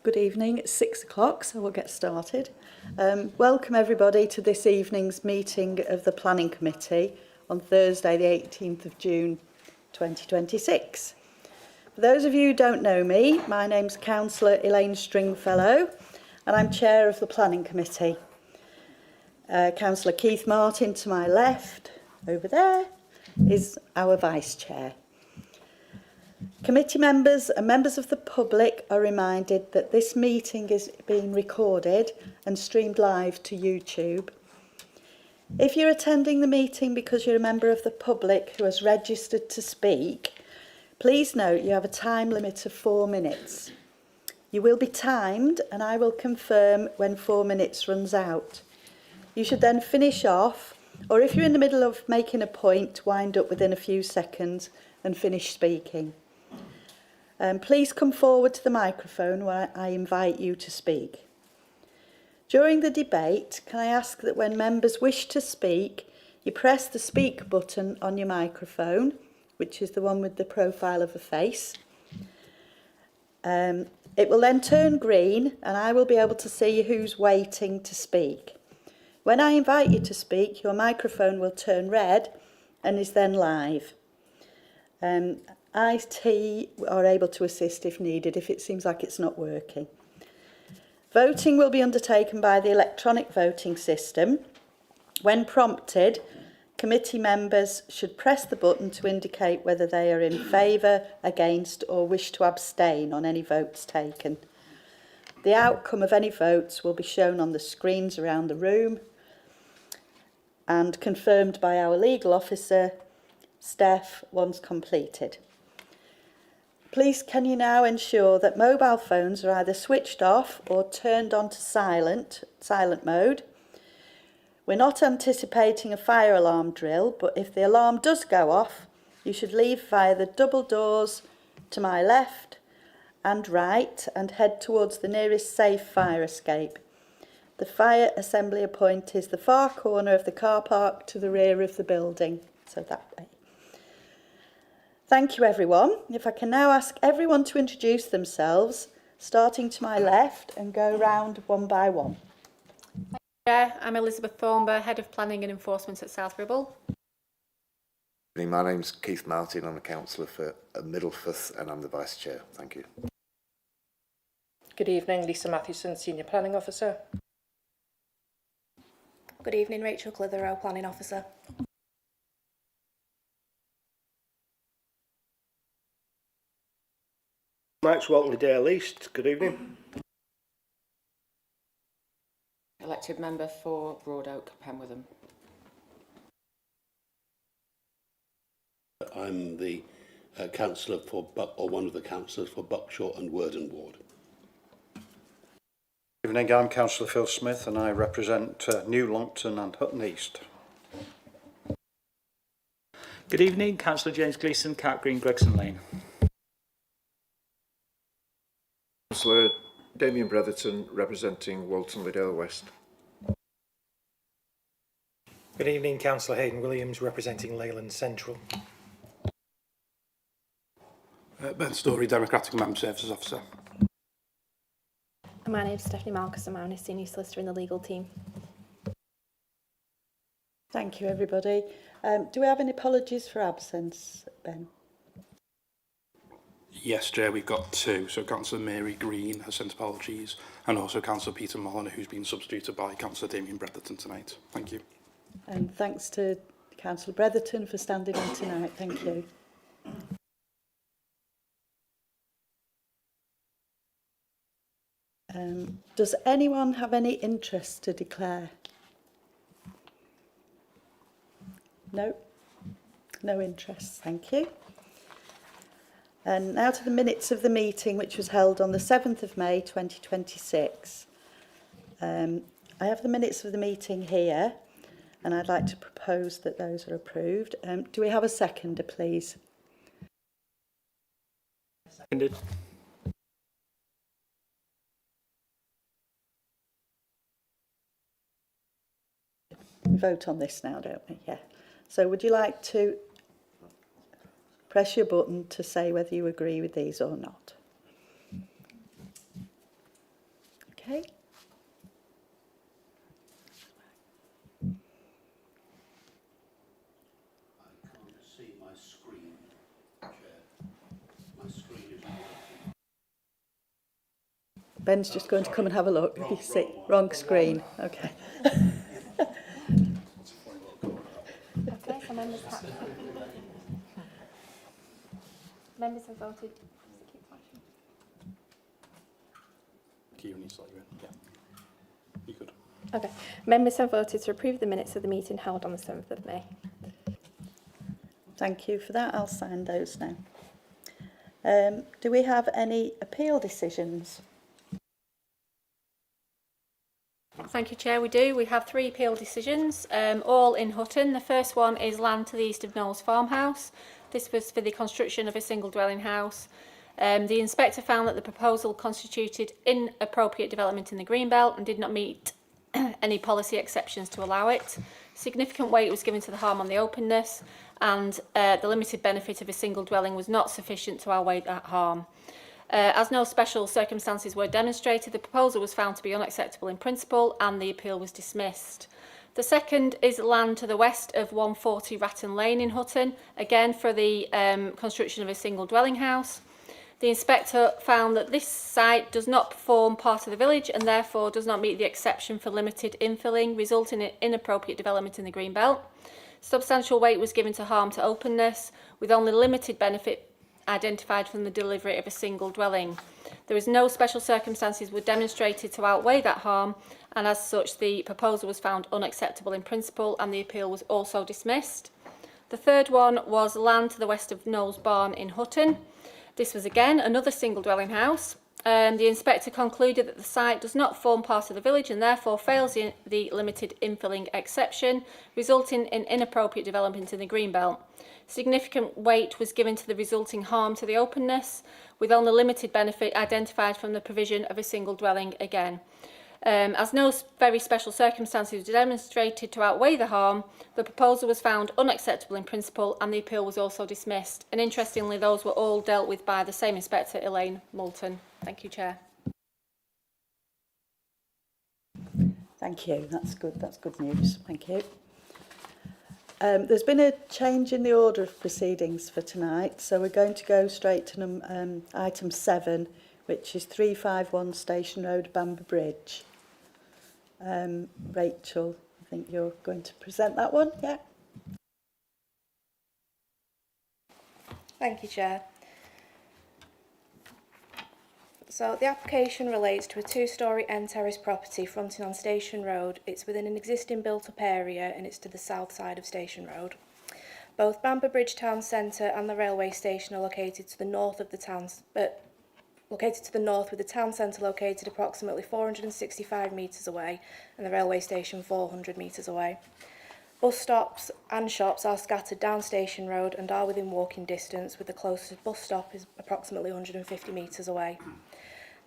Good evening. It's 6 o'clock, so we'll get started. Welcome everybody to this evening's meeting of the Planning Committee on Thursday the 18th of June 2026. For those of you who don't know me, my name's Councillor Elaine Stringfellow and I'm Chair of the Planning Committee. Councillor Keith Martin to my left, over there, is our Vice Chair. Committee members and members of the public are reminded that this meeting is being recorded and streamed live to YouTube. If you're attending the meeting because you're a member of the public who has registered to speak, please note you have a time limit of 4 minutes. You will be timed and I will confirm when 4 minutes runs out. You should then finish off, or if you're in the middle of making a point, wind up within a few seconds and finish speaking. Please come forward to the microphone where I invite you to speak. During the debate, can I ask that when members wish to speak, you press the speak button on your microphone, which is the one with the profile of a face. It will then turn green and I will be able to see who's waiting to speak. When I invite you to speak, your microphone will turn red and is then live. IT are able to assist if needed, if it seems like it's not working. Voting will be undertaken by the electronic voting system. When prompted, committee members should press the button to indicate whether they are in favour, against or wish to abstain on any votes taken. The outcome of any votes will be shown on the screens around the room and confirmed by our legal officer, Steph, once completed. Please can you now ensure that mobile phones are either switched off or turned on to silent mode. We're not anticipating a fire alarm drill, but if the alarm does go off, you should leave via the double doors to my left and right and head towards the nearest safe fire escape. The fire assembly point is the far corner of the car park to the rear of the building, so that way. Thank you everyone. If I can now ask everyone to introduce themselves, starting to my left and go round one by one. Yeah, I'm Elizabeth Thornber, Head of Planning and Enforcement at South Ribble. My name's Keith Martin, I'm a councillor for Middlefirth and I'm the Vice Chair. Thank you. Good evening, Lisa Mathewson, Senior Planning Officer. Good evening, Rachel Clitheroe, Planning Officer. Max Waltley-Dale East, good evening. Elected member for Broadoak, Penwitham. I'm the councillor for one of the councillors for Buckshot and Worden Ward. Good evening, I'm Councillor Phil Smith and I represent New Longton and Hutton East. Good evening, Councillor James Gleeson, Cat Green, Gregson Lane. Councillor Damien Bretherton representing Walton Liddell West. Good evening, Councillor Hayden Williams representing Leyland Central. Ben Story, Democratic Member Services Officer. My name is Stephanie Marcus and I'm a Senior Solicitor in the legal team. Thank you everybody. Do we have any apologies for absence, Ben? Yes, Chair, we've got two. So Councillor Mary Green has sent apologies and also Councillor Peter Molyneux, who's been substituted by Councillor Damien Bretherton tonight. Thank you. And thanks to Councillor Bretherton for standing in tonight. Thank you. Does anyone have any interest to declare? No? No interest, thank you. And now to the minutes of the meeting which was held on the 7th of May 2026. I have the minutes of the meeting here and I'd like to propose that those are approved. Do we have a seconder, please? Seconded. We vote on this now, don't we? Yeah. So would you like to press your button to say whether you agree with these or not? Okay. I can't see my screen, Chair. My screen is not working. Ben's just going to come and have a look. You see, wrong screen. Okay. Okay, so members have voted. Kieran needs to let you in. Yeah. You could. Okay, members have voted to approve the minutes of the meeting held on the 7th of May. Thank you for that. I'll sign those now. Do we have any appeal decisions? Thank you, Chair. We do. We have 3 appeal decisions, all in Hutton. The first one is land to the east of Knowles Farmhouse. This was for the construction of a single dwelling house. The inspector found that the proposal constituted inappropriate development in the Greenbelt and did not meet any policy exceptions to allow it. Significant weight was given to the harm on the openness, and the limited benefit of a single dwelling was not sufficient to outweigh that harm. As no special circumstances were demonstrated, the proposal was found to be unacceptable in principle and the appeal was dismissed. The second is land to the west of 140 Ratton Lane in Hutton, again for the construction of a single dwelling house. The inspector found that this site does not form part of the village and therefore does not meet the exception for limited infilling, resulting in inappropriate development in the green belt. Substantial weight was given to harm to openness, with only limited benefit identified from the delivery of a single dwelling. There is no special circumstances were demonstrated to outweigh that harm, and as such the proposal was found unacceptable in principle and the appeal was also dismissed. The third one was land to the west of Knowles Barn in Hutton. This was again another single dwelling house. The inspector concluded that the site does not form part of the village and therefore fails in the limited infilling exception, resulting in inappropriate development in the green belt. Significant weight was given to the resulting harm to the openness, with only limited benefit identified from the provision of a single dwelling again. As no very special circumstances were demonstrated to outweigh the harm, the proposal was found unacceptable in principle and the appeal was also dismissed. And interestingly, those were all dealt with by the same inspector, Elaine Moulton. Thank you, Chair. Thank you. That's good. That's good news. Thank you. There's been a change in the order of proceedings for tonight, so we're going to go straight to item 7, which is 351 Station Road, Bamber Bridge. Rachel, I think you're going to present that one, yeah? Thank you, Chair. So the application relates to a 2-storey end terrace property fronting on Station Road. It's within an existing built-up area and it's to the south side of Station Road. Both Bamber Bridge Town Centre and the railway station are located to the north of the town, with the town centre located approximately 465 metres away and the railway station 400 metres away. Bus stops and shops are scattered down Station Road and are within walking distance, with the closest bus stop is approximately 150 metres away.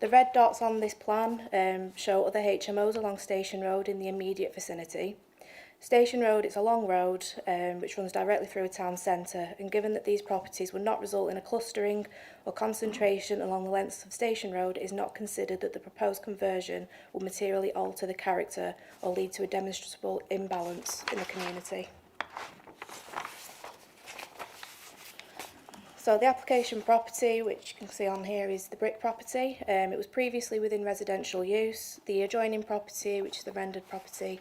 The red dots on this plan show other HMOs along Station Road in the immediate vicinity. Station Road is a long road which runs directly through a town centre, and given that these properties would not result in a clustering or concentration along the length of Station Road, it is not considered that the proposed conversion will materially alter the character or lead to a demonstrable imbalance in the community. So the application property, which you can see on here, is the brick property. It was previously within residential use. The adjoining property, which is the rendered property,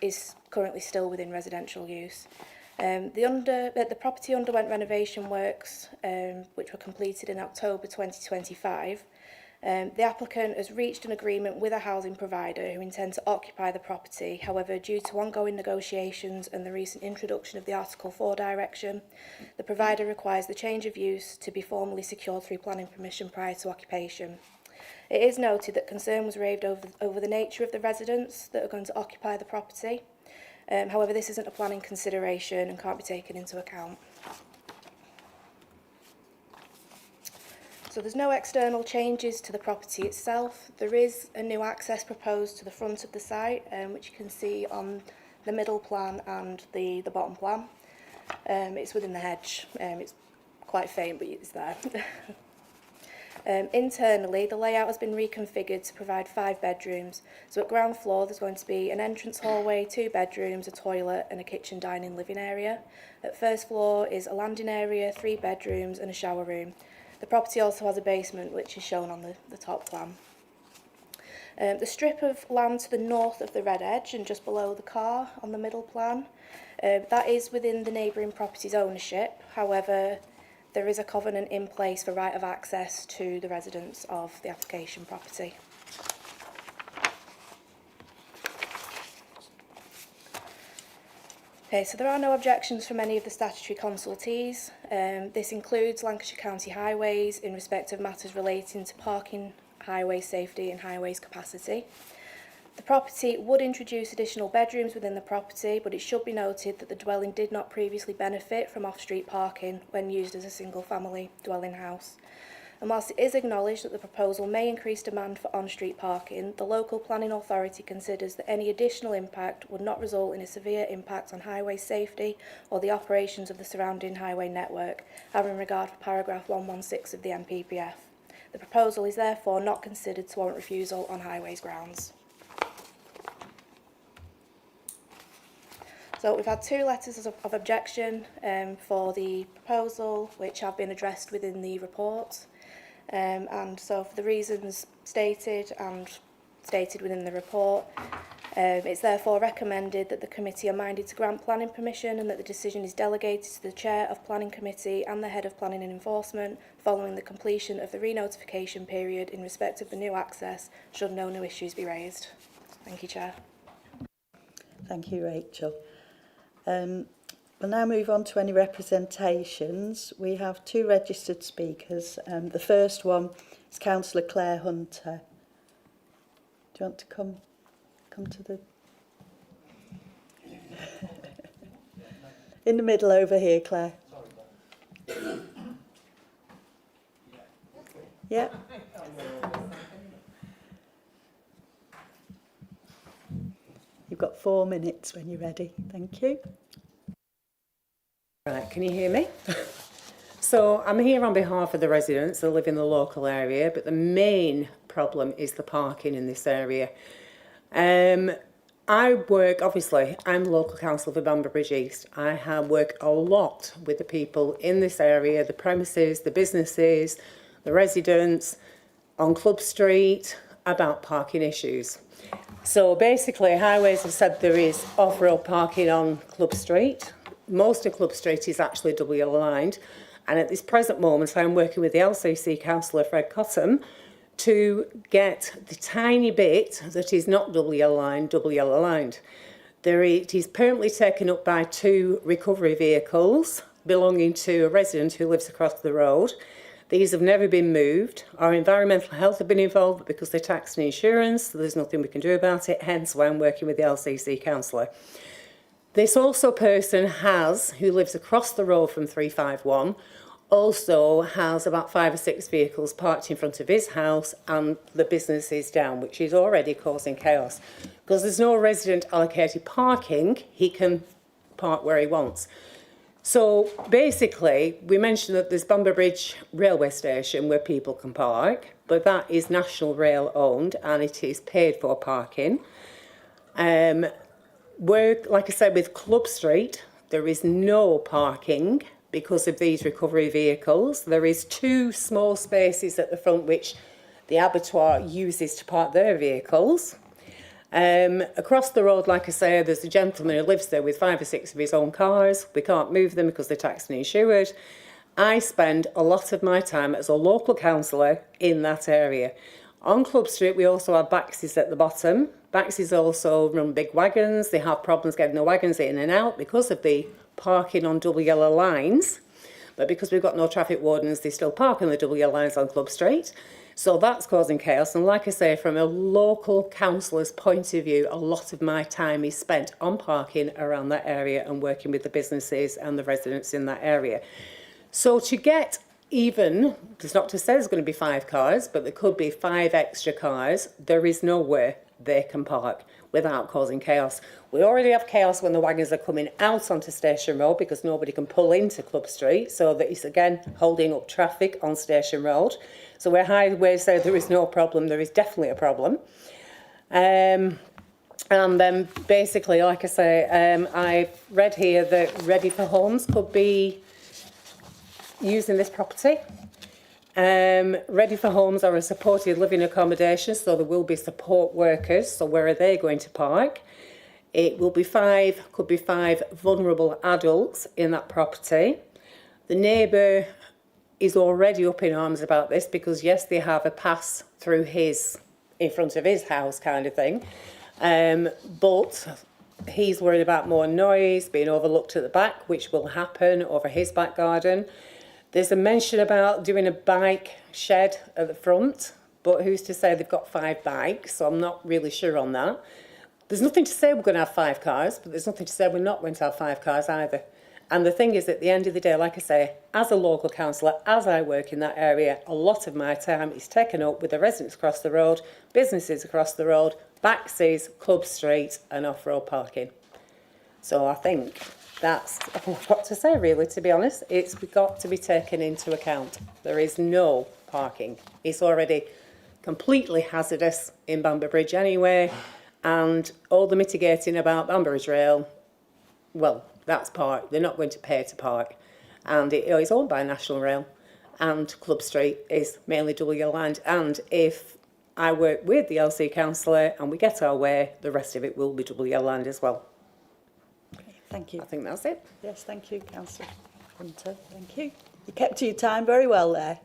is currently still within residential use. The property underwent renovation works, which were completed in October 2025. The applicant has reached an agreement with a housing provider who intend to occupy the property. However, due to ongoing negotiations and the recent introduction of the Article 4 direction, the provider requires the change of use to be formally secured through planning permission prior to occupation. It is noted that concern was raised over the nature of the residents that are going to occupy the property. However, this isn't a planning consideration and can't be taken into account. So there's no external changes to the property itself. There is a new access proposed to the front of the site, which you can see on the middle plan and the bottom plan. It's within the hedge. It's quite faint, but it's there. Internally, the layout has been reconfigured to provide 5 bedrooms. So at ground floor, there's going to be an entrance hallway, 2 bedrooms, a toilet and a kitchen, dining, living area. At first floor is a landing area, 3 bedrooms and a shower room. The property also has a basement, which is shown on the top plan. The strip of land to the north of the red edge and just below the car on the middle plan, that is within the neighbouring property's ownership. However, there is a covenant in place for right of access to the residents of the application property. Okay, so there are no objections from any of the statutory consultees. This includes Lancashire County Highways in respect of matters relating to parking, highway safety and highways capacity. The property would introduce additional bedrooms within the property, but it should be noted that the dwelling did not previously benefit from off-street parking when used as a single-family dwelling house. And whilst it is acknowledged that the proposal may increase demand for on-street parking, the local planning authority considers that any additional impact would not result in a severe impact on highway safety or the operations of the surrounding highway network, having regard for paragraph 116 of the NPPF. The proposal is therefore not considered to warrant refusal on highways grounds. So we've had 2 letters of objection for the proposal, which have been addressed within the report. And so for the reasons stated within the report, it's therefore recommended that the committee are minded to grant planning permission and that the decision is delegated to the chair of planning committee and the head of planning and enforcement following the completion of the re-notification period in respect of the new access, should no new issues be raised. Thank you, Chair. Thank you, Rachel. We'll now move on to any representations. We have 2 registered speakers. The first one is Councillor Claire Hunter. Do you want to come to the... In the middle over here, Claire. Yeah. You've got 4 minutes when you're ready. Thank you. Right, can you hear me? So I'm here on behalf of the residents that live in the local area, but the main problem is the parking in this area. I work, obviously, I'm local council for Bamber Bridge East. I have worked a lot with the people in this area, the premises, the businesses, the residents on Club Street about parking issues. So basically, Highways have said there is off-road parking on Club Street. Most of Club Street is actually doubly aligned, and at this present moment I'm working with the LCC councillor Fred Cottam to get the tiny bit that is not doubly aligned. It is permanently taken up by 2 recovery vehicles belonging to a resident who lives across the road. These have never been moved. Our environmental health have been involved because they're tax and insurance, so there's nothing we can do about it, hence why I'm working with the LCC councillor. This also person who lives across the road from 351, also has about 5 or 6 vehicles parked in front of his house and the business is down, which is already causing chaos. Because there's no resident allocated parking, he can park where he wants. So basically, we mentioned that there's Bamber Bridge railway station where people can park, but that is National Rail owned and it is paid for parking. Like I said, with Club Street, there is no parking because of these recovery vehicles. There is 2 small spaces at the front which the abattoir uses to park their vehicles. Across the road, like I say, there's a gentleman who lives there with 5 or 6 of his own cars. We can't move them because they're taxed and insured. I spend a lot of my time as a local councillor in that area. On Club Street, we also have Baxis at the bottom. Baxis also run big wagons. They have problems getting the wagons in and out because of the parking on double yellow lines. But because we've got no traffic wardens, they still park on the double yellow lines on Club Street. So that's causing chaos. And like I say, from a local councillor's point of view, a lot of my time is spent on parking around that area and working with the businesses and the residents in that area. So to get even, it's not to say there's going to be 5 cars, but there could be 5 extra cars. There is nowhere they can park without causing chaos. We already have chaos when the wagons are coming out onto Station Road because nobody can pull into Club Street, so that is again holding up traffic on Station Road. So where highways say there is no problem, there is definitely a problem. And then basically, like I say, I've read here that Ready for Homes could be using this property. Ready for Homes are a supported living accommodation, so there will be support workers. So where are they going to park? It will be could be five vulnerable adults in that property. The neighbour is already up in arms about this because, yes, they have a pass through in front of his house kind of thing. But he's worried about more noise being overlooked at the back, which will happen over his back garden. There's a mention about doing a bike shed at the front, but who's to say they've got 5 bikes? So I'm not really sure on that. There's nothing to say we're going to have 5 cars, but there's nothing to say we're not going to have 5 cars either. And the thing is, at the end of the day, like I say, as a local councillor, as I work in that area, a lot of my time is taken up with the residents across the road, businesses across the road, Backseas, Club Street and off-road parking. So I think that's all I've got to say, really, to be honest. It's got to be taken into account. There is no parking. It's already completely hazardous in Bamber Bridge anyway, and all the mitigating about Bamber Bridge Rail, well, that's park. They're not going to pay to park. And it is owned by National Rail, and Club Street is mainly double aligned. And if I work with the LC councillor and we get our way, the rest of it will be double aligned as well. Thank you. I think that's it. Yes, thank you, Councillor Hunter. Thank you. You kept to your time very well there.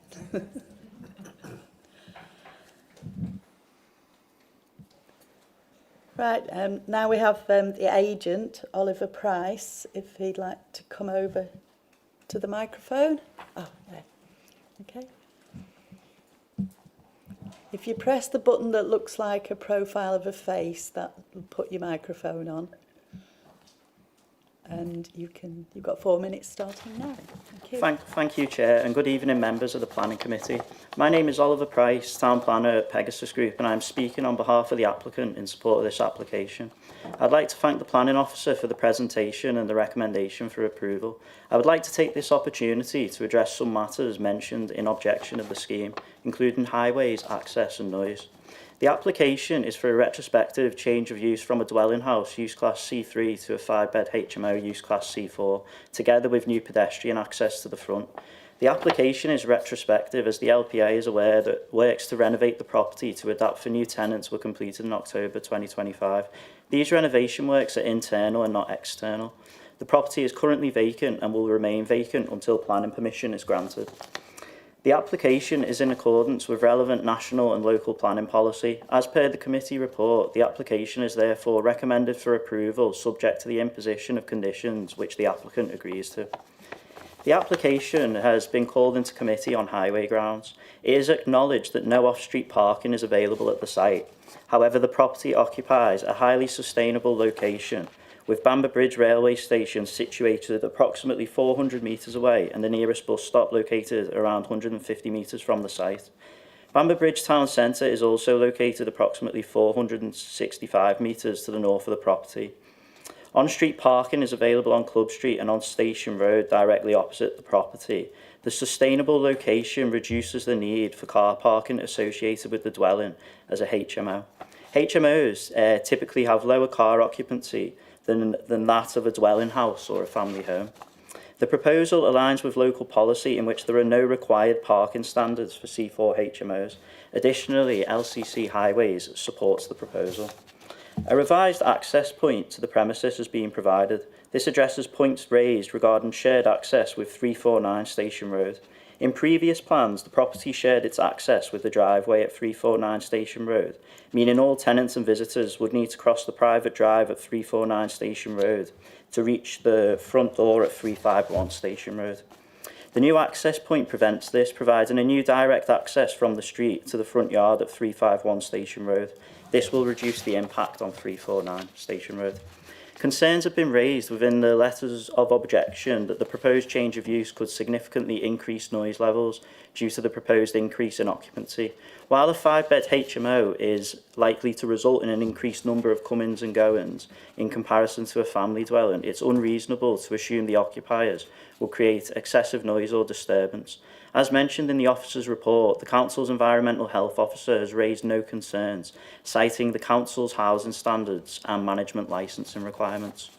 Right, now we have the agent, Oliver Price, if he'd like to come over to the microphone. Oh, there. Okay. If you press the button that looks like a profile of a face, that will put your microphone on. And you've got 4 minutes starting now. Thank you. Thank you, Chair, and good evening, members of the Planning Committee. My name is Oliver Price, Town Planner at Pegasus Group, and I'm speaking on behalf of the applicant in support of this application. I'd like to thank the Planning Officer for the presentation and the recommendation for approval. I would like to take this opportunity to address some matters mentioned in objection of the scheme, including highways, access and noise. The application is for a retrospective change of use from a dwelling house use class C3 to a 5-bed HMO use class C4, together with new pedestrian access to the front. The application is retrospective as the LPA is aware that works to renovate the property to adapt for new tenants were completed in October 2025. These renovation works are internal and not external. The property is currently vacant and will remain vacant until planning permission is granted. The application is in accordance with relevant national and local planning policy. As per the committee report, the application is therefore recommended for approval subject to the imposition of conditions which the applicant agrees to. The application has been called into committee on highway grounds. It is acknowledged that no off-street parking is available at the site. However, the property occupies a highly sustainable location with Bamber Bridge railway station situated approximately 400 metres away and the nearest bus stop located around 150 metres from the site. Bamber Bridge town centre is also located approximately 465 metres to the north of the property. On-street parking is available on Club Street and on Station Road directly opposite the property. The sustainable location reduces the need for car parking associated with the dwelling as a HMO. HMOs typically have lower car occupancy than that of a dwelling house or a family home. The proposal aligns with local policy in which there are no required parking standards for C4 HMOs. Additionally, LCC Highways supports the proposal. A revised access point to the premises has been provided. This addresses points raised regarding shared access with 349 Station Road. In previous plans, the property shared its access with the driveway at 349 Station Road, meaning all tenants and visitors would need to cross the private drive at 349 Station Road to reach the front door at 351 Station Road. The new access point prevents this, providing a new direct access from the street to the front yard at 351 Station Road. This will reduce the impact on 349 Station Road. Concerns have been raised within the letters of objection that the proposed change of use could significantly increase noise levels due to the proposed increase in occupancy. While a 5-bed HMO is likely to result in an increased number of come-ins and go-ins in comparison to a family dwelling, it's unreasonable to assume the occupiers will create excessive noise or disturbance. As mentioned in the officer's report, the council's environmental health officer has raised no concerns, citing the council's housing standards and management licensing requirements.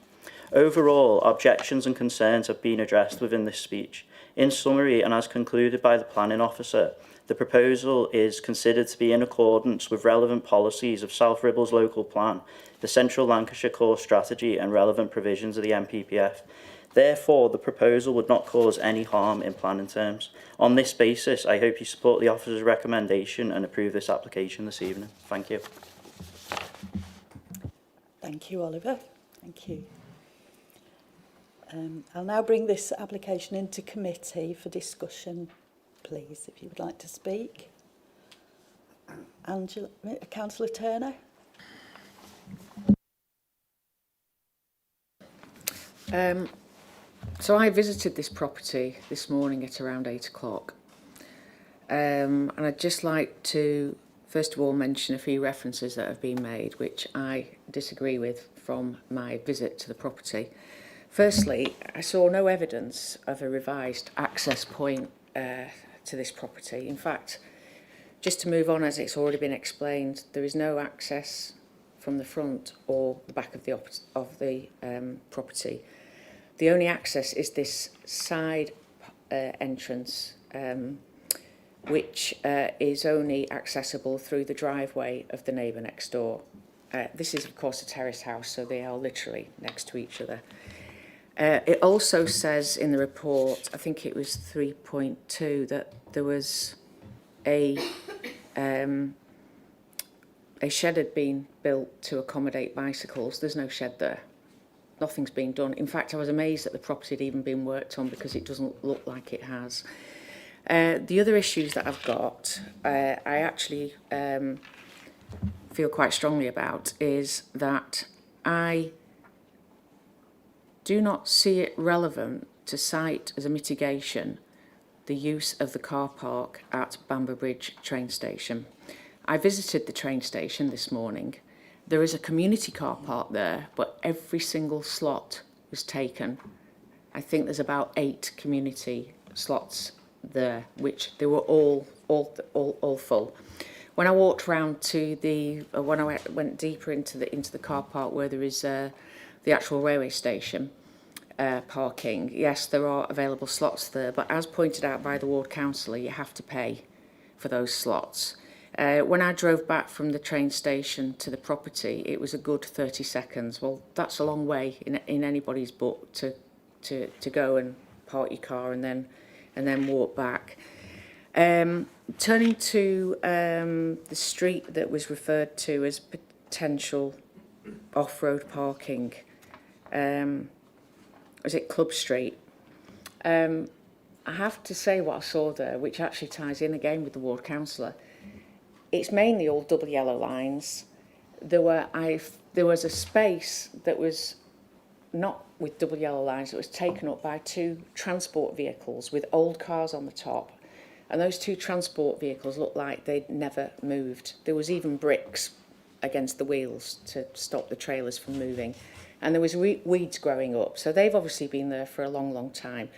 Overall, objections and concerns have been addressed within this speech. In summary, and as concluded by the planning officer, the proposal is considered to be in accordance with relevant policies of South Ribbles Local Plan, the Central Lancashire Core Strategy and relevant provisions of the NPPF. Therefore, the proposal would not cause any harm in planning terms. On this basis, I hope you support the officer's recommendation and approve this application this evening. Thank you. Thank you, Oliver. Thank you. I'll now bring this application into committee for discussion, please, if you would like to speak. Angela, Councillor Turner. So I visited this property this morning at around 8 o'clock. And I'd just like to, first of all, mention a few references that have been made, which I disagree with from my visit to the property. Firstly, I saw no evidence of a revised access point to this property. In fact, just to move on, as it's already been explained, there is no access from the front or the back of the property. The only access is this side entrance, which is only accessible through the driveway of the neighbour next door. This is, of course, a terrace house, so they are literally next to each other. It also says in the report, I think it was 3.2, that there was a shed had been built to accommodate bicycles. There's no shed there. Nothing's been done. In fact, I was amazed that the property had even been worked on because it doesn't look like it has. The other issues that I've got, I actually feel quite strongly about, is that I do not see it relevant to cite as a mitigation the use of the car park at Bamber Bridge train station. I visited the train station this morning. There is a community car park there, but every single slot was taken. I think there's about 8 community slots there, which they were all full. When I walked round to when I went deeper into the car park where there is the actual railway station parking, yes, there are available slots there, but as pointed out by the ward councillor, you have to pay for those slots. When I drove back from the train station to the property, it was a good 30 seconds. Well, that's a long way in anybody's book to go and park your car and then walk back. Turning to the street that was referred to as potential off-road parking, was it Club Street? I have to say what I saw there, which actually ties in again with the ward councillor. It's mainly all double yellow lines. There was a space that was not with double yellow lines. It was taken up by 2 transport vehicles with old cars on the top. And those 2 transport vehicles looked like they'd never moved. There was even bricks against the wheels to stop the trailers from moving. And there was weeds growing up. So they've obviously been there for a long, long time.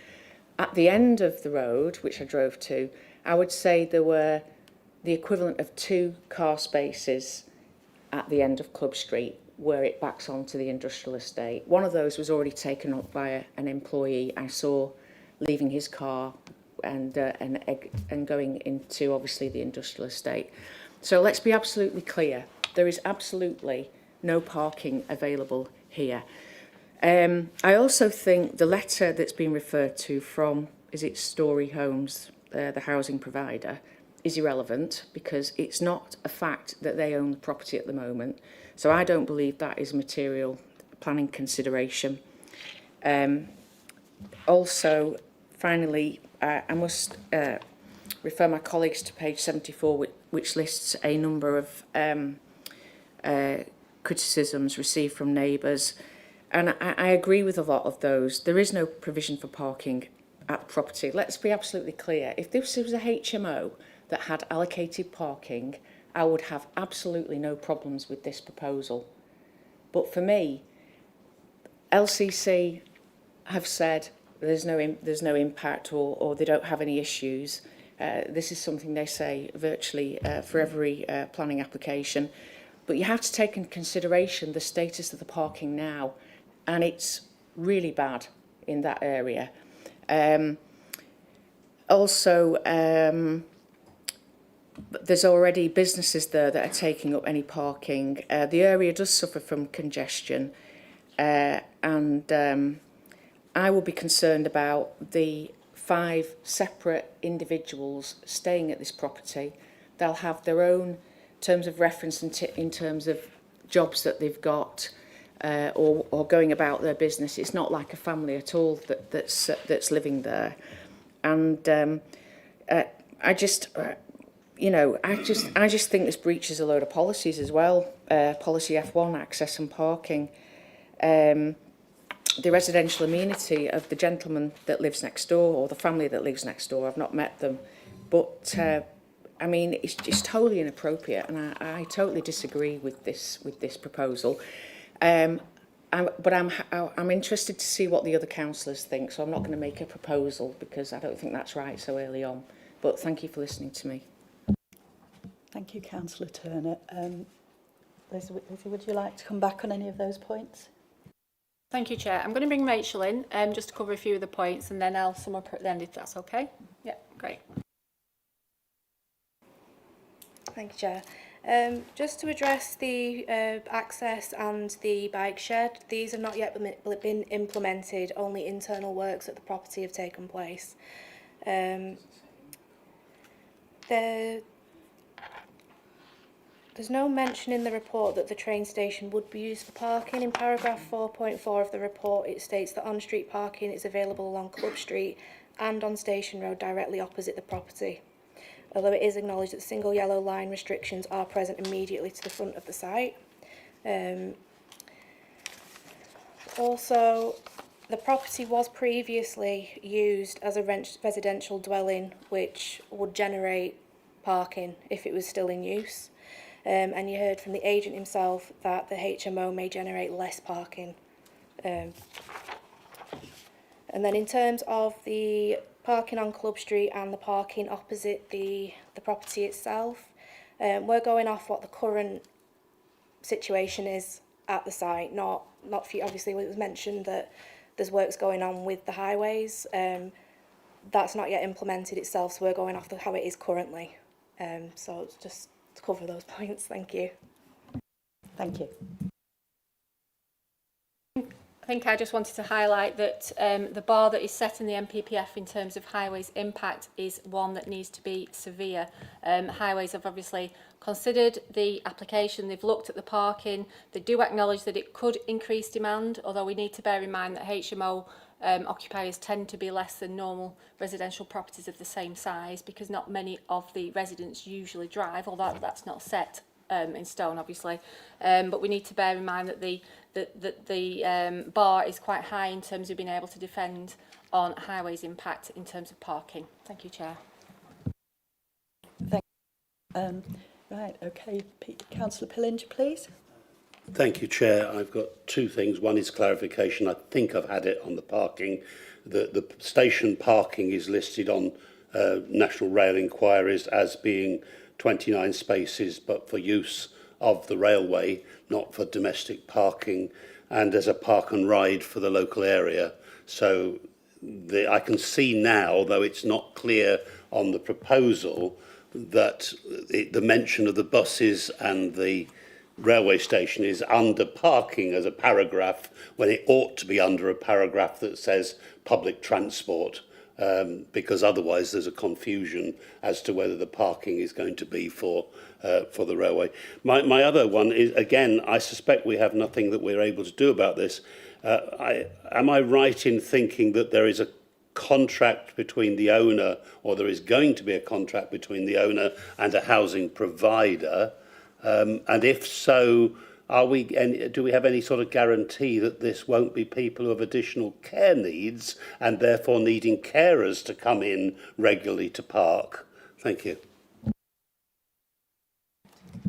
At the end of the road, which I drove to, I would say there were the equivalent of 2 car spaces at the end of Club Street where it backs onto the industrial estate. One of those was already taken up by an employee I saw leaving his car and going into, obviously, the industrial estate. So let's be absolutely clear. There is absolutely no parking available here. I also think the letter that's been referred to from, is it Story Homes, the housing provider, is irrelevant because it's not a fact that they own the property at the moment. So I don't believe that is material planning consideration. Also, finally, I must refer my colleagues to page 74, which lists a number of criticisms received from neighbours. And I agree with a lot of those. There is no provision for parking at the property. Let's be absolutely clear. If this was a HMO that had allocated parking, I would have absolutely no problems with this proposal. But for me, LCC have said there's no impact or they don't have any issues. This is something they say virtually for every planning application. But you have to take into consideration the status of the parking now, and it's really bad in that area. Also, there's already businesses there that are taking up any parking. The area does suffer from congestion, and I will be concerned about the 5 separate individuals staying at this property. They'll have their own terms of reference in terms of jobs that they've got, or going about their business. It's not like a family at all that's living there, and I just think this breaches a load of policies as well. Policy F1, access and parking. The residential amenity of the gentleman that lives next door, or the family that lives next door. I've not met them, but I mean, it's just totally inappropriate, and I totally disagree with this proposal. But I'm interested to see what the other councillors think, so I'm not going to make a proposal because I don't think that's right so early on. But thank you for listening to me. Thank you, Councillor Turner. Lizzie, would you like to come back on any of those points? Thank you, Chair. I'm going to bring Rachel in just to cover a few of the points, and then I'll sum up at the end if that's okay. Yeah, great. Thank you, Chair. Just to address the access and the bike shed, these have not yet been implemented. Only internal works at the property have taken place. There's no mention in the report that the train station would be used for parking. In paragraph 4.4 of the report, it states that on-street parking is available along Club Street and on Station Road directly opposite the property, although it is acknowledged that single yellow line restrictions are present immediately to the front of the site. Also, the property was previously used as a residential dwelling, which would generate parking if it was still in use. And you heard from the agent himself that the HMO may generate less parking. And then in terms of the parking on Club Street and the parking opposite the property itself, we're going off what the current situation is at the site, not for, obviously it was mentioned that there's works going on with the highways. That's not yet implemented itself, so we're going off how it is currently. So it's just to cover those points. Thank you. Thank you. I think I just wanted to highlight that the bar that is set in the MPPF in terms of highways impact is one that needs to be severe. Highways have obviously considered the application, they've looked at the parking, they do acknowledge that it could increase demand, although we need to bear in mind that HMO occupiers tend to be less than normal residential properties of the same size, because not many of the residents usually drive, although that's not set in stone, obviously. But we need to bear in mind that the bar is quite high in terms of being able to defend on highways impact in terms of parking. Thank you, Chair. Thank you. Right, okay. Councillor Pillinger, please. Thank you, Chair. I've got 2 things. One is clarification. I think I've had it on the parking. The station parking is listed on National Rail inquiries as being 29 spaces, but for use of the railway, not for domestic parking, and as a park and ride for the local area. So I can see now, though it's not clear on the proposal, that the mention of the buses and the railway station is under parking as a paragraph, when it ought to be under a paragraph that says public transport, because otherwise there's a confusion as to whether the parking is going to be for the railway. My other one is, again, I suspect we have nothing that we're able to do about this. Am I right in thinking that there is a contract between the owner, or there is going to be a contract between the owner and a housing provider? And if so, do we have any sort of guarantee that this won't be people who have additional care needs and therefore needing carers to come in regularly to park? Thank you.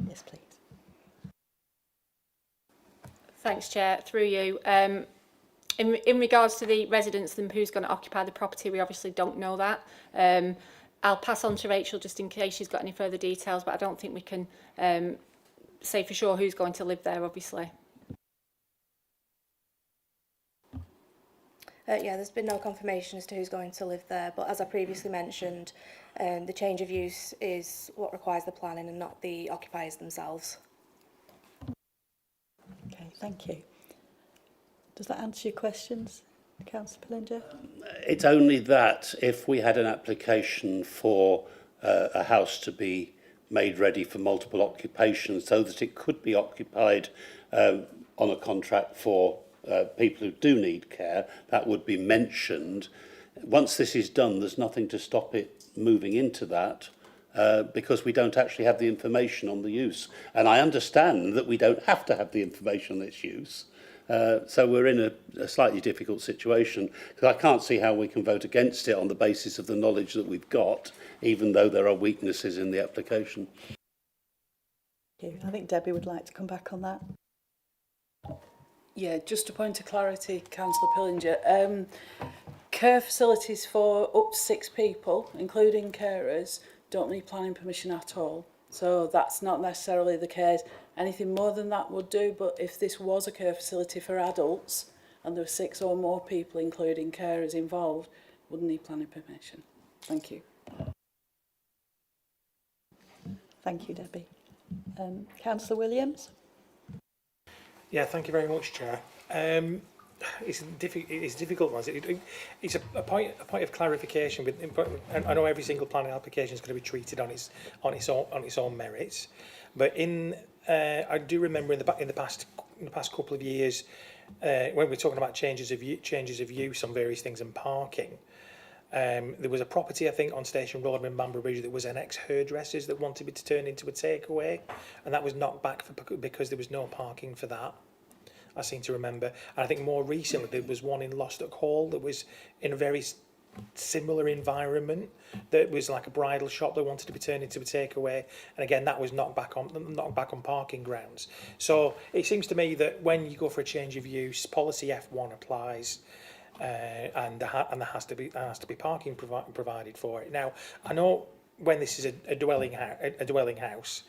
Yes, please. Thanks, Chair. Through you. In regards to the residents and who's going to occupy the property, we obviously don't know that. I'll pass on to Rachel just in case she's got any further details, but I don't think we can say for sure who's going to live there, obviously. Yeah, there's been no confirmation as to who's going to live there, but as I previously mentioned, the change of use is what requires the planning and not the occupiers themselves. Okay, thank you. Does that answer your questions, Councillor Pillinger? It's only that if we had an application for a house to be made ready for multiple occupations so that it could be occupied on a contract for people who do need care, that would be mentioned. Once this is done, there's nothing to stop it moving into that because we don't actually have the information on the use. And I understand that we don't have to have the information on its use. So we're in a slightly difficult situation because I can't see how we can vote against it on the basis of the knowledge that we've got, even though there are weaknesses in the application. Thank you. I think Debbie would like to come back on that. Yeah, just a point of clarity, Councillor Pillinger. Care facilities for up to 6 people, including carers, don't need planning permission at all. So that's not necessarily the case. Anything more than that would do, but if this was a care facility for adults and there were 6 or more people, including carers involved, wouldn't need planning permission. Thank you. Thank you, Debbie. Councillor Williams? Yeah, thank you very much, Chair. It's a difficult one. It's a point of clarification. And I know every single planning application is going to be treated on its own merits, but I do remember in the past couple of years when we're talking about changes of use on various things and parking. There was a property, I think, on Station Road in Bamburgh Bridge that was an ex-hairdresser's that wanted it to turn into a takeaway, and that was knocked back because there was no parking for that. I seem to remember. And I think more recently there was one in Lostock Hall that was in a very similar environment. That was like a bridal shop that wanted to be turned into a takeaway, and again that was knocked back on parking grounds. So it seems to me that when you go for a change of use, policy F1 applies. And there has to be parking provided for it. Now, I know when this is a dwelling house,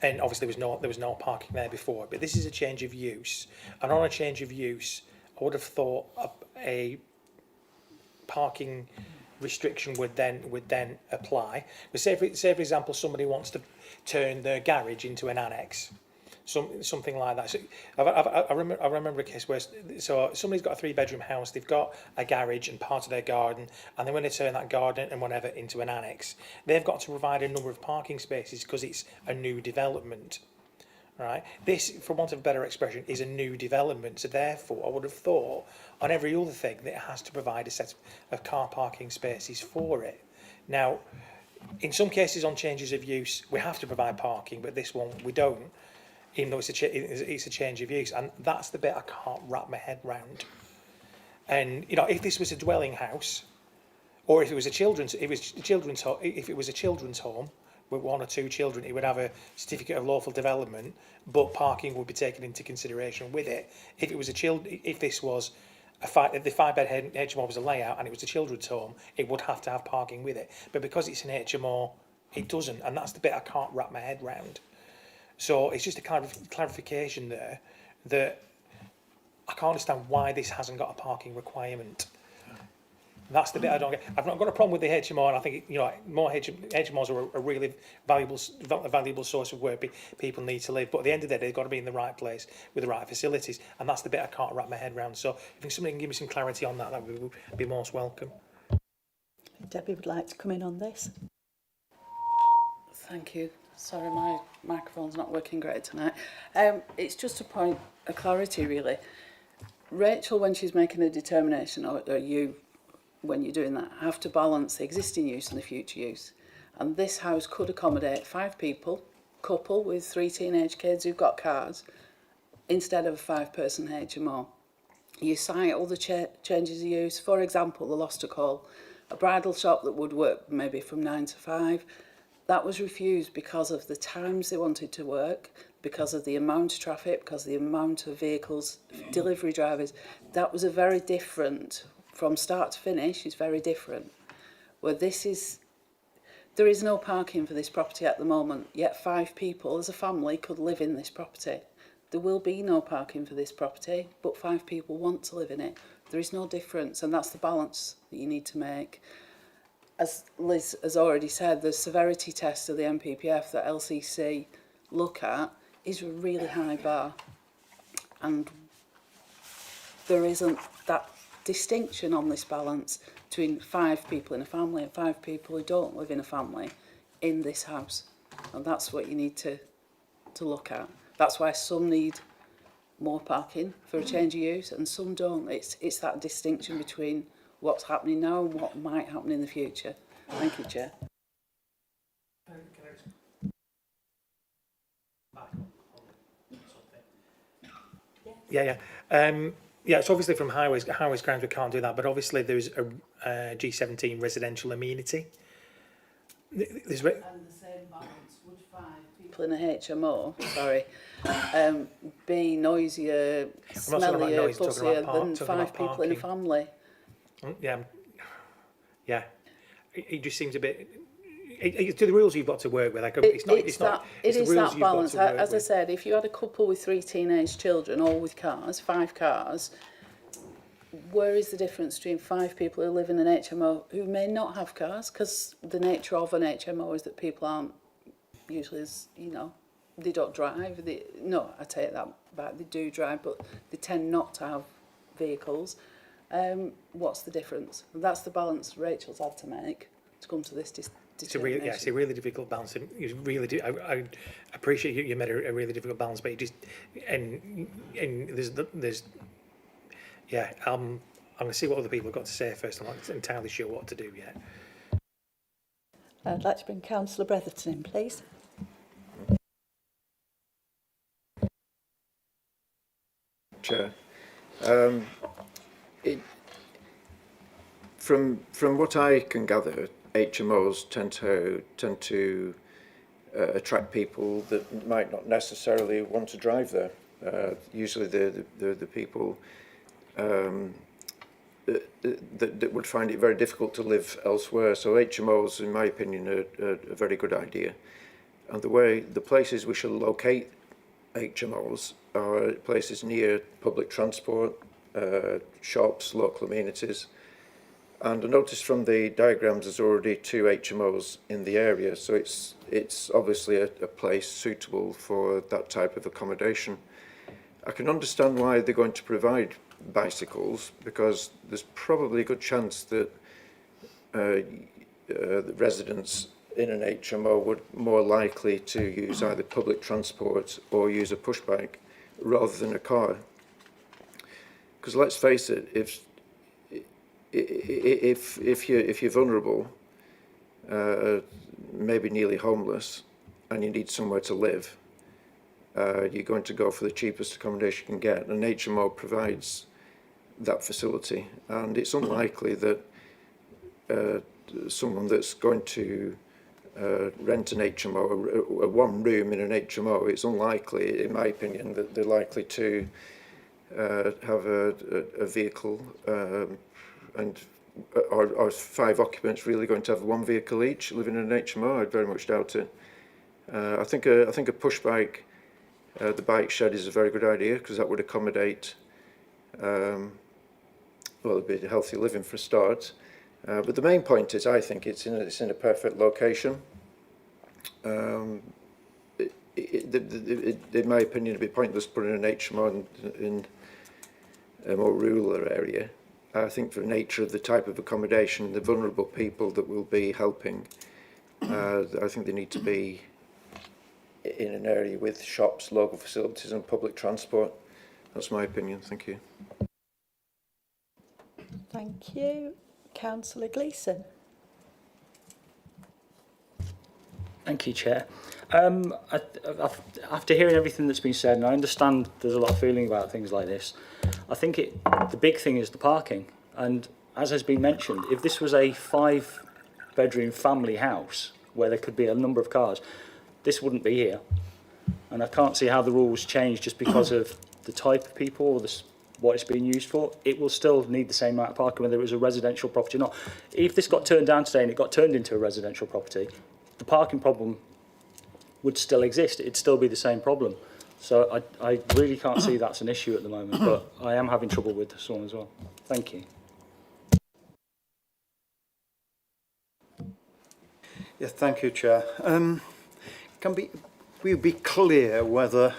and obviously there was no parking there before, but this is a change of use, and on a change of use, I would have thought a parking restriction would then apply. But say for example somebody wants to turn their garage into an annex. Something like that. So I remember a case where somebody's got a 3-bedroom house, they've got a garage and part of their garden, and they want to turn that garden and whatever into an annex. They've got to provide a number of parking spaces because it's a new development. Right? This, for want of a better expression, is a new development. So therefore, I would have thought on every other thing that it has to provide a set of car parking spaces for it. Now, in some cases on changes of use, we have to provide parking, but this one we don't. Even though it's a change of use, and that's the bit I can't wrap my head round. And if this was a dwelling house, or if it was a children's home with 1 or 2 children, it would have a certificate of lawful development, but parking would be taken into consideration with it. If it was if this was the 5-bed HMO was a layout and it was a children's home, it would have to have parking with it. But because it's an HMO, it doesn't, and that's the bit I can't wrap my head round. So it's just a clarification there that I can't understand why this hasn't got a parking requirement. That's the bit I don't get. I've not got a problem with the HMO, and I think more HMOs are a really valuable source of where people need to live. But at the end of the day, they've got to be in the right place with the right facilities, and that's the bit I can't wrap my head around. So if somebody can give me some clarity on that, that would be most welcome. Debbie would like to come in on this. Thank you. Sorry, my microphone's not working great tonight. It's just a point of clarity, really. Rachel, when she's making a determination, or you, when you're doing that, have to balance the existing use and the future use. And this house could accommodate 5 people, couple with 3 teenage kids who've got cars, instead of a 5-person HMO. You cite all the changes of use. For example, the Lostock Hall, a bridal shop that would work maybe from 9 to 5. That was refused because of the times they wanted to work, because of the amount of traffic, because of the amount of vehicles, delivery drivers. That was a very different, from start to finish, is very different. Where this is, there is no parking for this property at the moment, yet 5 people as a family could live in this property. There will be no parking for this property, but 5 people want to live in it. There is no difference, and that's the balance that you need to make. As Liz has already said, the severity test of the MPPF that LCC look at is a really high bar, and there isn't that distinction on this balance between 5 people in a family and 5 people who don't live in a family in this house, and that's what you need to look at. That's why some need more parking for a change of use and some don't. It's that distinction between what's happening now and what might happen in the future. Thank you, Chair. Yeah. It's obviously from highways grounds we can't do that, but obviously there's a G17 residential amenity. There's And the same balance, would 5 people in a HMO, be noisier, smellier, fussier than 5 people in a family? Yeah. It just seems a bit. It's the rules you've got to work with. It's that balance. As I said, if you had a couple with 3 teenage children, all with cars, 5 cars, where is the difference between 5 people who live in an HMO who may not have cars? Because the nature of an HMO is that people aren't usually, they don't drive. I take that back. They do drive, but they tend not to have vehicles. What's the difference? That's the balance Rachel's had to make to come to this It's a really difficult balance. And I appreciate you made a really difficult balance, but I'm going to see what other people have got to say first. I'm not entirely sure what to do yet. I'd like to bring Councillor Bretherton in, please. Chair, from what I can gather, HMOs tend to attract people that might not necessarily want to drive there. Usually the people that would find it very difficult to live elsewhere. So HMOs, in my opinion, are a very good idea. And the places we shall locate HMOs are places near public transport, shops, local amenities. And I noticed from the diagrams there's already 2 HMOs in the area, so it's obviously a place suitable for that type of accommodation. I can understand why they're going to provide bicycles, because there's probably a good chance that the residents in an HMO would more likely to use either public transport or use a push bike rather than a car. Because let's face it, if you're vulnerable, maybe nearly homeless, and you need somewhere to live, you're going to go for the cheapest accommodation you can get. And HMO provides that facility, and it's unlikely that someone that's going to rent an HMO, a one room in an HMO, it's unlikely, in my opinion, that they're likely to have a vehicle, and are 5 occupants really going to have 1 vehicle each living in an HMO? I very much doubt it. I think a push bike, the bike shed, is a very good idea, because that would accommodate a bit of healthy living for a start. But the main point is, I think it's in a perfect location. In my opinion, it'd be pointless putting an HMO in a more rural area. I think for the nature of the type of accommodation, the vulnerable people that we'll be helping, I think they need to be in an area with shops, local facilities and public transport. That's my opinion. Thank you. Thank you. Councillor Gleeson. Thank you, Chair. After hearing everything that's been said, and I understand there's a lot of feeling about things like this, I think the big thing is the parking. And as has been mentioned, if this was a 5-bedroom family house where there could be a number of cars, this wouldn't be here. And I can't see how the rules change just because of the type of people or what it's being used for. It will still need the same amount of parking whether it was a residential property or not. If this got turned down today and it got turned into a residential property, the parking problem would still exist. It'd still be the same problem. So I really can't see that's an issue at the moment, but I am having trouble with this one as well. Thank you. Yeah, thank you, Chair. We be clear whether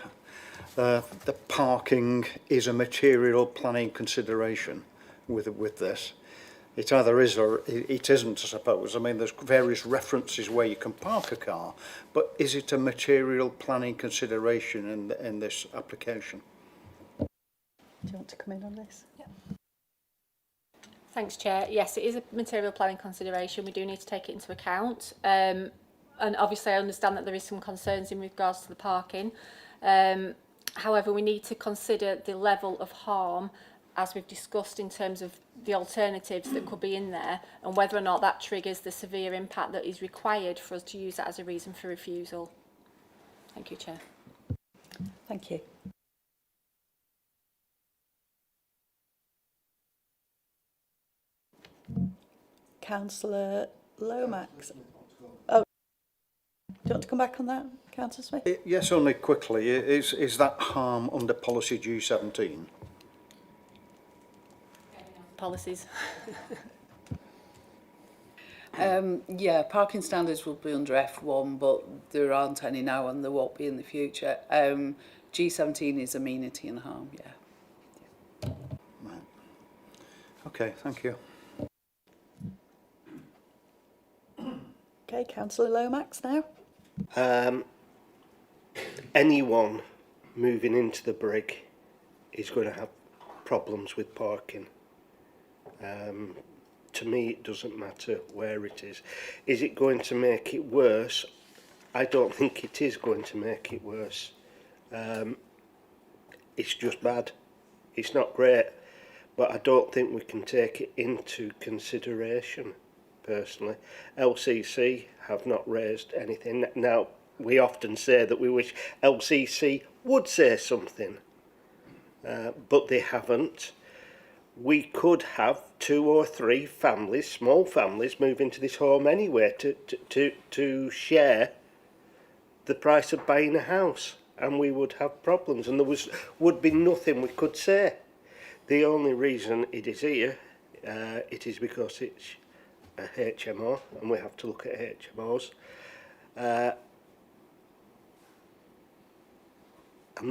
the parking is a material planning consideration with this? It either is or it isn't, I suppose. I mean, there's various references where you can park a car, but is it a material planning consideration in this application? Do you want to come in on this? Yeah. Thanks, Chair. Yes, it is a material planning consideration. We do need to take it into account. And obviously I understand that there is some concerns in regards to the parking. However, we need to consider the level of harm as we've discussed in terms of the alternatives that could be in there and whether or not that triggers the severe impact that is required for us to use that as a reason for refusal. Thank you, Chair. Thank you. Councillor Lomax. Oh, do you want to come back on that, Councillor Smith? Yes, only quickly. Is that harm under policy G17? Policies. Yeah, parking standards will be under F1, but there aren't any now and there won't be in the future. G17 is amenity and harm, yeah. Right. Okay, thank you. Okay, Councillor Lomax now. Anyone moving into the Brig is going to have problems with parking. To me, it doesn't matter where it is. Is it going to make it worse? I don't think it is going to make it worse. It's just bad. It's not great, but I don't think we can take it into consideration, personally. LCC have not raised anything. Now, we often say that we wish LCC would say something, but they haven't. We could have 2 or 3 families, small families, move into this home anyway to share the price of buying a house, and we would have problems, and there would be nothing we could say. The only reason it is here, it is because it's a HMO, and we have to look at HMOs. And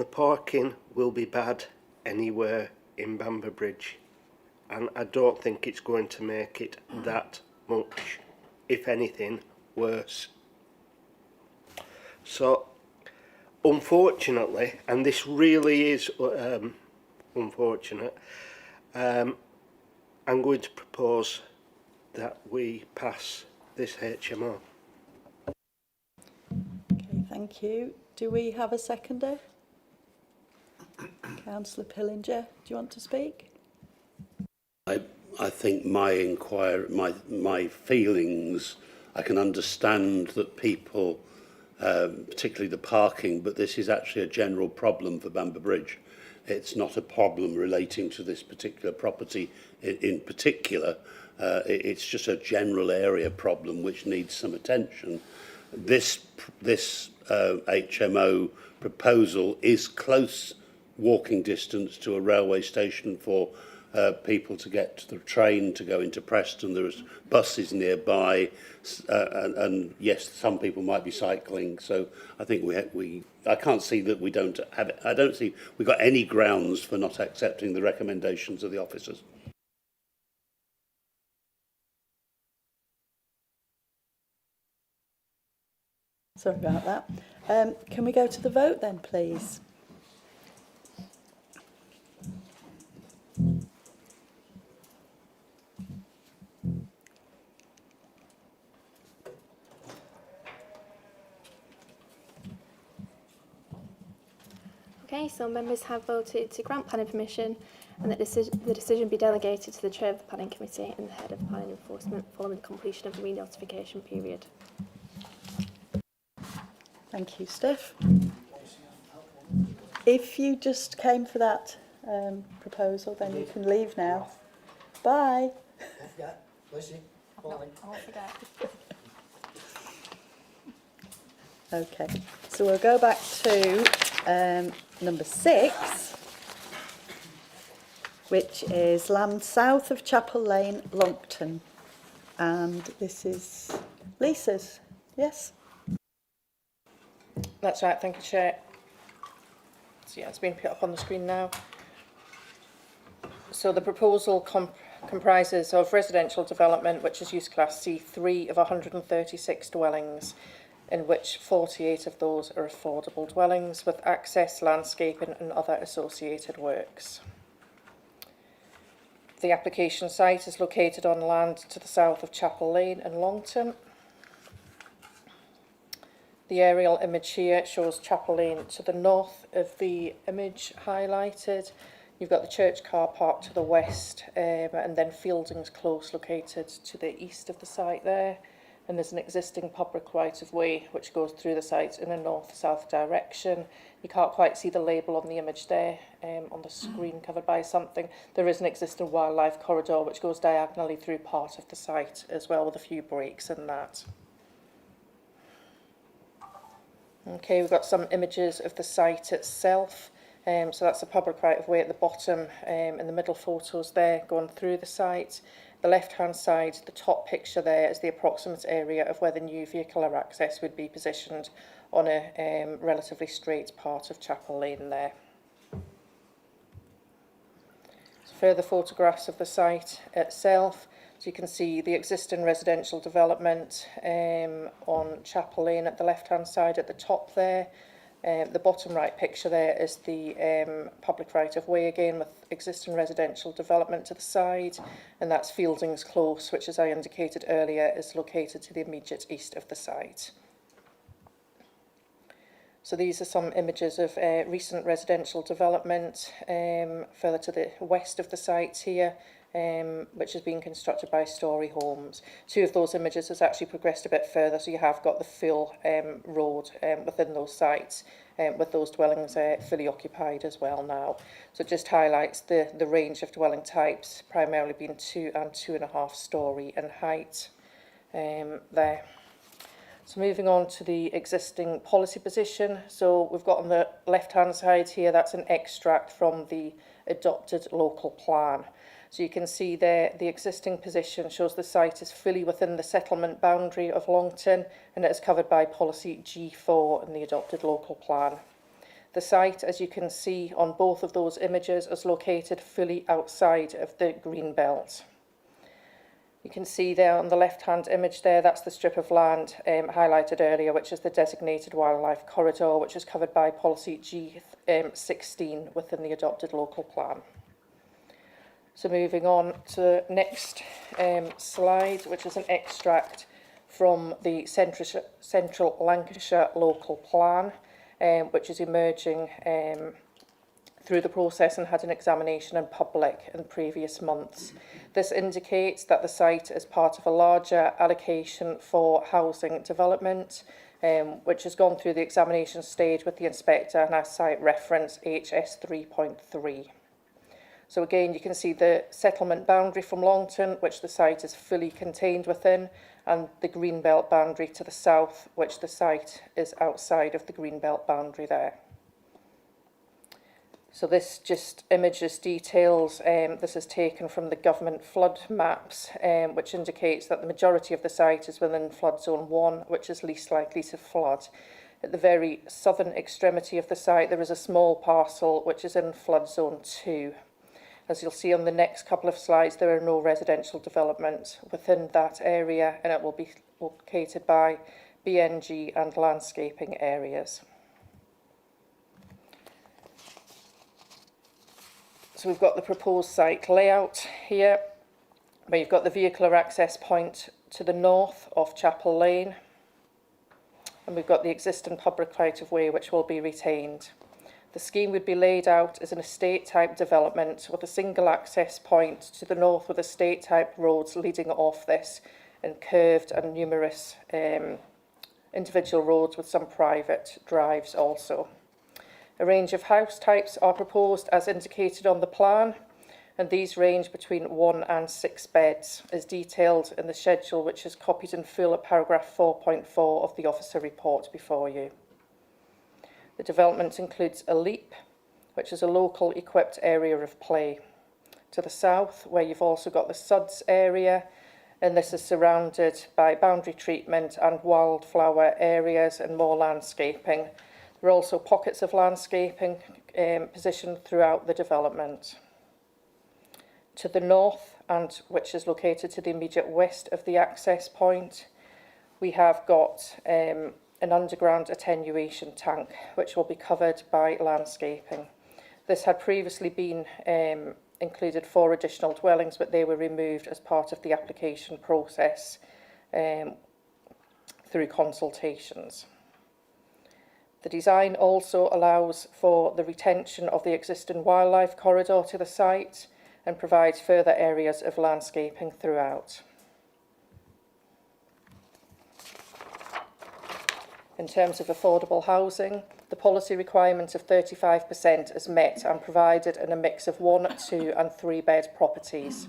the parking will be bad anywhere in Bamber Bridge. And I don't think it's going to make it that much, if anything, worse. So, unfortunately, and this really is unfortunate, I'm going to propose that we pass this HMO. Okay, thank you. Do we have a seconder? Councillor Pillinger, do you want to speak? I think my feelings, I can understand that people, particularly the parking, but this is actually a general problem for Bamber Bridge. It's not a problem relating to this particular property in particular. It's just a general area problem which needs some attention. This HMO proposal is close walking distance to a railway station for people to get to the train to go into Preston. There's buses nearby, and yes, some people might be cycling. So I think I can't see that we don't have it. I don't see we've got any grounds for not accepting the recommendations of the officers. Sorry about that. Can we go to the vote then, please? Okay, so members have voted to grant planning permission and that the decision be delegated to the chair of the planning committee and the head of planning enforcement following the completion of the re-notification period. Thank you, Steph. if you just came for that proposal, then you can leave now. Bye. Okay, so we'll go back to number 6, which is land south of Chapel Lane, Longton. And this is Lisa's, yes? That's right, thank you, Chair. So yeah, it's been put up on the screen now. So the proposal comprises of residential development, which is use class C3 of 136 dwellings, in which 48 of those are affordable dwellings with access, landscaping and other associated works. The application site is located on land to the south of Chapel Lane in Longton. The aerial image here shows Chapel Lane to the north of the image highlighted. You've got the church car park to the west, and then Fieldings Close located to the east of the site there. And there's an existing public right-of-way which goes through the site in a north-south direction. You can't quite see the label on the image there, on the screen covered by something. There is an existing wildlife corridor which goes diagonally through part of the site as well, with a few breaks in that. Okay, we've got some images of the site itself. So that's the public right-of-way at the bottom, in the middle photos there, going through the site. The left-hand side, the top picture there, is the approximate area of where the new vehicular access would be positioned on a relatively straight part of Chapel Lane there. So further photographs of the site itself. So you can see the existing residential development on Chapel Lane at the left-hand side at the top there. The bottom right picture there is the public right-of-way again, with existing residential development to the side, and that's Fieldings Close, which, as I indicated earlier, is located to the immediate east of the site. So these are some images of recent residential development further to the west of the site here, which is being constructed by Story Homes. Two of those images has actually progressed a bit further, so you have got the full road within those sites, with those dwellings fully occupied as well now. So it just highlights the range of dwelling types, primarily being 2 and 2.5 storey in height there. So moving on to the existing policy position. So we've got on the left-hand side here, that's an extract from the adopted local plan. So you can see there the existing position shows the site is fully within the settlement boundary of Longton, and it is covered by policy G4 in the adopted local plan. The site, as you can see on both of those images, is located fully outside of the green belt. You can see there on the left-hand image there, that's the strip of land highlighted earlier, which is the designated wildlife corridor, which is covered by policy G16 within the adopted local plan. So moving on to the next slide, which is an extract from the Central Lancashire local plan, which is emerging through the process and had an examination in public in previous months. This indicates that the site is part of a larger allocation for housing development, which has gone through the examination stage with the inspector and has site reference HS 3.3. So again, you can see the settlement boundary from Longton, which the site is fully contained within, and the Greenbelt boundary to the south, which the site is outside of the Greenbelt boundary there. So this just images details. This is taken from the government flood maps, which indicates that the majority of the site is within flood zone 1, which is least likely to flood. At the very southern extremity of the site, there is a small parcel which is in flood zone 2. As you'll see on the next couple of slides, there are no residential developments within that area, and it will be located by BNG and landscaping areas. So we've got the proposed site layout here, where you've got the vehicular access point to the north of Chapel Lane, and we've got the existing public right-of-way which will be retained. The scheme would be laid out as an estate-type development with a single access point to the north with estate-type roads leading off this, and curved and numerous individual roads with some private drives also. A range of house types are proposed as indicated on the plan, and these range between 1 and 6 beds, as detailed in the schedule, which is copied in full at paragraph 4.4 of the officer report before you. The development includes a leap, which is a local equipped area of play. To the south, where you've also got the Suds area, and this is surrounded by boundary treatment and wildflower areas and more landscaping. There are also pockets of landscaping positioned throughout the development. To the north, and which is located to the immediate west of the access point, we have got an underground attenuation tank, which will be covered by landscaping. This had previously been included 4 additional dwellings, but they were removed as part of the application process through consultations. The design also allows for the retention of the existing wildlife corridor to the site and provides further areas of landscaping throughout. In terms of affordable housing, the policy requirement of 35% is met and provided in a mix of 1, 2 and 3 bed properties.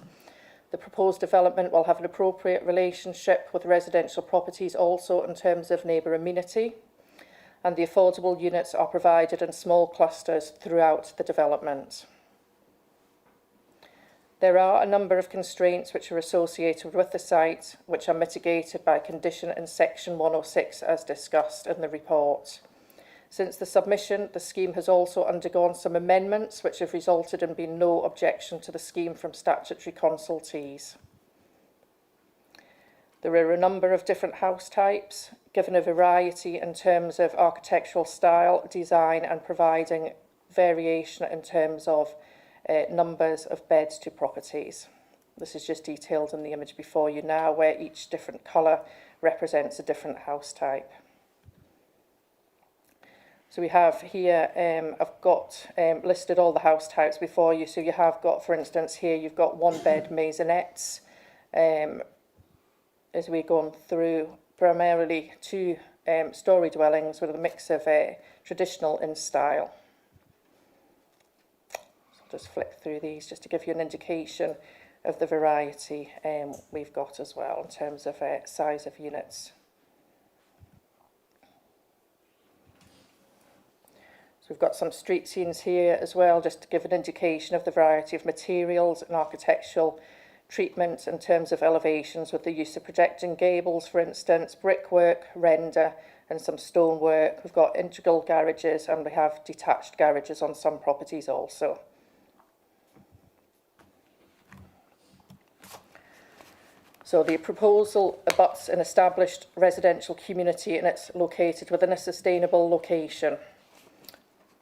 The proposed development will have an appropriate relationship with residential properties also in terms of neighbour amenity, and the affordable units are provided in small clusters throughout the development. There are a number of constraints which are associated with the site, which are mitigated by condition in section 106 as discussed in the report. Since the submission, the scheme has also undergone some amendments which have resulted in being no objection to the scheme from statutory consultees. There are a number of different house types, given a variety in terms of architectural style, design and providing variation in terms of numbers of beds to properties. This is just detailed in the image before you now, where each different colour represents a different house type. So we have here, I've got listed all the house types before you. So you have got, for instance, here you've got 1 bed maisonettes. As we're going through, primarily 2 storey dwellings with a mix of traditional in style. Just flick through these just to give you an indication of the variety we've got as well in terms of size of units. So we've got some street scenes here as well, just to give an indication of the variety of materials and architectural treatment in terms of elevations, with the use of projecting gables, for instance, brickwork, render and some stonework. We've got integral garages and we have detached garages on some properties also. So the proposal abuts an established residential community and it's located within a sustainable location.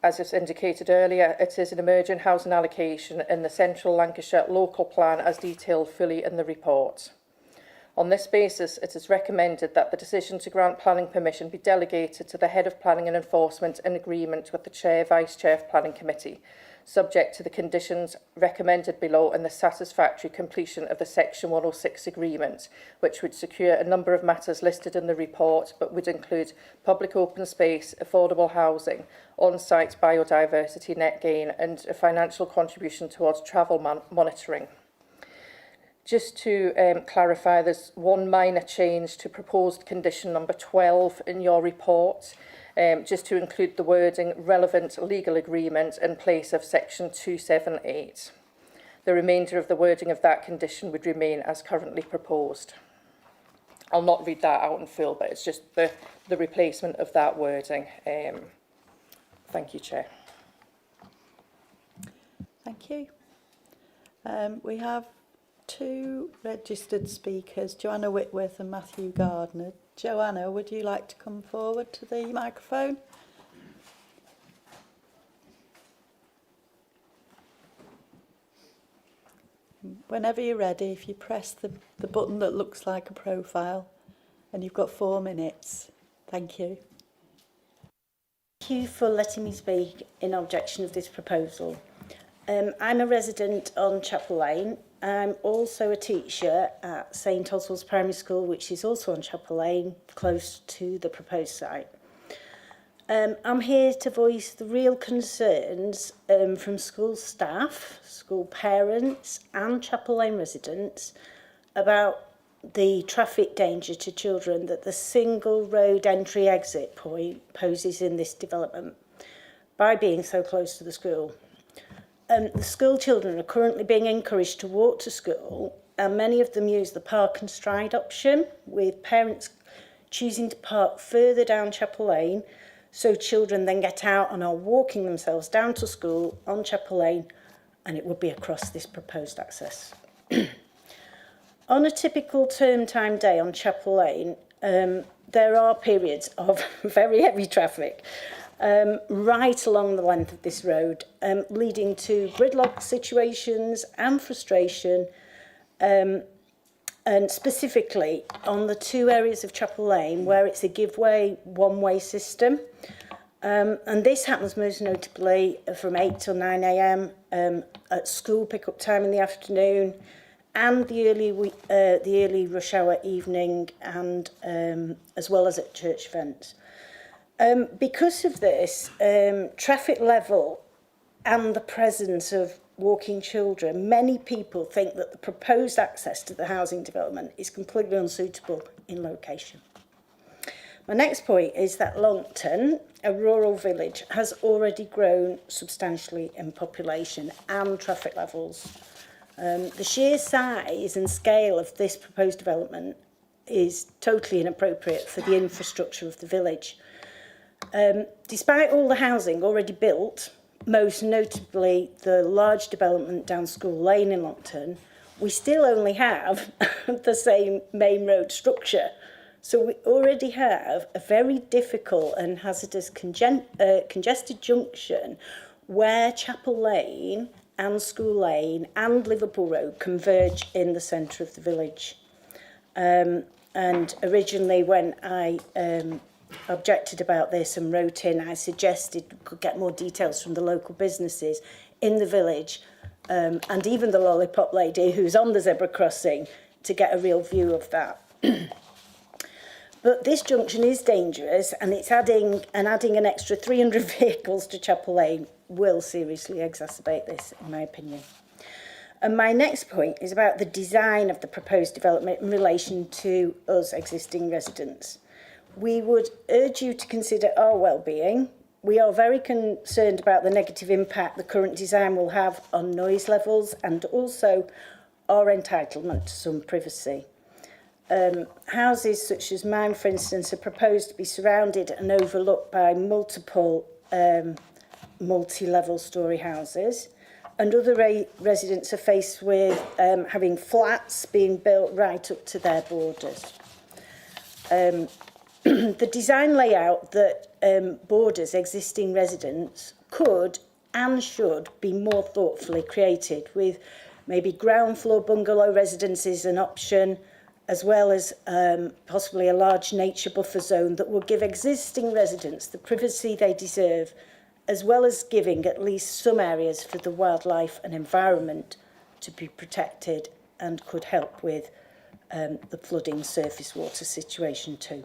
As is indicated earlier, it is an emerging housing allocation in the Central Lancashire Local Plan as detailed fully in the report. On this basis, it is recommended that the decision to grant planning permission be delegated to the Head of Planning and Enforcement in agreement with the Chair, Vice Chair of Planning Committee, subject to the conditions recommended below and the satisfactory completion of the Section 106 agreement, which would secure a number of matters listed in the report, but would include public open space, affordable housing, on-site biodiversity net gain, and a financial contribution towards travel monitoring. Just to clarify, there's one minor change to proposed condition number 12 in your report, just to include the wording relevant legal agreement in place of section 278. The remainder of the wording of that condition would remain as currently proposed. I'll not read that out in full, but it's just the replacement of that wording. Thank you, Chair. Thank you. We have 2 registered speakers, Joanna Whitworth and Matthew Gardner. Joanna, would you like to come forward to the microphone? Whenever you're ready, if you press the button that looks like a profile, and you've got 4 minutes. Thank you. Thank you for letting me speak in objection of this proposal. I'm a resident on Chapel Lane. I'm also a teacher at St Oswald's Primary School, which is also on Chapel Lane, close to the proposed site. I'm here to voice the real concerns from school staff, school parents and Chapel Lane residents about the traffic danger to children that the single road entry exit point poses in this development by being so close to the school. The school children are currently being encouraged to walk to school, and many of them use the park and stride option, with parents choosing to park further down Chapel Lane, so children then get out and are walking themselves down to school on Chapel Lane, and it would be across this proposed access. On a typical term time day on Chapel Lane, there are periods of very heavy traffic right along the length of this road, leading to gridlock situations and frustration, and specifically on the two areas of Chapel Lane where it's a give-way one-way system. And this happens most notably from 8 till 9 a.m, at school pick-up time in the afternoon, and the early rush hour evening, and as well as at church events. Because of this, traffic level and the presence of walking children, many people think that the proposed access to the housing development is completely unsuitable in location. My next point is that Longton, a rural village, has already grown substantially in population and traffic levels. The sheer size and scale of this proposed development is totally inappropriate for the infrastructure of the village. Despite all the housing already built, most notably the large development down School Lane in Longton, we still only have the same main road structure. So we already have a very difficult and hazardous congested junction where Chapel Lane and School Lane and Liverpool Road converge in the centre of the village. And originally when I objected about this and wrote in, I suggested we could get more details from the local businesses in the village, and even the lollipop lady who's on the zebra crossing, to get a real view of that. But this junction is dangerous, and it's adding an extra 300 vehicles to Chapel Lane will seriously exacerbate this, in my opinion. And my next point is about the design of the proposed development in relation to us existing residents. We would urge you to consider our well-being. We are very concerned about the negative impact the current design will have on noise levels and also our entitlement to some privacy. Houses such as mine, for instance, are proposed to be surrounded and overlooked by multiple multi-level storey houses, and other residents are faced with having flats being built right up to their borders. The design layout that borders existing residents could and should be more thoughtfully created, with maybe ground floor bungalow residences an option, as well as possibly a large nature buffer zone that will give existing residents the privacy they deserve, as well as giving at least some areas for the wildlife and environment to be protected, and could help with the flooding surface water situation too.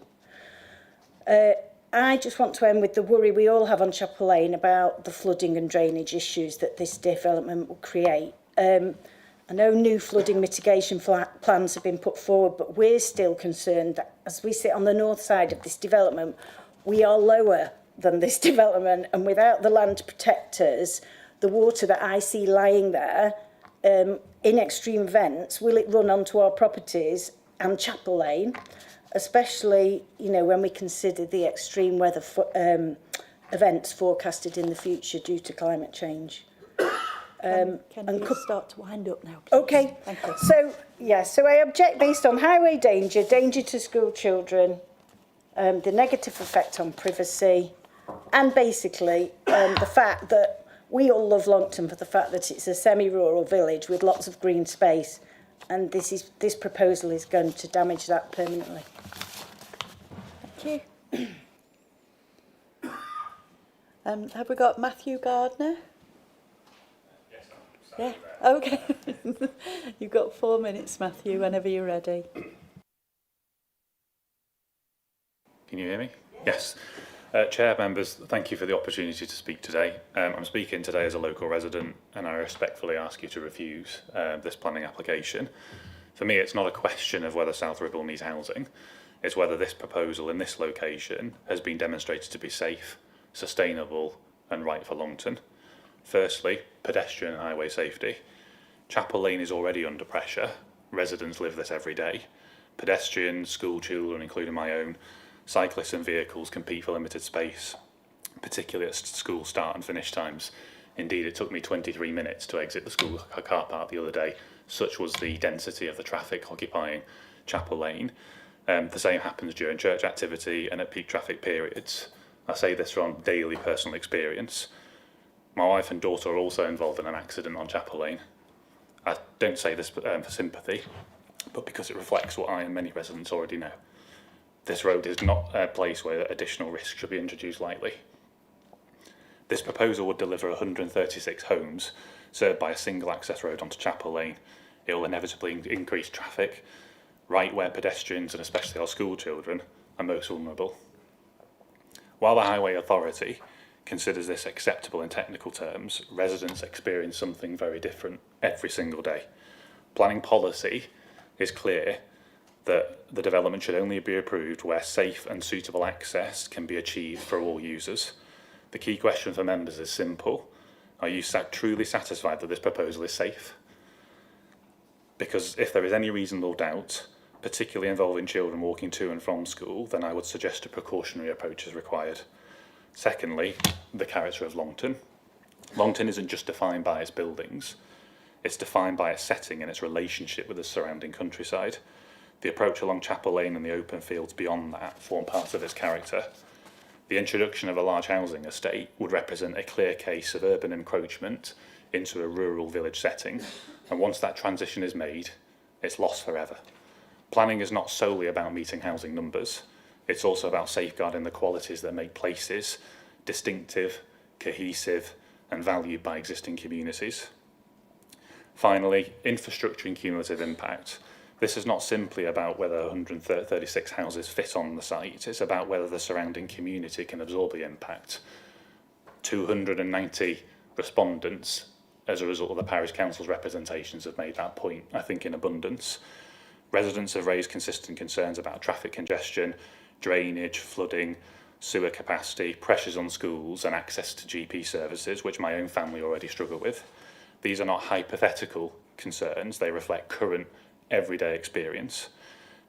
I just want to end with the worry we all have on Chapel Lane about the flooding and drainage issues that this development will create. I know new flooding mitigation plans have been put forward, but we're still concerned that as we sit on the north side of this development, we are lower than this development, and without the land protectors, the water that I see lying there, in extreme events, will it run onto our properties and Chapel Lane, especially, when we consider the extreme weather events forecasted in the future due to climate change. Can you start to wind up now, please? Okay. Thank you. So I object based on highway danger, danger to school children, the negative effect on privacy, and basically the fact that we all love Longton for the fact that it's a semi-rural village with lots of green space, and this proposal is going to damage that permanently. Thank you. Have we got Matthew Gardner? Yeah, okay. You've got 4 minutes, Matthew, whenever you're ready. Can you hear me? Yes. Chair, members, thank you for the opportunity to speak today. I'm speaking today as a local resident, and I respectfully ask you to refuse this planning application. For me, it's not a question of whether South Ribble needs housing. It's whether this proposal in this location has been demonstrated to be safe, sustainable and right for Longton. Firstly, pedestrian and highway safety. Chapel Lane is already under pressure. Residents live this every day. Pedestrians, school children, including my own, cyclists and vehicles compete for limited space, particularly at school start and finish times. Indeed, it took me 23 minutes to exit the school car park the other day. Such was the density of the traffic occupying Chapel Lane. The same happens during church activity and at peak traffic periods. I say this from daily personal experience. My wife and daughter are also involved in an accident on Chapel Lane. I don't say this for sympathy, but because it reflects what I and many residents already know. This road is not a place where additional risk should be introduced lightly. This proposal would deliver 136 homes served by a single access road onto Chapel Lane. It will inevitably increase traffic, right where pedestrians and especially our school children are most vulnerable. While the Highway Authority considers this acceptable in technical terms, residents experience something very different every single day. Planning policy is clear that the development should only be approved where safe and suitable access can be achieved for all users. The key question for members is simple. Are you truly satisfied that this proposal is safe? Because if there is any reasonable doubt, particularly involving children walking to and from school, then I would suggest a precautionary approach is required. Secondly, the character of Longton. Longton isn't just defined by its buildings, it's defined by its setting and its relationship with the surrounding countryside. The approach along Chapel Lane and the open fields beyond that form part of its character. The introduction of a large housing estate would represent a clear case of urban encroachment into a rural village setting, and once that transition is made, it's lost forever. Planning is not solely about meeting housing numbers, it's also about safeguarding the qualities that make places distinctive, cohesive, and valued by existing communities. Finally, infrastructure and cumulative impact. This is not simply about whether 136 houses fit on the site, it's about whether the surrounding community can absorb the impact. 290 respondents as a result of the Parish Council's representations have made that point, I think in abundance. Residents have raised consistent concerns about traffic congestion, drainage, flooding, sewer capacity, pressures on schools and access to GP services, which my own family already struggle with. These are not hypothetical concerns, they reflect current everyday experience.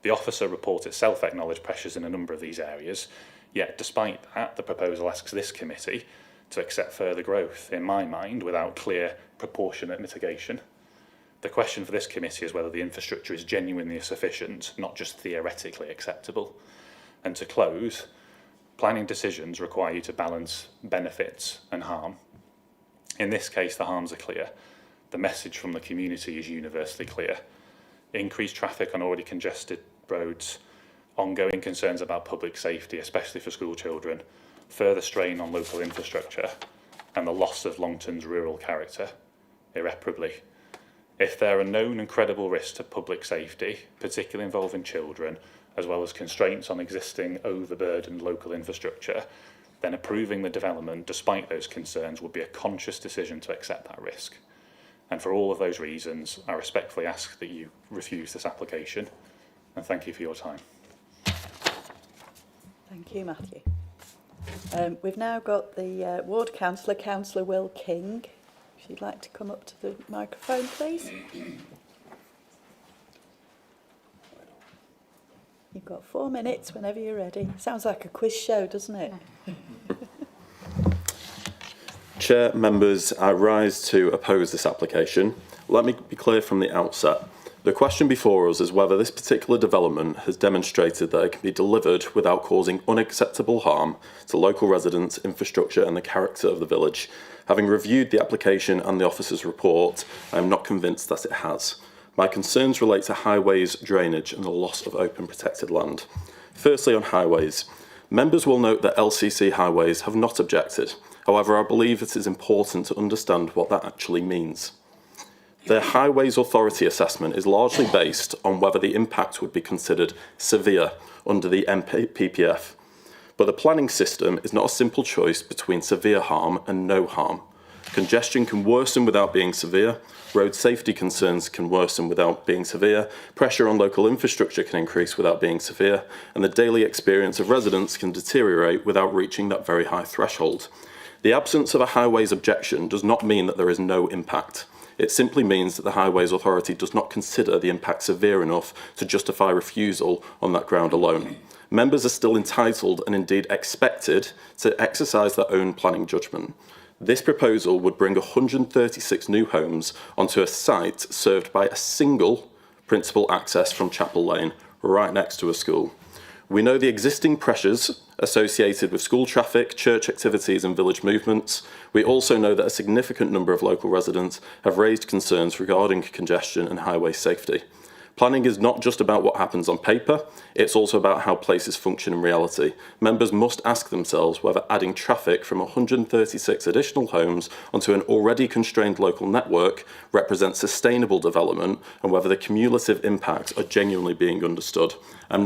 The officer report itself acknowledged pressures in a number of these areas, yet despite that, the proposal asks this committee to accept further growth, in my mind, without clear, proportionate mitigation. The question for this committee is whether the infrastructure is genuinely sufficient, not just theoretically acceptable. And to close, planning decisions require you to balance benefits and harm. In this case, the harms are clear. The message from the community is universally clear. Increased traffic on already congested roads, ongoing concerns about public safety, especially for school children, further strain on local infrastructure, and the loss of Longton's rural character, irreparably. If there are known and credible risks to public safety, particularly involving children, as well as constraints on existing overburdened local infrastructure, then approving the development despite those concerns would be a conscious decision to accept that risk. And for all of those reasons, I respectfully ask that you refuse this application, and thank you for your time. Thank you, Matthew. We've now got the Ward Councillor, Councillor Will King. If you'd like to come up to the microphone, please. You've got 4 minutes whenever you're ready. Sounds like a quiz show, doesn't it? Chair, members, I rise to oppose this application. Let me be clear from the outset. The question before us is whether this particular development has demonstrated that it can be delivered without causing unacceptable harm to local residents, infrastructure and the character of the village. Having reviewed the application and the officer's report, I am not convinced that it has. My concerns relate to highways, drainage and the loss of open protected land. Firstly, on highways. Members will note that LCC highways have not objected. However, I believe it is important to understand what that actually means. The Highways Authority assessment is largely based on whether the impact would be considered severe under the MPPF. But the planning system is not a simple choice between severe harm and no harm. Congestion can worsen without being severe, road safety concerns can worsen without being severe, pressure on local infrastructure can increase without being severe, and the daily experience of residents can deteriorate without reaching that very high threshold. The absence of a highways objection does not mean that there is no impact. It simply means that the Highways Authority does not consider the impact severe enough to justify refusal on that ground alone. Members are still entitled and indeed expected to exercise their own planning judgment. This proposal would bring 136 new homes onto a site served by a single principal access from Chapel Lane, right next to a school. We know the existing pressures associated with school traffic, church activities and village movements. We also know that a significant number of local residents have raised concerns regarding congestion and highway safety. Planning is not just about what happens on paper, it's also about how places function in reality. Members must ask themselves whether adding traffic from 136 additional homes onto an already constrained local network represents sustainable development and whether the cumulative impacts are genuinely being understood. I am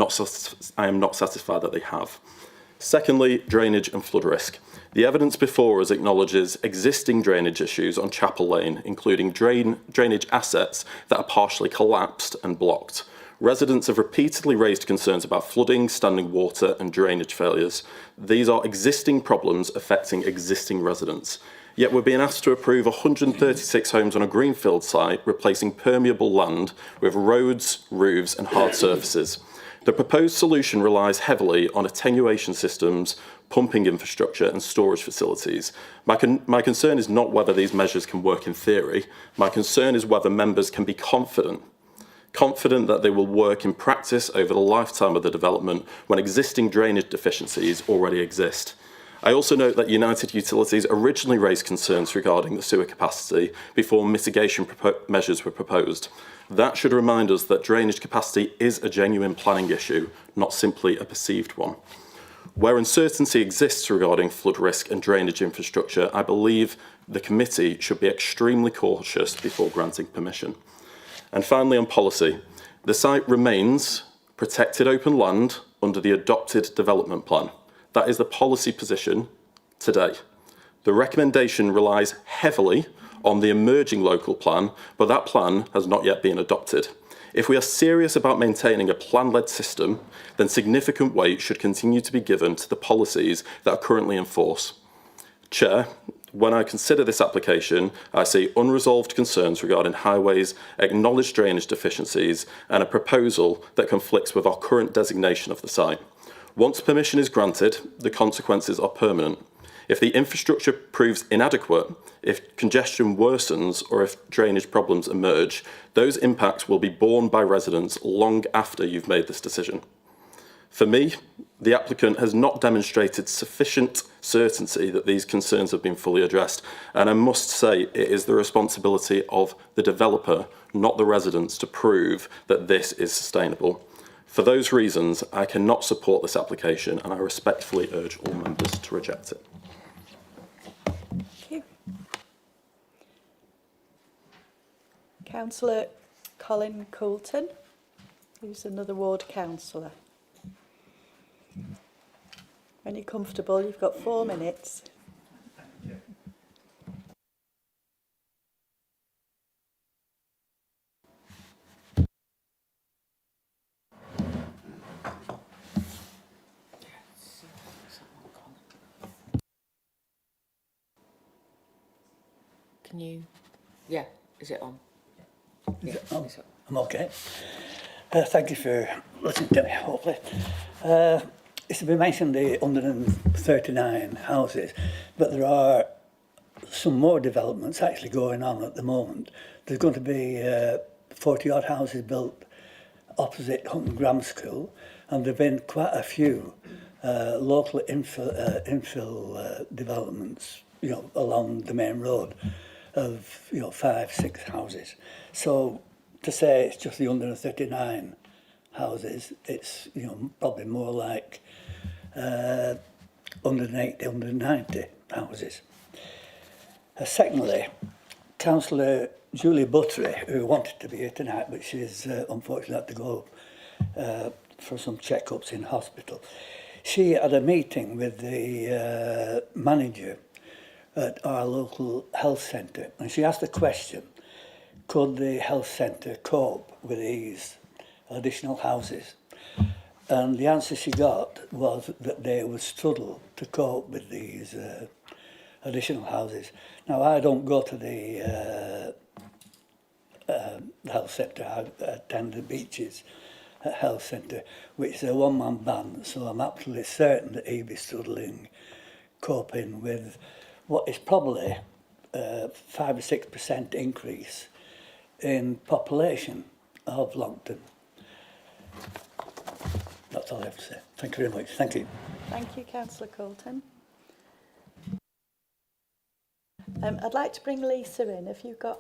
not satisfied that they have. Secondly, drainage and flood risk. The evidence before us acknowledges existing drainage issues on Chapel Lane, including drainage assets that are partially collapsed and blocked. Residents have repeatedly raised concerns about flooding, standing water and drainage failures. These are existing problems affecting existing residents. Yet we're being asked to approve 136 homes on a greenfield site, replacing permeable land with roads, roofs and hard surfaces. The proposed solution relies heavily on attenuation systems, pumping infrastructure and storage facilities. My concern is not whether these measures can work in theory. My concern is whether members can be confident that they will work in practice over the lifetime of the development when existing drainage deficiencies already exist. I also note that United Utilities originally raised concerns regarding the sewer capacity before mitigation measures were proposed. That should remind us that drainage capacity is a genuine planning issue, not simply a perceived one. Where uncertainty exists regarding flood risk and drainage infrastructure, I believe the committee should be extremely cautious before granting permission. And finally, on policy, the site remains protected open land under the adopted development plan. That is the policy position today. The recommendation relies heavily on the emerging local plan, but that plan has not yet been adopted. If we are serious about maintaining a plan-led system, then significant weight should continue to be given to the policies that are currently in force. Chair, when I consider this application, I see unresolved concerns regarding highways, acknowledged drainage deficiencies, and a proposal that conflicts with our current designation of the site. Once permission is granted, the consequences are permanent. If the infrastructure proves inadequate, if congestion worsens, or if drainage problems emerge, those impacts will be borne by residents long after you've made this decision. For me, the applicant has not demonstrated sufficient certainty that these concerns have been fully addressed, and I must say it is the responsibility of the developer, not the residents, to prove that this is sustainable. For those reasons, I cannot support this application, and I respectfully urge all members to reject it. Councillor Colin Coulton, who's another ward councillor. When you're comfortable, you've got 4 minutes. Can you? Yeah, is it on? Yeah, it's on. I'm okay. Thank you for listening to me, hopefully. It's been mentioned the 139 houses, but there are some more developments actually going on at the moment. There's going to be 40-odd houses built opposite Hunton Grammar School, and there have been quite a few local infill developments, you know, along the main road of, you know, 5, 6 houses. So to say it's just the 139 houses, it's, you know, probably more like 180, 190 houses. Secondly, Councillor Julie Buttery, who wanted to be here tonight, but she's unfortunately had to go for some checkups in hospital. she had a meeting with the manager at our local health centre, and she asked the question, could the health centre cope with these additional houses? And the answer she got was that they would struggle to cope with these additional houses. Now, I don't go to the health centre. I attend the Beaches Health Centre, which is a one-man band, so I'm absolutely certain that he'd be struggling coping with what is probably 5 or 6% increase in population of Longton. That's all I have to say. Thank you very much. Thank you. Thank you, Councillor Colton. I'd like to bring Lisa in. Have you got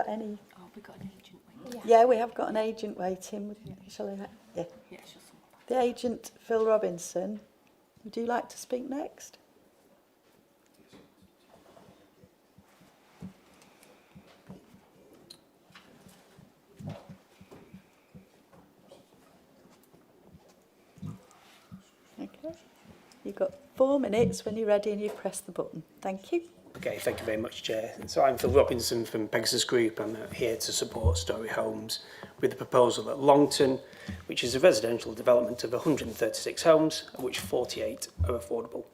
any? Oh, we've got an agent waiting. Yeah, we have got an agent waiting. Shall I? Yeah. Yeah, she'll sort that. The agent, Phil Robinson. Would you like to speak next? Okay. You've got 4 minutes. When you're ready and you press the button. Thank you. Okay, thank you very much, Chair. So I'm Phil Robinson from Pegasus Group. I'm here to support Story Homes with the proposal at Longton, which is a residential development of 136 homes, of which 48 are affordable.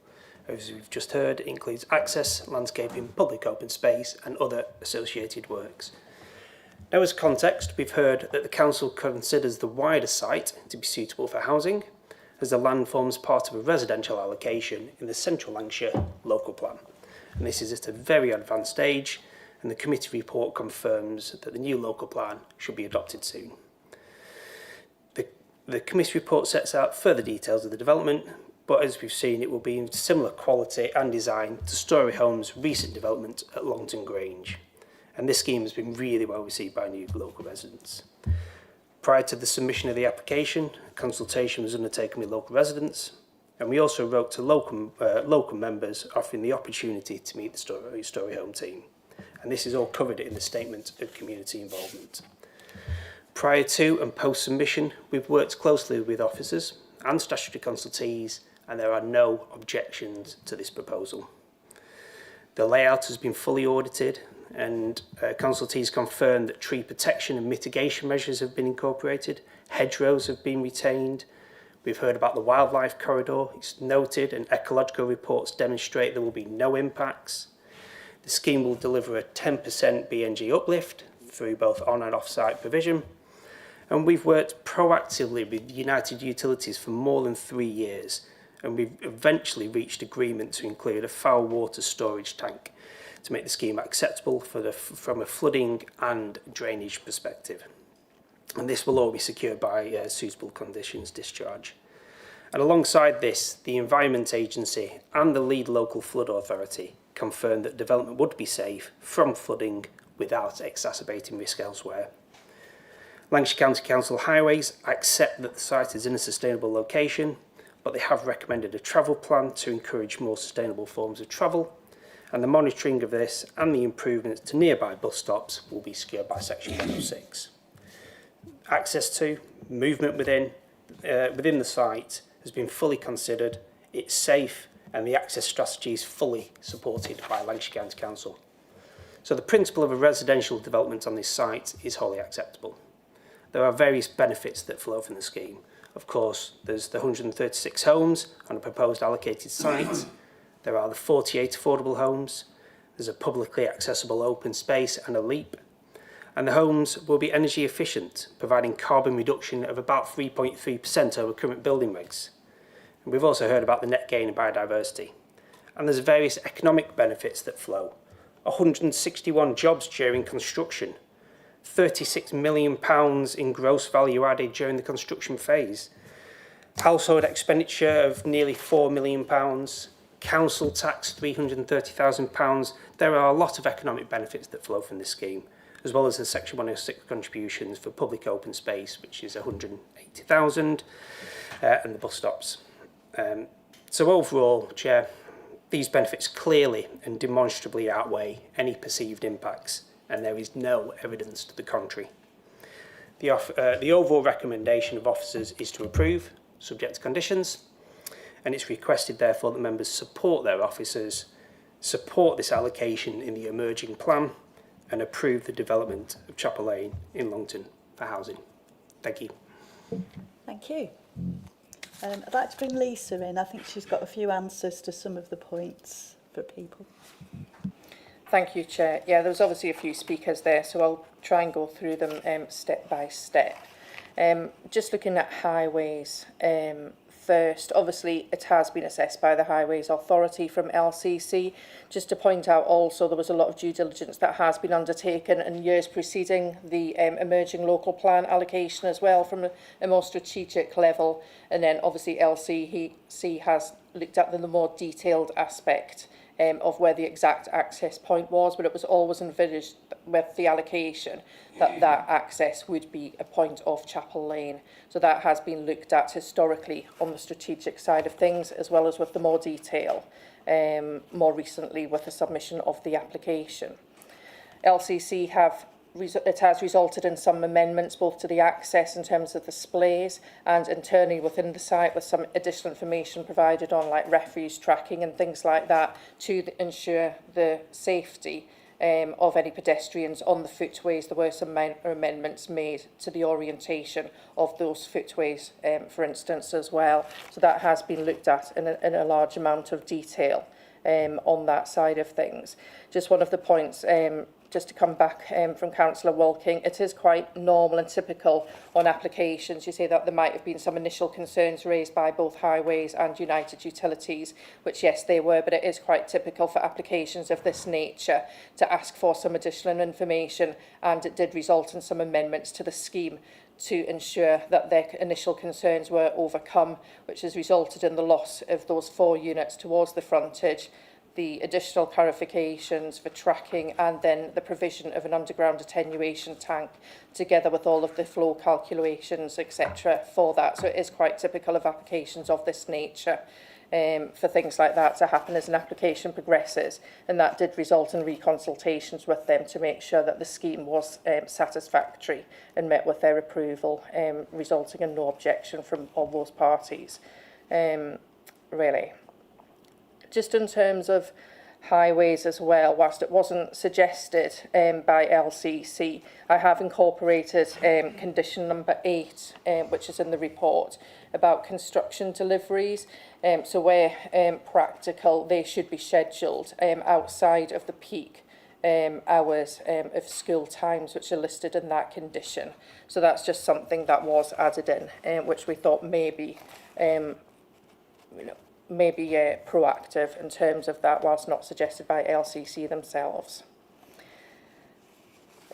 As we've just heard, it includes access, landscaping, public open space and other associated works. Now, as context, we've heard that the Council considers the wider site to be suitable for housing, as the land forms part of a residential allocation in the Central Lancashire Local Plan. And this is at a very advanced stage, and the committee report confirms that the new local plan should be adopted soon. The committee report sets out further details of the development, but as we've seen, it will be in similar quality and design to Story Homes' recent development at Longton Grange. And this scheme has been really well received by new local residents. Prior to the submission of the application, a consultation was undertaken with local residents, and we also wrote to local members offering the opportunity to meet the Story Home team. And this is all covered in the Statement of Community Involvement. Prior to and post-submission, we've worked closely with officers and statutory consultees, and there are no objections to this proposal. The layout has been fully audited, and consultees confirmed that tree protection and mitigation measures have been incorporated, hedgerows have been retained. We've heard about the wildlife corridor. It's noted, and ecological reports demonstrate there will be no impacts. The scheme will deliver a 10% BNG uplift through both on and off-site provision. And we've worked proactively with United Utilities for more than 3 years, and we've eventually reached agreement to include a foul water storage tank to make the scheme acceptable from a flooding and drainage perspective. And this will all be secured by suitable conditions discharge. And alongside this, the Environment Agency and the lead local flood authority confirmed that development would be safe from flooding without exacerbating risk elsewhere. Lancashire County Council Highways accept that the site is in a sustainable location, but they have recommended a travel plan to encourage more sustainable forms of travel, and the monitoring of this and the improvements to nearby bus stops will be secured by Section 106. Access to, movement within the site has been fully considered, it's safe, and the access strategy is fully supported by Lancashire County Council. So the principle of a residential development on this site is wholly acceptable. There are various benefits that flow from the scheme. Of course, there's the 136 homes on a proposed allocated site. There are the 48 affordable homes. There's a publicly accessible open space and a leap. And the homes will be energy efficient, providing carbon reduction of about 3.3% over current building regs. And we've also heard about the net gain in biodiversity. And there's various economic benefits that flow. 161 jobs during construction, £36 million in gross value added during the construction phase, household expenditure of nearly £4 million, council tax £330,000. There are a lot of economic benefits that flow from this scheme, as well as the Section 106 contributions for public open space, which is 180,000, and the bus stops. So overall, Chair, these benefits clearly and demonstrably outweigh any perceived impacts, and there is no evidence to the contrary. The overall recommendation of officers is to approve, subject to conditions. and it's requested therefore that members support their officers, support this allocation in the emerging plan, and approve the development of Chapel Lane in Longton for housing. Thank you. Thank you. I'd like to bring Lisa in. I think she's got a few answers to some of the points for people. Thank you, Chair. Yeah, there was obviously a few speakers there, so I'll try and go through them step by step. Just looking at highways first, obviously it has been assessed by the Highways Authority from LCC. Just to point out also, there was a lot of due diligence that has been undertaken in years preceding the emerging local plan allocation as well from a more strategic level. And then obviously LCC has looked at the more detailed aspect of where the exact access point was, but it was always envisaged with the allocation that that access would be a point off Chapel Lane. So that has been looked at historically on the strategic side of things, as well as with the more detail, more recently with the submission of the application. LCC it has resulted in some amendments both to the access in terms of displays and internally within the site, with some additional information provided on like refuse tracking and things like that to ensure the safety of any pedestrians on the footways. There were some minor amendments made to the orientation of those footways, for instance, as well. So that has been looked at in a large amount of detail on that side of things. Just one of the points, just to come back from Councillor Walking, it is quite normal and typical on applications. You say that there might have been some initial concerns raised by both Highways and United Utilities, which yes, they were, but it is quite typical for applications of this nature to ask for some additional information, and it did result in some amendments to the scheme to ensure that their initial concerns were overcome, which has resulted in the loss of those 4 units towards the frontage, the additional clarifications for tracking, and then the provision of an underground attenuation tank together with all of the flow calculations, etc. for that. So it is quite typical of applications of this nature for things like that to happen as an application progresses, and that did result in reconsultations with them to make sure that the scheme was satisfactory and met with their approval, resulting in no objection from all those parties. Really. Just in terms of highways as well, whilst it wasn't suggested by LCC, I have incorporated condition number 8, which is in the report, about construction deliveries. So where practical, they should be scheduled outside of the peak hours of school times, which are listed in that condition. So that's just something that was added in, which we thought maybe proactive in terms of that, whilst not suggested by LCC themselves.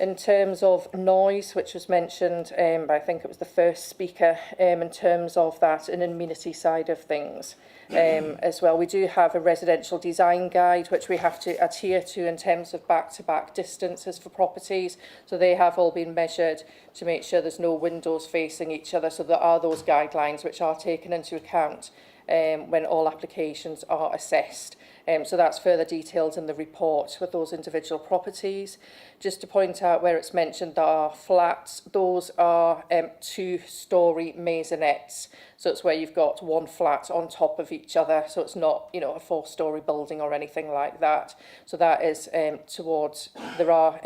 In terms of noise, which was mentioned by, I think it was the first speaker, in terms of that and amenity side of things as well, we do have a residential design guide which we have to adhere to in terms of back-to-back distances for properties. So they have all been measured to make sure there's no windows facing each other. So there are those guidelines which are taken into account when all applications are assessed. So that's further detailed in the report with those individual properties. Just to point out where it's mentioned there are flats, those are 2-storey maisonettes. So it's where you've got one flat on top of each other. So it's not, a 4-storey building or anything like that. So that is towards, there are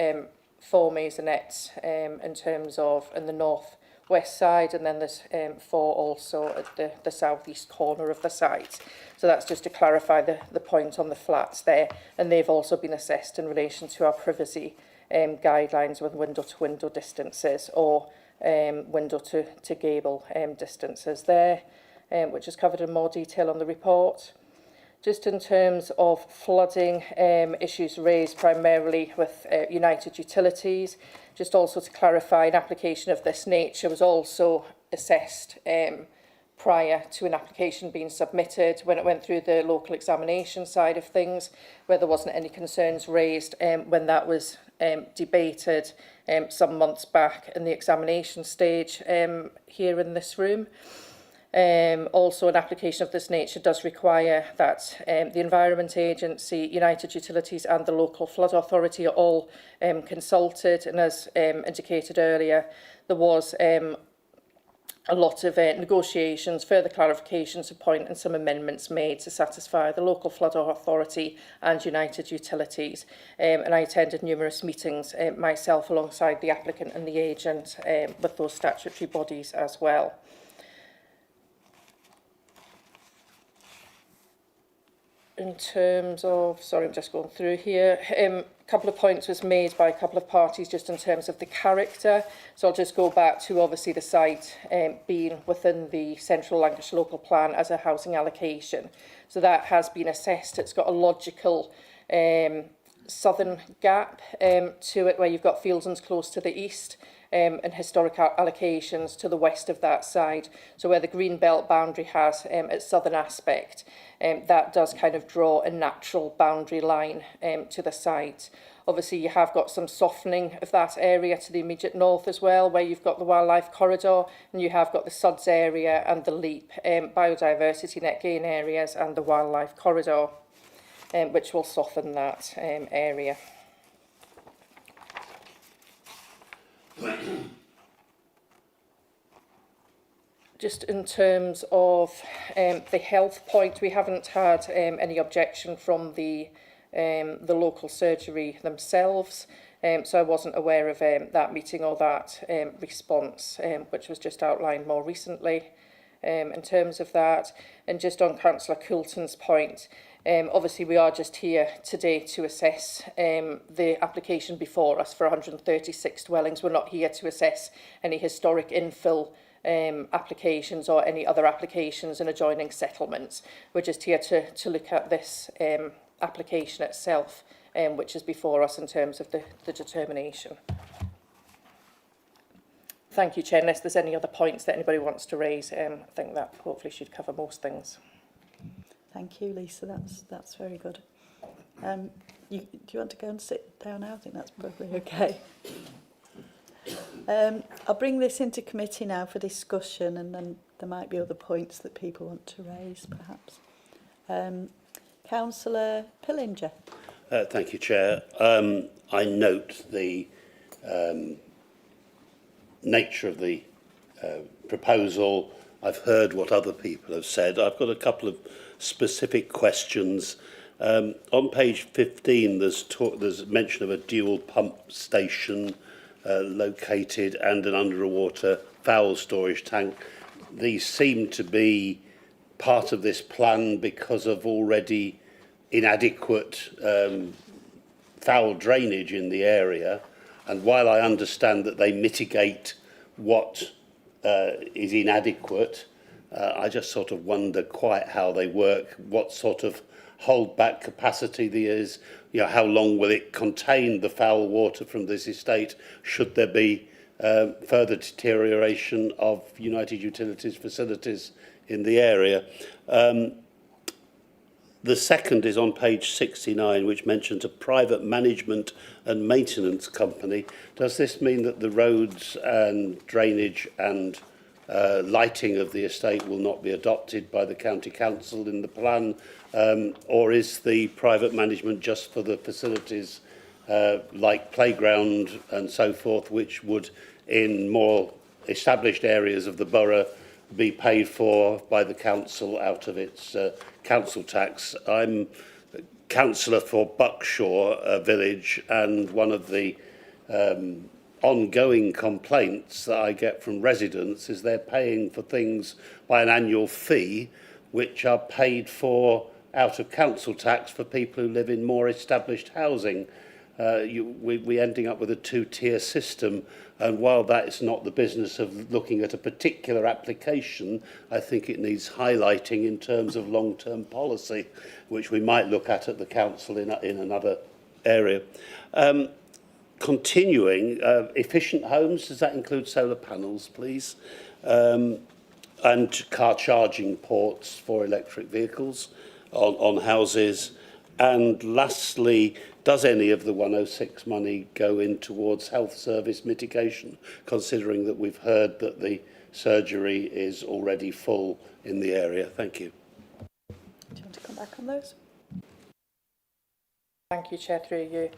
4 maisonettes in terms of in the north west side, and then there's 4 also at the southeast corner of the site. So that's just to clarify the point on the flats there, and they've also been assessed in relation to our privacy guidelines with window-to-window distances or window-to gable distances there, which is covered in more detail on the report. Just in terms of flooding issues raised primarily with United Utilities, just also to clarify, an application of this nature was also assessed prior to an application being submitted when it went through the local examination side of things, where there wasn't any concerns raised when that was debated some months back in the examination stage here in this room. Also, an application of this nature does require that the Environment Agency, United Utilities and the local flood authority are all consulted, and as indicated earlier, there was a lot of negotiations, further clarifications to point and some amendments made to satisfy the local flood authority and United Utilities. And I attended numerous meetings myself alongside the applicant and the agent with those statutory bodies as well. In terms of, sorry, I'm just going through here, a couple of points was made by a couple of parties just in terms of the character. So I'll just go back to obviously the site being within the Central Lancashire Local Plan as a housing allocation. So that has been assessed. It's got a logical southern gap to it where you've got Fieldsons close to the east and historic allocations to the west of that side. So where the green belt boundary has its southern aspect, that does kind of draw a natural boundary line to the site. Obviously, you have got some softening of that area to the immediate north as well, where you've got the wildlife corridor, and you have got the Suds area and the Leap, biodiversity net gain areas and the wildlife corridor, which will soften that area. Just in terms of the health point, we haven't had any objection from the local surgery themselves, so I wasn't aware of that meeting or that response, which was just outlined more recently in terms of that. And just on Councillor Coulton's point, obviously we are just here today to assess the application before us for 136 dwellings. We're not here to assess any historic infill applications or any other applications and adjoining settlements. We're just here to look at this application itself, which is before us in terms of the determination. Thank you, Chair. Unless there's any other points that anybody wants to raise, I think that hopefully should cover most things. Thank you, Lisa. That's very good. Do you want to go and sit down now? I think that's probably okay. I'll bring this into committee now for discussion, and then there might be other points that people want to raise, perhaps. Councillor Pillinger. Thank you, Chair. I note the nature of the proposal. I've heard what other people have said. I've got a couple of specific questions. On page 15, there's mention of a dual pump station located and an underwater fowl storage tank. These seem to be part of this plan because of already inadequate foul drainage in the area. And while I understand that they mitigate what is inadequate, I just sort of wonder quite how they work, what sort of hold-back capacity there is, you know, how long will it contain the foul water from this estate should there be further deterioration of United Utilities facilities in the area. The second is on page 69, which mentions a private management and maintenance company. Does this mean that the roads and drainage and lighting of the estate will not be adopted by the County Council in the plan, or is the private management just for the facilities like playground and so forth, which would in more established areas of the borough be paid for by the council out of its council tax? I'm councillor for Buckshaw village, and one of the ongoing complaints that I get from residents is they're paying for things by an annual fee which are paid for out of council tax for people who live in more established housing. We're ending up with a two-tier system, and while that is not the business of looking at a particular application, I think it needs highlighting in terms of long-term policy, which we might look at the council in another area. Continuing, efficient homes, does that include solar panels, please? And car charging ports for electric vehicles on houses? And lastly, does any of the 106 money go in towards health service mitigation, considering that we've heard that the surgery is already full in the area? Thank you. Do you want to come back on those? Thank you, Chair, through you.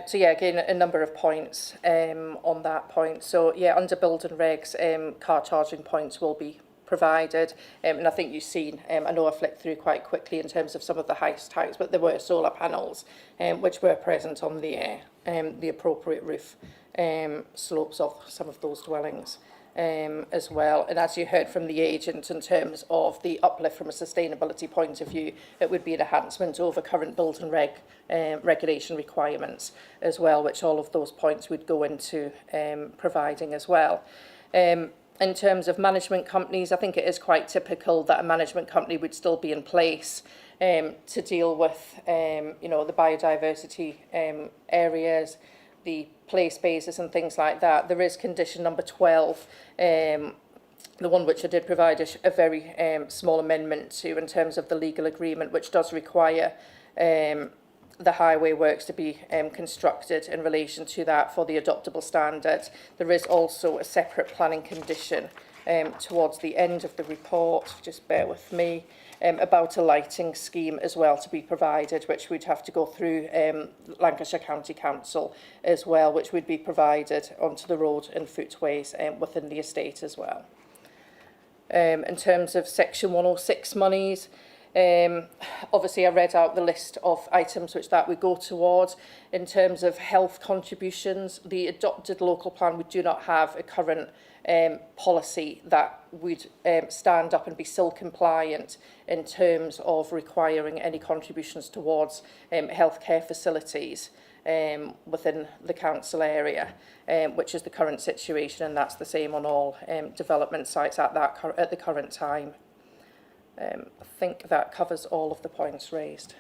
So yeah, again, a number of points on that point. So yeah, under building regs, car charging points will be provided, and I think you've seen, I know I flicked through quite quickly in terms of some of the highest types, but there were solar panels which were present on the appropriate roof slopes of some of those dwellings. As well, and as you heard from the agent, in terms of the uplift from a sustainability point of view, it would be an enhancement over current building regulation requirements as well, which all of those points would go into providing as well. In terms of management companies, I think it is quite typical that a management company would still be in place to deal with you know, the biodiversity areas, the play spaces and things like that. There is condition number 12, the one which I did provide a very small amendment to in terms of the legal agreement, which does require the highway works to be constructed in relation to that for the adoptable standard. There is also a separate planning condition towards the end of the report, just bear with me, about a lighting scheme as well to be provided, which we'd have to go through Lancashire County Council as well, which would be provided onto the road and footways within the estate as well. In terms of Section 106 monies, obviously I read out the list of items which that would go towards. In terms of health contributions, the adopted local plan, we do not have a current policy that would stand up and be still compliant in terms of requiring any contributions towards healthcare facilities within the council area, which is the current situation, and that's the same on all development sites at the current time. I think that covers all of the points raised.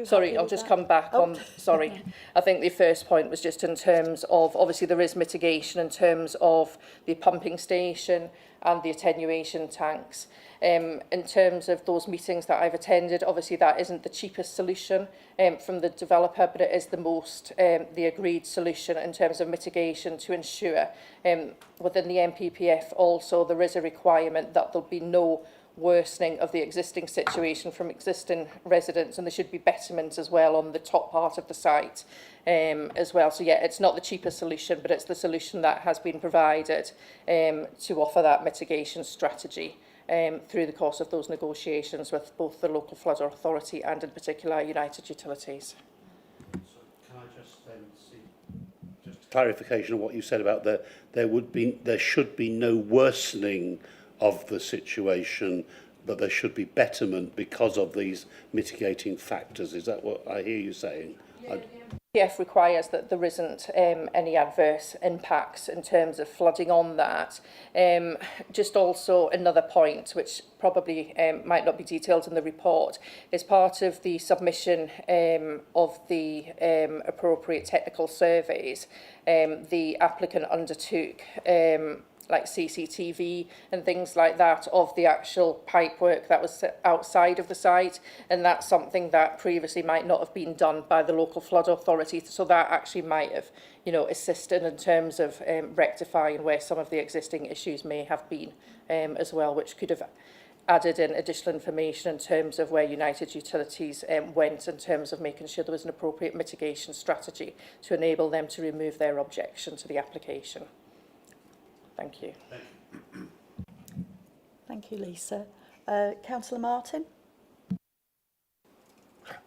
Sorry, I'll just come back on, sorry. I think the first point was just in terms of, obviously there is mitigation in terms of the pumping station and the attenuation tanks. In terms of those meetings that I've attended, obviously that isn't the cheapest solution from the developer, but it is the most, the agreed solution in terms of mitigation to ensure within the MPPF also there is a requirement that there'll be no worsening of the existing situation from existing residents, and there should be betterment as well on the top part of the site as well. So yeah, it's not the cheapest solution, but it's the solution that has been provided to offer that mitigation strategy through the course of those negotiations with both the local flood authority and in particular United Utilities. So can I just see just clarification of what you said about there should be no worsening of the situation, but there should be betterment because of these mitigating factors. Is that what I hear you saying? Yeah, PF requires that there isn't any adverse impacts in terms of flooding on that. Just also another point, which probably might not be detailed in the report, is part of the submission of the appropriate technical surveys. The applicant undertook like CCTV and things like that of the actual pipework that was outside of the site, and that's something that previously might not have been done by the local flood authority, so that actually might have, you know, assisted in terms of rectifying where some of the existing issues may have been as well, which could have added in additional information in terms of where United Utilities went in terms of making sure there was an appropriate mitigation strategy to enable them to remove their objection to the application. Thank you. Thank you, Lisa. Councillor Martin?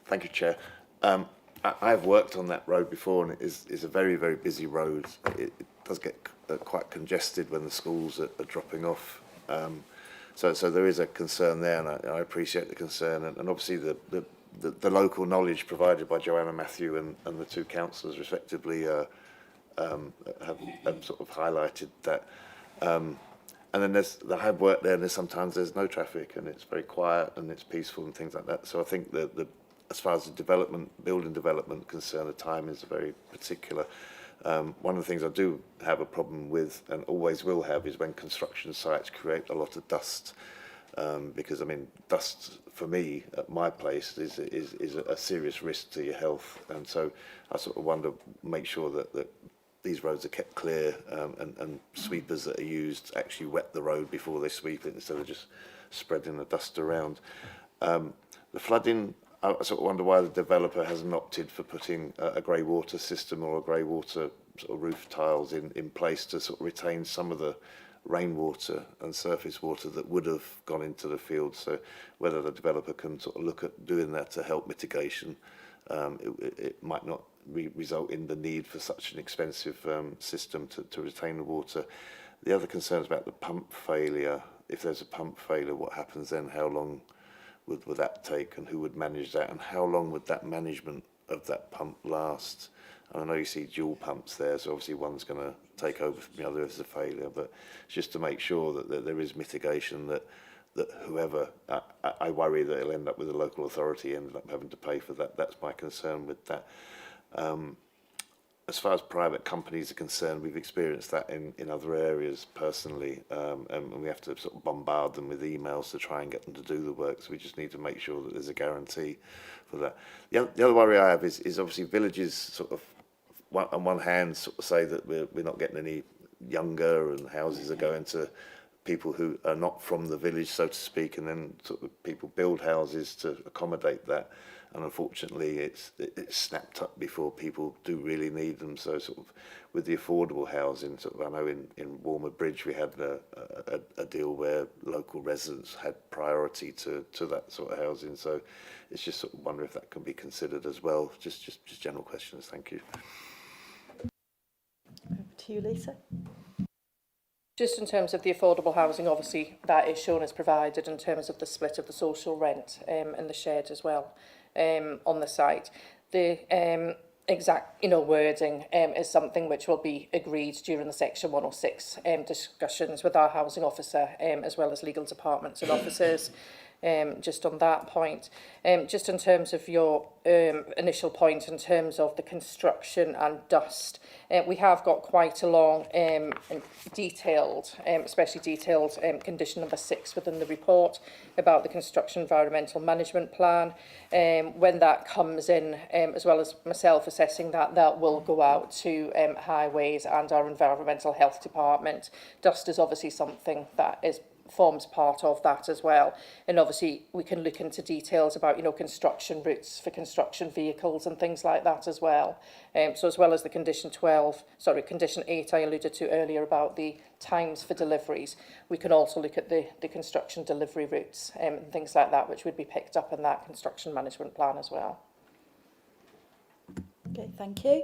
Thank you, Chair. I've worked on that road before, and it is a very, very busy road. It does get quite congested when the schools are dropping off. So there is a concern there, and I appreciate the concern. And obviously the local knowledge provided by Joanna Matthew and the two councillors respectively have sort of highlighted that. And then I have worked there, and sometimes there's no traffic, and it's very quiet and it's peaceful and things like that. So I think as far as the building development concerned, the time is very particular. One of the things I do have a problem with, and always will have, is when construction sites create a lot of dust. Because I mean, dust for me at my place is a serious risk to your health, and so I sort of make sure that these roads are kept clear, and sweepers that are used actually wet the road before they sweep it instead of just spreading the dust around. The flooding, I sort of wonder why the developer hasn't opted for putting a grey water system or a grey water sort of roof tiles in place to sort of retain some of the rainwater and surface water that would have gone into the field. So whether the developer can sort of look at doing that to help mitigation, it might not result in the need for such an expensive system to retain the water. The other concern is about the pump failure. If there's a pump failure, what happens then? How long would that take, and who would manage that, and how long would that management of that pump last? And I know you see dual pumps there, so obviously one's going to take over from the other if there's a failure, but just to make sure that there is mitigation, that whoever, I worry that it'll end up with the local authority ended up having to pay for that. That's my concern with that. As far as private companies are concerned, we've experienced that in other areas personally, and we have to sort of bombard them with emails to try and get them to do the work. So we just need to make sure that there's a guarantee for that. The other worry I have is obviously villages sort of, on one hand, sort of say that we're not getting any younger and houses are going to people who are not from the village, so to speak, and then sort of people build houses to accommodate that. And unfortunately, it's snapped up before people do really need them. So sort of with the affordable housing, sort of I know in Walmer Bridge we had a deal where local residents had priority to that sort of housing. So it's just sort of wonder if that can be considered as well. Just general questions. Thank you. Over to you, Lisa. Just in terms of the affordable housing, obviously that is shown as provided in terms of the split of the social rent and the shared as well on the site. The exact wording is something which will be agreed during the Section 106 discussions with our housing officer as well as legal departments and officers. Just on that point, just in terms of your initial point in terms of the construction and dust, we have got quite a long and detailed, especially detailed condition number 6 within the report about the construction environmental management plan. When that comes in, as well as myself assessing that will go out to highways and our environmental health department. Dust is obviously something that forms part of that as well, and obviously we can look into details about construction routes for construction vehicles and things like that as well. So as well as the condition 8 I alluded to earlier about the times for deliveries, we can also look at the construction delivery routes and things like that, which would be picked up in that construction management plan as well. Okay, thank you.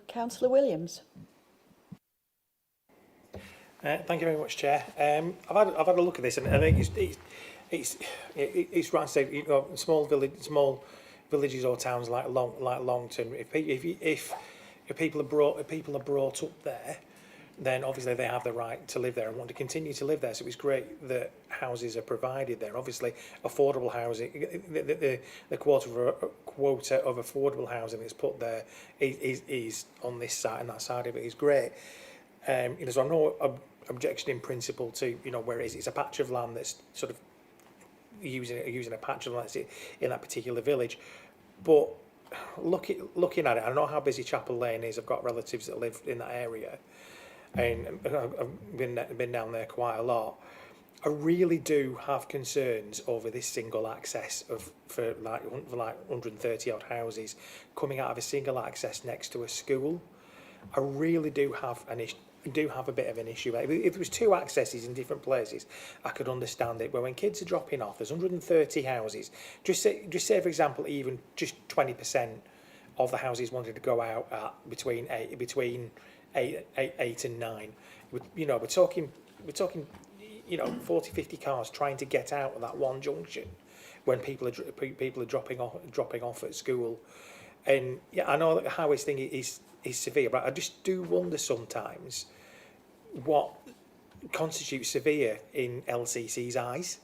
Councillor Williams. Thank you very much, Chair. I've had a look at this, and I think it's right to say small villages or towns like Longton. If people are brought up there, then obviously they have the right to live there and want to continue to live there. So it's great that houses are provided there. Obviously, affordable housing, the quota of affordable housing that's put there is on this side, and that side of it is great. So I'm no objection in principle to where it is. It's a patch of land that's sort of using a patch of land that's in that particular village. But looking at it, I know how busy Chapel Lane is. I've got relatives that live in that area, and I've been down there quite a lot. I really do have concerns over this single access for like 130 odd houses coming out of a single access next to a school. I really do have a bit of an issue. If there was 2 accesses in different places, I could understand it. But when kids are dropping off, there's 130 houses. Just say for example, even just 20% of the houses wanted to go out at between eight and 9. We're talking 40, 50 cars trying to get out of that one junction when people are dropping off at school. And yeah, I know that the highways thing is severe, but I just do wonder sometimes what constitutes severe in LCC's eyes.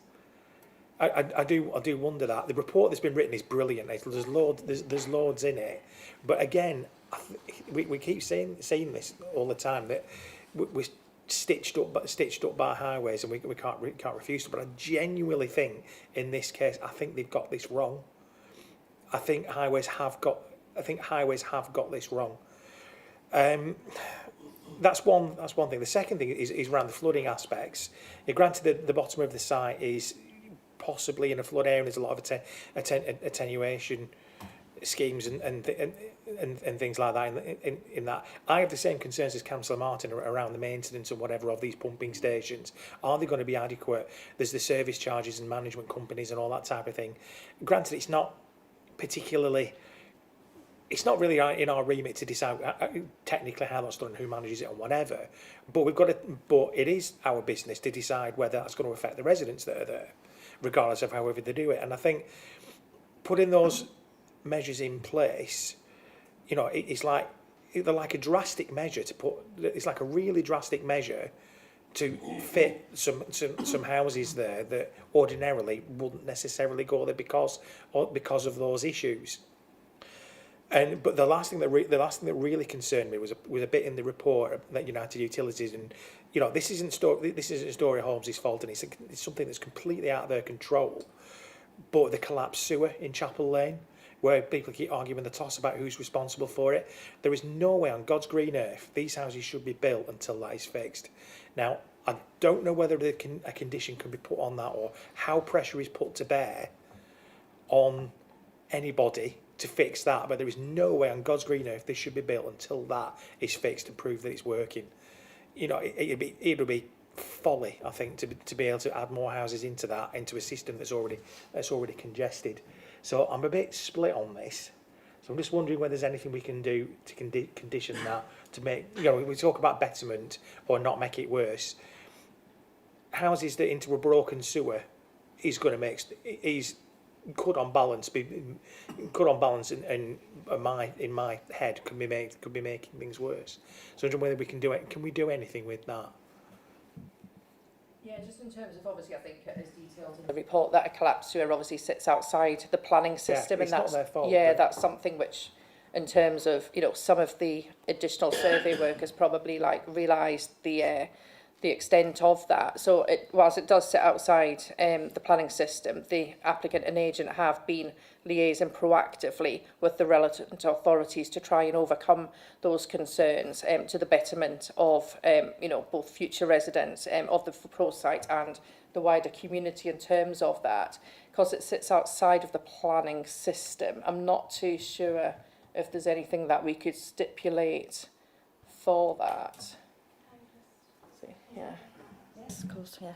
I do wonder that. The report that's been written is brilliant. There's loads in it, but again, we keep saying this all the time, that we're stitched up by highways, and we can't refuse to. But I genuinely think in this case, I think they've got this wrong. I think highways have got this wrong. That's one thing. The second thing is around the flooding aspects. Granted, the bottom of the site is possibly in a flood area, there's a lot of attenuation schemes and things like that in that. I have the same concerns as Councillor Martin around the maintenance and whatever of these pumping stations. Are they going to be adequate? There's the service charges and management companies and all that type of thing. Granted, it's not particularly, it's not really in our remit to decide technically how that's done and who manages it and whatever, but it is our business to decide whether that's going to affect the residents that are there, regardless of however they do it. And I think putting those measures in place, you know, they're like a drastic measure to put. It's like a really drastic measure to fit some houses there that ordinarily wouldn't necessarily go there because of those issues. But the last thing that really concerned me was a bit in the report that United Utilities, and you know, this isn't Story Homes' fault, and it's something that's completely out of their control. But the collapsed sewer in Chapel Lane, where people keep arguing the toss about who's responsible for it. There is no way on God's green earth these houses should be built until that is fixed. Now, I don't know whether a condition can be put on that or how pressure is put to bear on anybody to fix that, but there is no way on God's green earth this should be built until that is fixed and prove that it's working. You know, it would be folly, I think, to be able to add more houses into a system that's already congested. So I'm a bit split on this. So I'm just wondering whether there's anything we can do to condition that to make, you know, we talk about betterment or not make it worse. Houses that into a broken sewer could on balance and in my head could be making things worse. So I'm wondering whether we can do it. Can we do anything with that? Yeah, just in terms of, obviously, I think as detailed in the report, that a collapsed sewer obviously sits outside the planning system, yeah, it's and that's not their fault, yeah, but that's something which, in terms of, you know, some of the additional survey workers probably realised the extent of that. So whilst it does sit outside the planning system, the applicant and agent have been liaising proactively with the relevant authorities to try and overcome those concerns to the betterment of you know, both future residents of the proposed site and the wider community in terms of that. Because it sits outside of the planning system, I'm not too sure if there's anything that we could stipulate for that. Yeah. Yes, of course, yeah.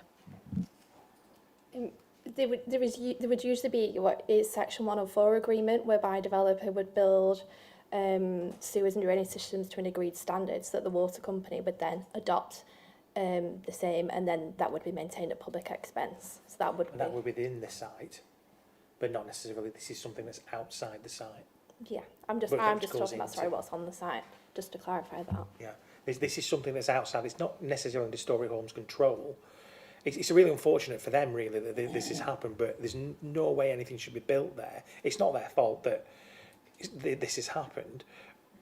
There would usually be what is Section 104 agreement, whereby a developer would build sewers and drainage systems to an agreed standard, so that the water company would then adopt the same, and then that would be maintained at public expense. So that would be within the site, but not necessarily. This is something that's outside the site. Yeah, I'm just talking about what's on the site, just to clarify that. Yeah. This is something that's outside. It's not necessarily under Story Homes' control. It's really unfortunate for them, really, that this has happened. But there's no way anything should be built there. It's not their fault that this has happened.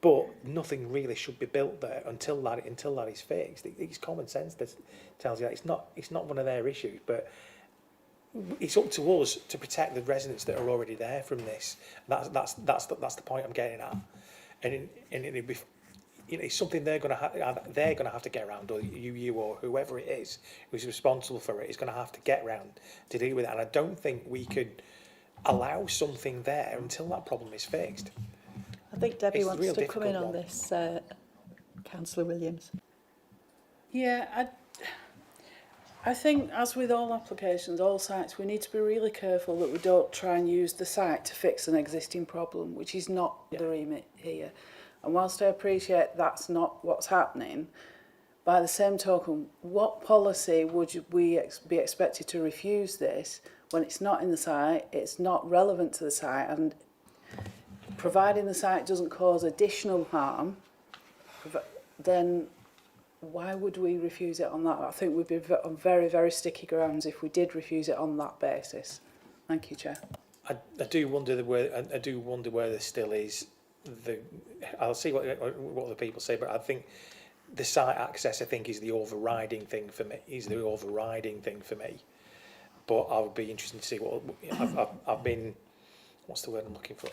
But nothing really should be built there until that is fixed. It's common sense that tells you that it's not one of their issues. But it's up to us to protect the residents that are already there from this. That's the point I'm getting at. And it'd be, you know, it's something they're going to have to get around, or you or whoever it is who's responsible for it is going to have to get around to deal with it. And I don't think we could allow something there until that problem is fixed. I think Debbie wants to come in on this, Councillor Williams. Yeah, I think, as with all applications, all sites, we need to be really careful that we don't try and use the site to fix an existing problem, which is not the remit here. And whilst I appreciate that's not what's happening, by the same token, what policy would we be expected to refuse this when it's not in the site, it's not relevant to the site, and providing the site doesn't cause additional harm, then why would we refuse it on that? I think we'd be on very, very sticky grounds if we did refuse it on that basis. Thank you, Chair. I do wonder where there still is I'll see what the people say, but I think the site access, I think, is the overriding thing for me. But I would be interested to see what I've been. What's the word I'm looking for?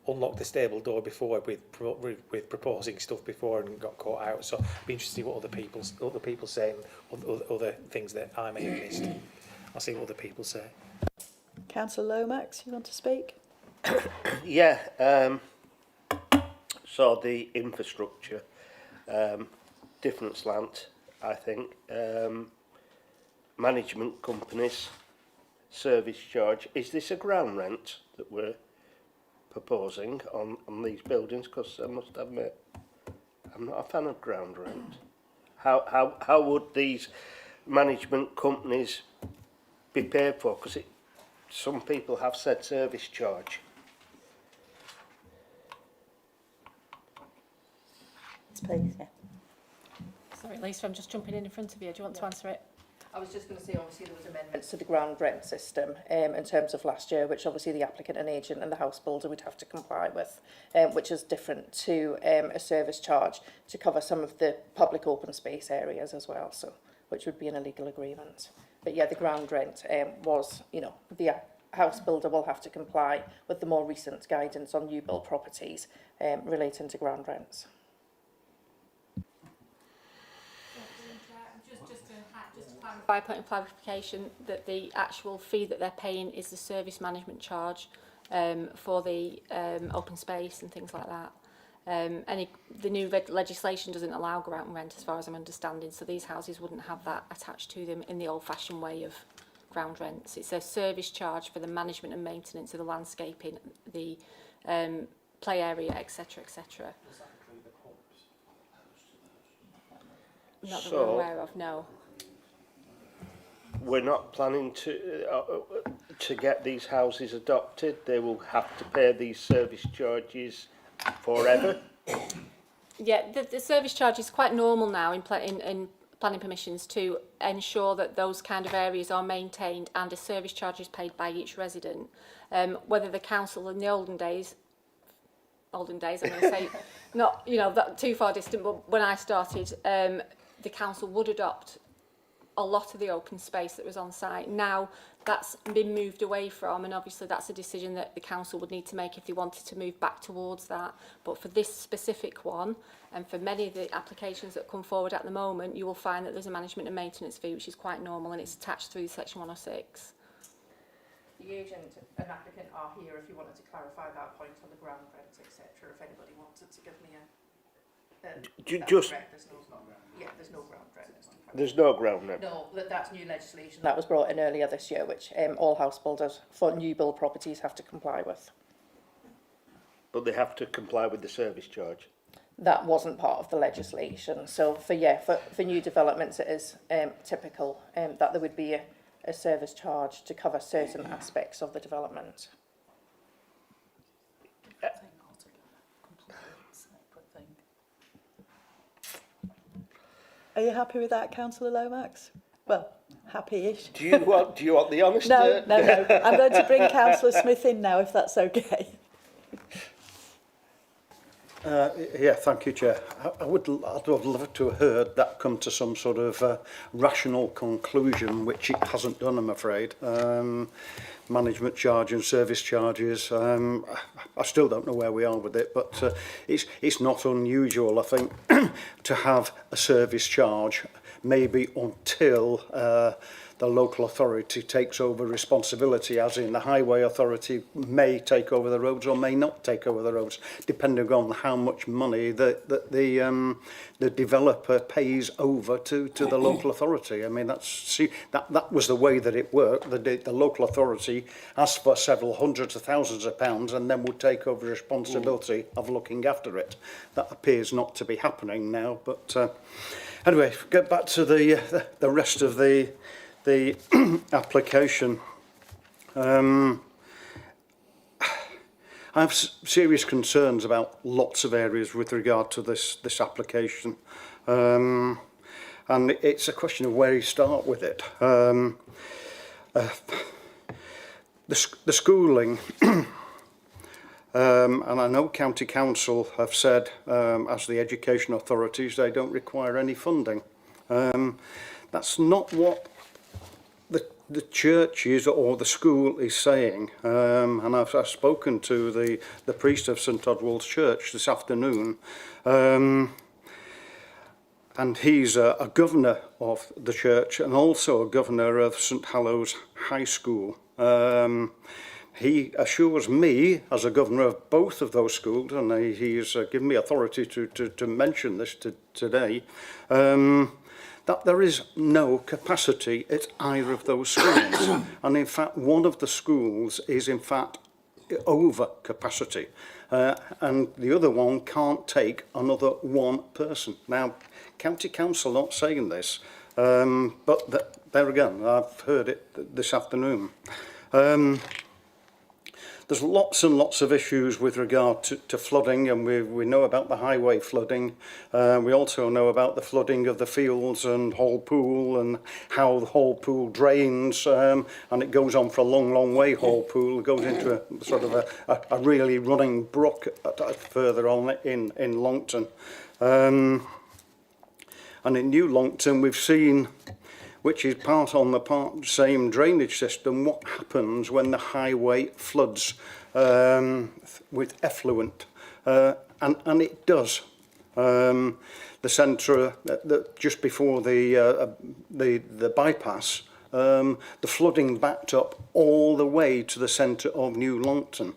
unlocked the stable door before with proposing stuff before and got caught out. So it'd be interesting to see what other people say, and other things that I may have missed. I'll see what other people say. Councillor Lomax, you want to speak? Yeah. So the infrastructure, different slant, I think. Management companies, service charge. Is this a ground rent that we're proposing on these buildings? Because I must admit, I'm not a fan of ground rent. How would these management companies be paid for? Because some people have said service charge. Please, yeah. Sorry, Lisa, I'm just jumping in front of you. Do you want to answer it? I was just going to say, obviously, there was amendments to the ground rent system in terms of last year, which obviously the applicant and agent and the house builder would have to comply with, which is different to a service charge to cover some of the public open space areas as well, so which would be in a legal agreement. But yeah, the ground rent was, you know, the house builder will have to comply with the more recent guidance on new build properties relating to ground rents. By point of clarification, that the actual fee that they're paying is the service management charge for the open space and things like that. The new legislation doesn't allow ground rent, as far as I'm understanding, so these houses wouldn't have that attached to them in the old-fashioned way of ground rents. It's a service charge for the management and maintenance of the landscaping, the play area, etc., etc. Not that we're aware of, no. We're not planning to get these houses adopted. They will have to pay these service charges forever. Yeah, the service charge is quite normal now in planning permissions to ensure that those kind of areas are maintained and a service charge is paid by each resident. Whether the council in the olden days, I'm going to say, not that too far distant, but when I started, the council would adopt a lot of the open space that was on site. Now that's been moved away from, and obviously that's a decision that the council would need to make if they wanted to move back towards that. But for this specific one, and for many of the applications that come forward at the moment, you will find that there's a management and maintenance fee, which is quite normal, and it's attached through Section 106. The agent and applicant are here if you wanted to clarify that point on the ground rent, etc. If anybody wanted to give me Just there's no ground rent. There's no ground rent. No, that's new legislation that was brought in earlier this year, which all house builders for new build properties have to comply with. But they have to comply with the service charge. That wasn't part of the legislation. So for new developments, it is typical that there would be a service charge to cover certain aspects of the development. Are you happy with that, Councillor Lomax? Well, happy-ish. Do you want the honest? No. I'm going to bring Councillor Smith in now, if that's okay. Yeah, thank you, Chair. I'd have loved to have heard that come to some sort of rational conclusion, which it hasn't done, I'm afraid. Management charge and service charges, I still don't know where we are with it, but it's not unusual, I think, to have a service charge, maybe until the local authority takes over responsibility, as in the highway authority may take over the roads or may not take over the roads, depending on how much money the developer pays over to the local authority. I mean, that was the way that it worked. The local authority asked for several hundreds of thousands of pounds and then would take over responsibility of looking after it. That appears not to be happening now. But anyway, get back to the rest of the application. I have serious concerns about lots of areas with regard to this application, and it's a question of where you start with it. The schooling, and I know County Council have said, as the education authorities, they don't require any funding. That's not what the church is or the school is saying, and I've spoken to the priest of St Oswald's Church this afternoon, and he's a governor of the church and also a governor of St Hallows High School. He assures me, as a governor of both of those schools, and he's given me authority to mention this today, that there is no capacity at either of those schools. And in fact, one of the schools is in fact over capacity. And the other one can't take another one person. Now, County Council not saying this, but there again, I've heard it this afternoon. There's lots and lots of issues with regard to flooding, and we know about the highway flooding. We also know about the flooding of the fields and Hall Pool and how the Hall Pool drains, and it goes on for a long, long way, Hall Pool. It goes into a sort of a really running brook further on in Longton. And in New Longton, we've seen, which is part on the same drainage system, what happens when the highway floods with effluent. And it does. The centre, just before the bypass, the flooding backed up all the way to the centre of New Longton.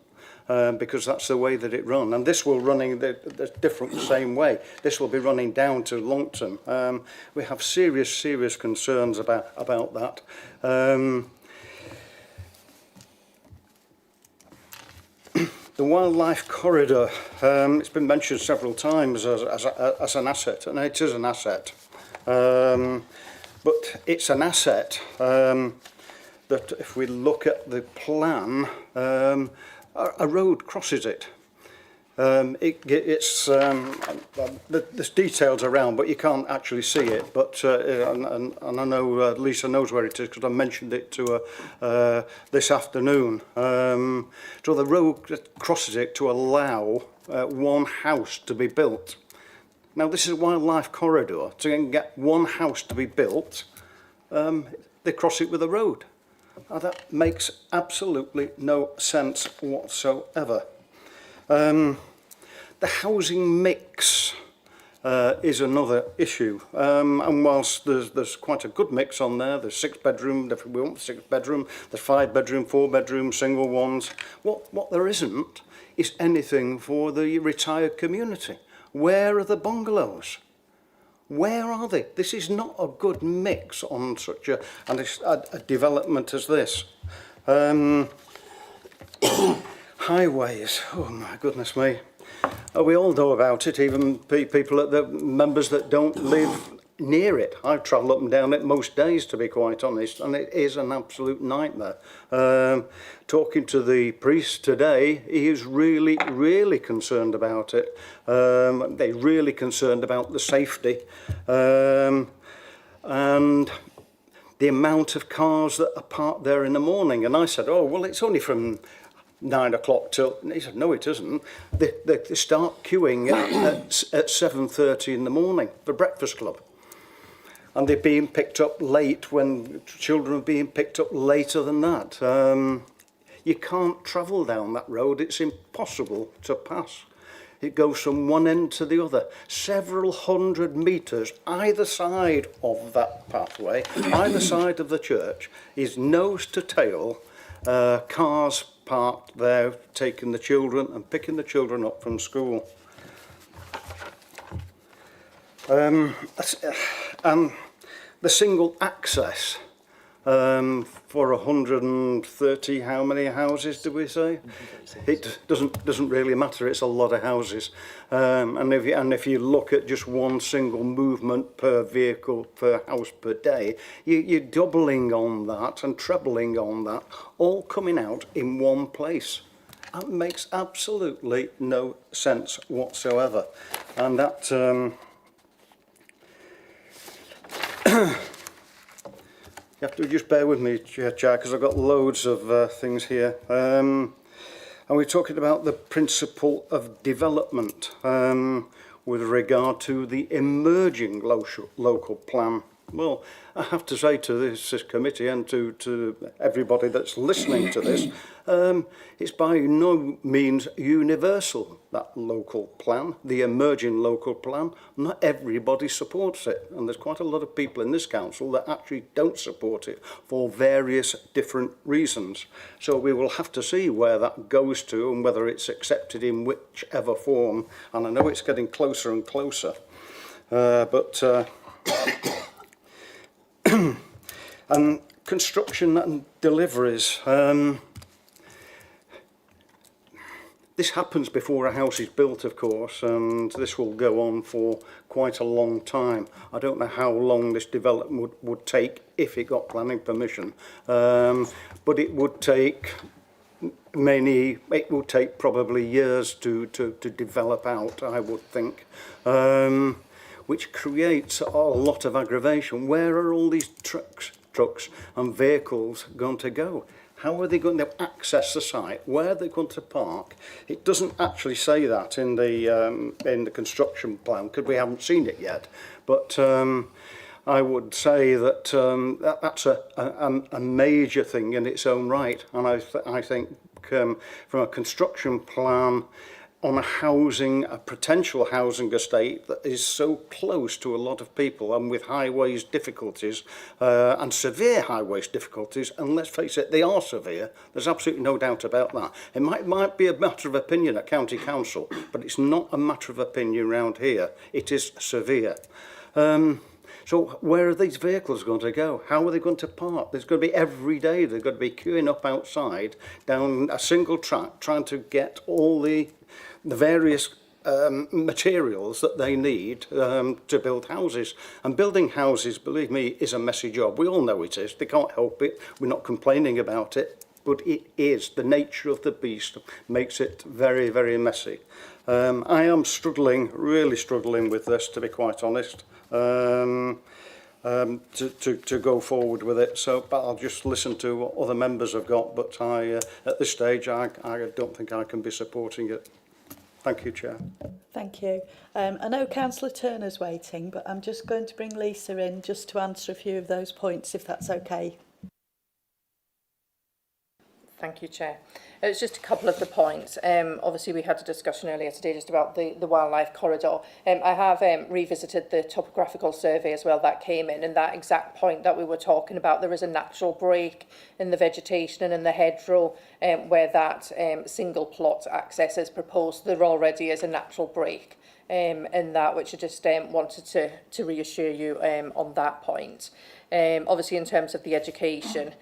Because that's the way that it runs. And this will running the different same way. This will be running down to Longton. We have serious concerns about that. The wildlife corridor, it's been mentioned several times as an asset, and it is an asset. But it's an asset that if we look at the plan, a road crosses it. There's details around, but you can't actually see it. But and I know Lisa knows where it is because I mentioned it to her this afternoon. So the road crosses it to allow one house to be built. Now this is a wildlife corridor. To get one house to be built, they cross it with a road. Now, that makes absolutely no sense whatsoever. The housing mix is another issue. And whilst there's quite a good mix on there, there's 6-bedroom, if we want 6-bedroom, there's 5-bedroom, 4-bedroom, single ones. What there isn't is anything for the retired community. Where are the bungalows? Where are they? This is not a good mix on such a development as this. Highways, oh my goodness me. We all know about it, even people, the members that don't live near it. I travel up and down it most days, to be quite honest, and it is an absolute nightmare. Talking to the priest today, he is really concerned about it. They're really concerned about the safety and the amount of cars that are parked there in the morning. And I said, oh, well, it's only from 9 o'clock till... And he said, no, it isn't. They start queuing at 7:30 in the morning for Breakfast Club. And they're being picked up late when children are being picked up later than that. You can't travel down that road. It's impossible to pass. It goes from one end to the other. Several hundred metres either side of that pathway, either side of the church, is nose to tail cars parked there, taking the children and picking the children up from school. And the single access for 130, how many houses do we say? It doesn't really matter. It's a lot of houses, and if you look at just one single movement per vehicle per house per day, you're doubling on that and trebling on that, all coming out in one place. That makes absolutely no sense whatsoever, and that. You have to just bear with me, Chair, because I've got loads of things here. And we're talking about the principle of development with regard to the emerging local plan. Well, I have to say to this committee and to everybody that's listening to this, it's by no means universal, that local plan, the emerging local plan. Not everybody supports it, and there's quite a lot of people in this council that actually don't support it for various different reasons. So we will have to see where that goes to and whether it's accepted in whichever form, and I know it's getting closer and closer. And construction and deliveries. This happens before a house is built, of course, and this will go on for quite a long time. I don't know how long this development would take if it got planning permission, but it would take probably years to develop out, I would think. Which creates a lot of aggravation. Where are all these trucks and vehicles going to go? How are they going to access the site? Where are they going to park? It doesn't actually say that in the construction plan because we haven't seen it yet. But I would say that that's a major thing in its own right. And I think from a construction plan, on a potential housing estate that is so close to a lot of people and with highways difficulties and severe highways difficulties, and let's face it, they are severe. There's absolutely no doubt about that. It might be a matter of opinion at County Council, but it's not a matter of opinion around here. It is severe. So where are these vehicles going to go? How are they going to park? There's going to be every day, they're going to be queuing up outside down a single track trying to get all the various materials that they need to build houses. And building houses, believe me, is a messy job. We all know it is. They can't help it. We're not complaining about it, but it is. The nature of the beast makes it very, very messy. I am really struggling with this, to be quite honest, to go forward with it. So, but I'll just listen to what other members have got. But at this stage, I don't think I can be supporting it. Thank you, Chair. Thank you. I know Councillor Turner's waiting, but I'm just going to bring Lisa in just to answer a few of those points, if that's okay. Thank you, Chair. It's just a couple of the points. Obviously, we had a discussion earlier today just about the wildlife corridor. I have revisited the topographical survey as well that came in, and that exact point that we were talking about, there is a natural break in the vegetation and in the hedgerow where that single plot access is proposed. There already is a natural break in that, which I just wanted to reassure you on that point. Obviously, in terms of the education,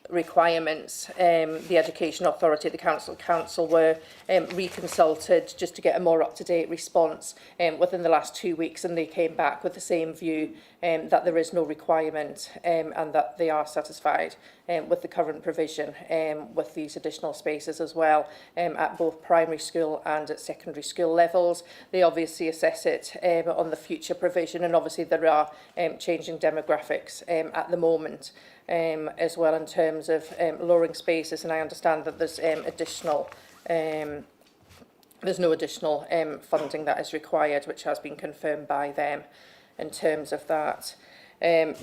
requirements, the Education Authority at the Council were reconsulted just to get a more up-to-date response within the last 2 weeks, and they came back with the same view that there is no requirement and that they are satisfied with the current provision with these additional spaces as well at both primary school and at secondary school levels. They obviously assess it on the future provision, and obviously there are changing demographics at the moment as well in terms of lowering spaces, and I understand that there's no additional funding that is required, which has been confirmed by them in terms of that.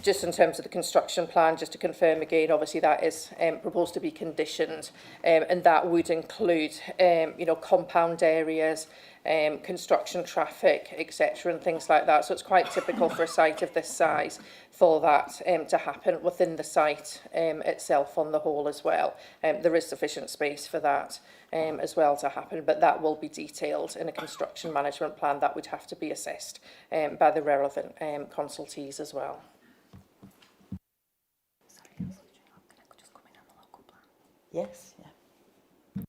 Just in terms of the construction plan, just to confirm again, obviously that is proposed to be conditioned, and that would include compound areas, construction traffic, etc., and things like that. So it's quite typical for a site of this size for that to happen within the site itself on the whole as well. There is sufficient space for that as well to happen, but that will be detailed in a construction management plan that would have to be assessed by the relevant consultees as well. Yes, yeah.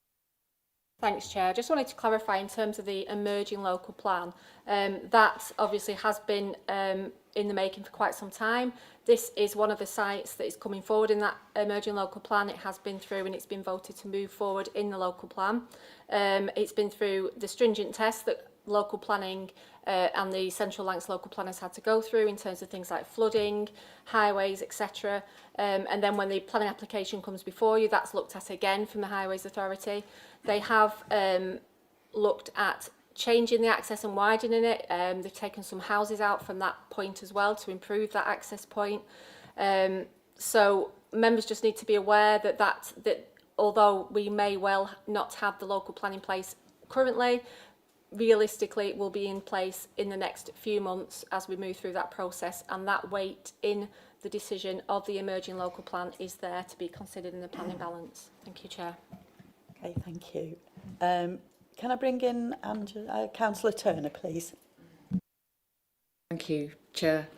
Thanks, Chair. I just wanted to clarify in terms of the emerging local plan. That obviously has been in the making for quite some time. This is one of the sites that is coming forward in that emerging local plan. It has been through and it's been voted to move forward in the local plan. It's been through the stringent tests that local planning and the Central Lancs local planners had to go through in terms of things like flooding, highways, etc. And then when the planning application comes before you, that's looked at again from the Highways Authority. They have looked at changing the access and widening it. They've taken some houses out from that point as well to improve that access point. So members just need to be aware that although we may well not have the local plan in place currently, realistically it will be in place in the next few months as we move through that process, and that weight in the decision of the emerging local plan is there to be considered in the planning balance. Thank you, Chair. Okay, thank you. Can I bring in Councillor Turner, please? Thank you, Chair.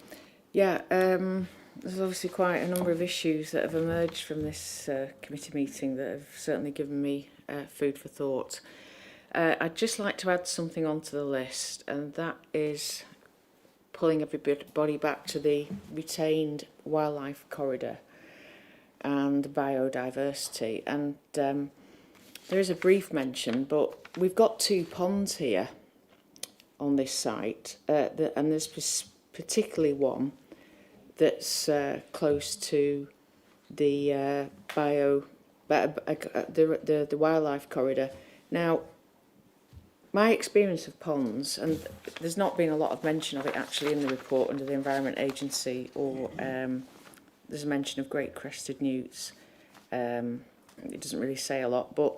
Yeah, there's obviously quite a number of issues that have emerged from this committee meeting that have certainly given me food for thought. I'd just like to add something onto the list, and that is pulling everybody back to the retained wildlife corridor and biodiversity. And there is a brief mention, but we've got 2 ponds here on this site, and there's particularly one that's close to the the wildlife corridor. Now, my experience of ponds, and there's not been a lot of mention of it actually in the report under the Environment Agency, or there's a mention of great crested newts. It doesn't really say a lot, but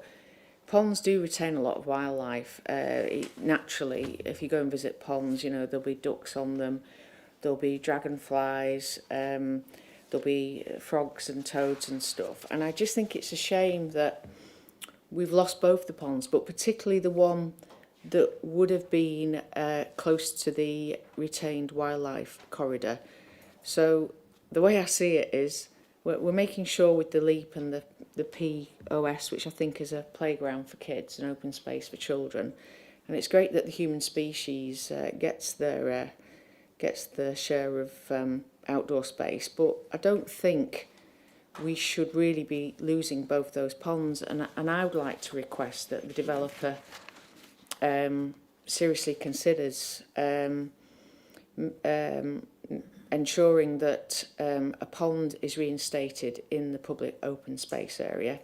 ponds do retain a lot of wildlife. Naturally, if you go and visit ponds, you know, there'll be ducks on them, there'll be dragonflies, there'll be frogs and toads and stuff. And I just think it's a shame that we've lost both the ponds, but particularly the one that would have been close to the retained wildlife corridor. So the way I see it is we're making sure with the LEAP and the POS, which I think is a playground for kids, an open space for children, and it's great that the human species gets their share of outdoor space, but I don't think we should really be losing both those ponds, and I would like to request that the developer seriously considers ensuring that a pond is reinstated in the public open space area.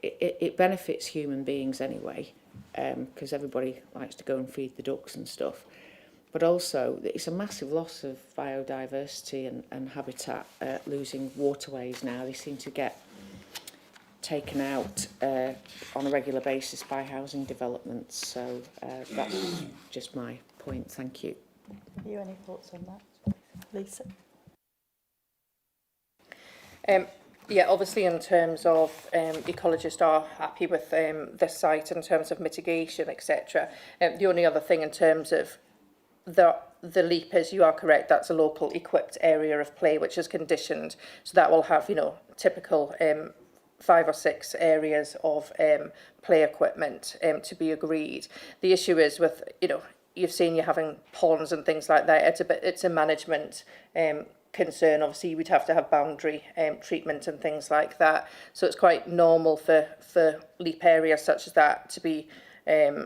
It benefits human beings anyway, because everybody likes to go and feed the ducks and stuff. But also, it's a massive loss of biodiversity and habitat, losing waterways now. They seem to get taken out on a regular basis by housing developments. So that's just my point. Thank you. Have you any thoughts on that, Lisa? Yeah, obviously in terms of ecologists are happy with this site in terms of mitigation, etc. The only other thing in terms of the LEAP is, you are correct, that's a local equipped area of play which is conditioned, so that will have, you know, typical 5 or 6 areas of play equipment to be agreed. The issue is with, you know, you've seen you're having ponds and things like that. It's a management concern. Obviously, we'd have to have boundary treatment and things like that. So it's quite normal for LEAP areas such as that to be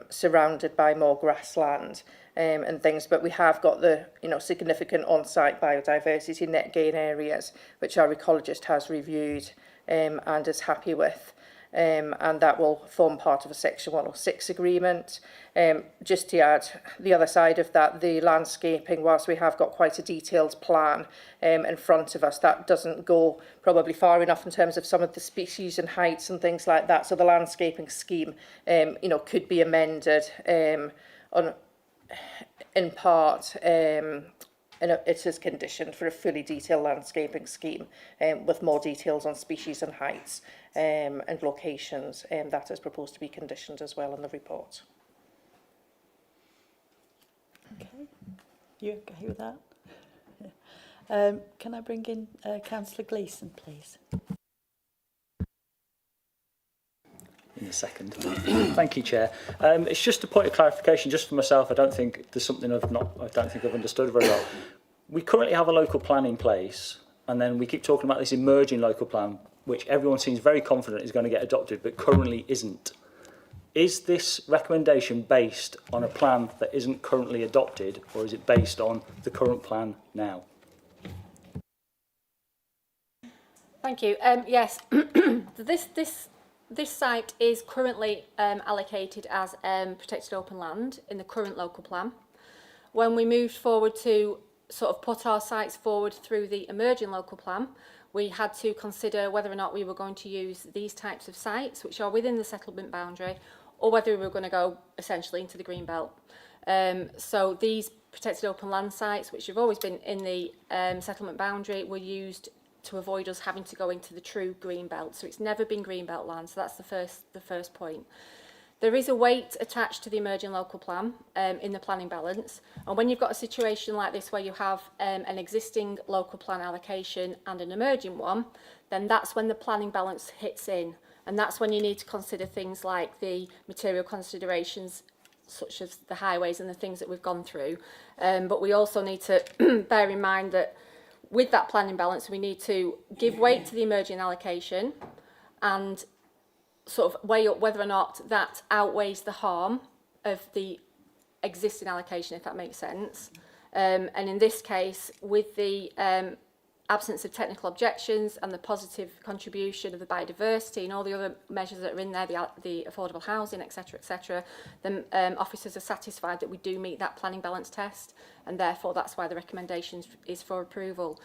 surrounded by more grassland and things. But we have got the, you know, significant on-site biodiversity net gain areas, which our ecologist has reviewed and is happy with. And that will form part of a Section 106 agreement. Just to add, the other side of that, the landscaping, whilst we have got quite a detailed plan in front of us, that doesn't go probably far enough in terms of some of the species and heights and things like that. So the landscaping scheme, you know, could be amended in part. And it is conditioned for a fully detailed landscaping scheme with more details on species and heights and locations, and that is proposed to be conditioned as well in the report. Okay, you okay with that? Can I bring in Councillor Gleeson, please? In a second. Thank you, Chair. It's just a point of clarification, just for myself. I don't think there's something I don't think I've understood very well. We currently have a local plan in place, and then we keep talking about this emerging local plan, which everyone seems very confident is going to get adopted, but currently isn't. Is this recommendation based on a plan that isn't currently adopted, or is it based on the current plan now? Thank you. Yes, this This site is currently allocated as protected open land in the current local plan. When we moved forward to sort of put our sites forward through the emerging local plan, we had to consider whether or not we were going to use these types of sites, which are within the settlement boundary, or whether we were going to go essentially into the green belt. So these protected open land sites, which have always been in the settlement boundary, were used to avoid us having to go into the true green belt. So it's never been green belt land. So that's the first point. There is a weight attached to the emerging local plan in the planning balance. And when you've got a situation like this where you have an existing local plan allocation and an emerging one, then that's when the planning balance hits in. And that's when you need to consider things like the material considerations, such as the highways and the things that we've gone through. But we also need to bear in mind that with that planning balance, we need to give weight to the emerging allocation and sort of weigh up whether or not that outweighs the harm of the existing allocation, if that makes sense. And in this case, with the absence of technical objections and the positive contribution of the biodiversity and all the other measures that are in there, the affordable housing, etc., then officers are satisfied that we do meet that planning balance test, and therefore that's why the recommendation is for approval.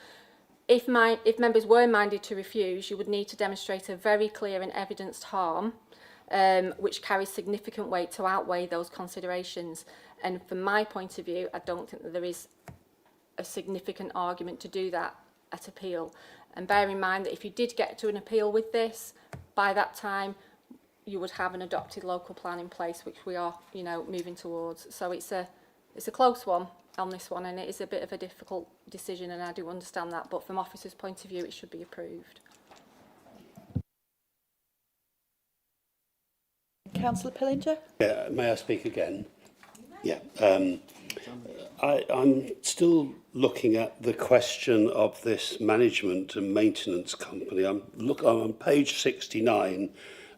If members were minded to refuse, you would need to demonstrate a very clear and evidenced harm, which carries significant weight to outweigh those considerations. And from my point of view, I don't think that there is a significant argument to do that at appeal. And bear in mind that if you did get to an appeal with this, by that time you would have an adopted local plan in place, which we are, moving towards. So it's a close one on this one, and it is a bit of a difficult decision, and I do understand that, but from officers' point of view, it should be approved. Councillor Pillinger? Yeah, may I speak again? Yeah. I'm still looking at the question of this management and maintenance company. I'm on page 69,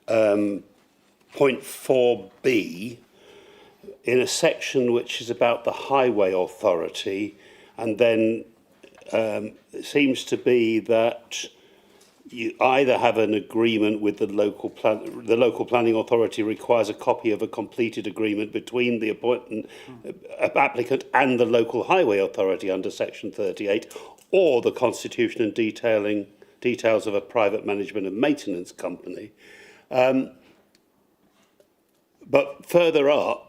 point 4B, in a section which is about the Highway Authority, and then it seems to be that you either have an agreement with the local planning authority requires a copy of a completed agreement between the applicant and the local highway authority under section 38, or the constitution and details of a private management and maintenance company. But further up,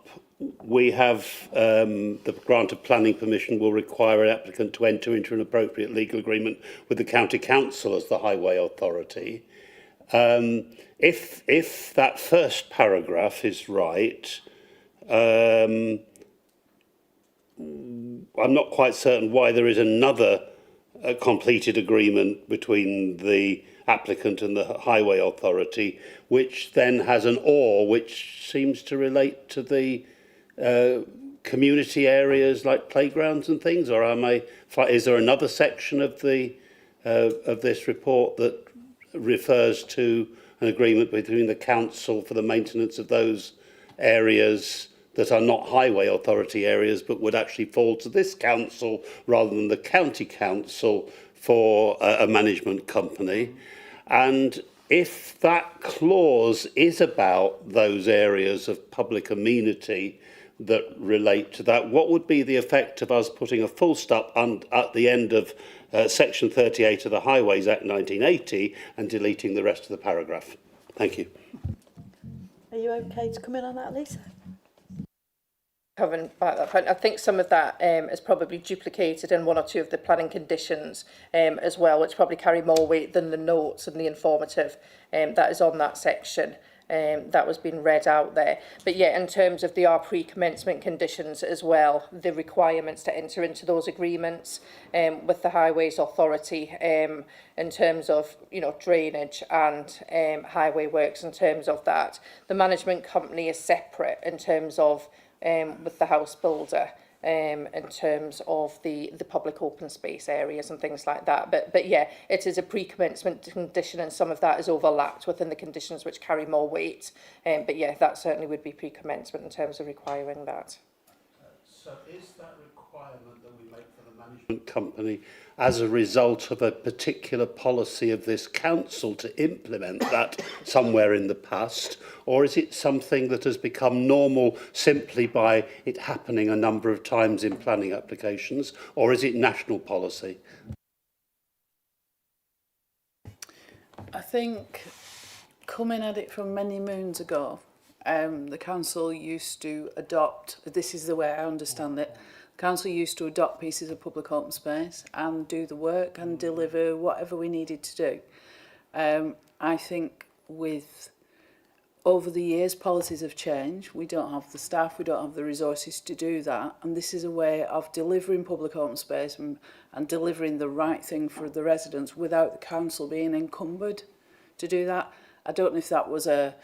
we have the grant of planning permission will require an applicant to enter into an appropriate legal agreement with the county council as the highway authority. If that first paragraph is right, I'm not quite certain why there is another completed agreement between the applicant and the highway authority, which then has an or, which seems to relate to the community areas like playgrounds and things, or is there another section of this report that refers to an agreement between the council for the maintenance of those areas that are not highway authority areas but would actually fall to this council rather than the county council for a management company? And if that clause is about those areas of public amenity that relate to that, what would be the effect of us putting a full stop at the end of section 38 of the Highways Act 1980 and deleting the rest of the paragraph? Thank you. Are you okay to come in on that, Lisa? Haven't back that point. I think some of that is probably duplicated in one or two of the planning conditions as well, which probably carry more weight than the notes and the informative that is on that section. That was being read out there. But yeah, in terms of the pre-commencement conditions as well, the requirements to enter into those agreements with the Highways Authority in terms of, drainage and highway works in terms of that. The management company is separate in terms of with the house builder in terms of the public open space areas and things like that. But yeah, it is a pre-commencement condition, and some of that is overlapped within the conditions which carry more weight. But yeah, that certainly would be pre-commencement in terms of requiring that. So is that requirement that we make for the management company as a result of a particular policy of this council to implement that somewhere in the past, or is it something that has become normal simply by it happening a number of times in planning applications, or is it national policy? I think coming at it from many moons ago, the council used to adopt, this is the way I understand it, the council used to adopt pieces of public open space and do the work and deliver whatever we needed to do. I think with over the years policies have changed. We don't have the staff, we don't have the resources to do that, and this is a way of delivering public open space and delivering the right thing for the residents without the council being encumbered to do that. I don't know if that was a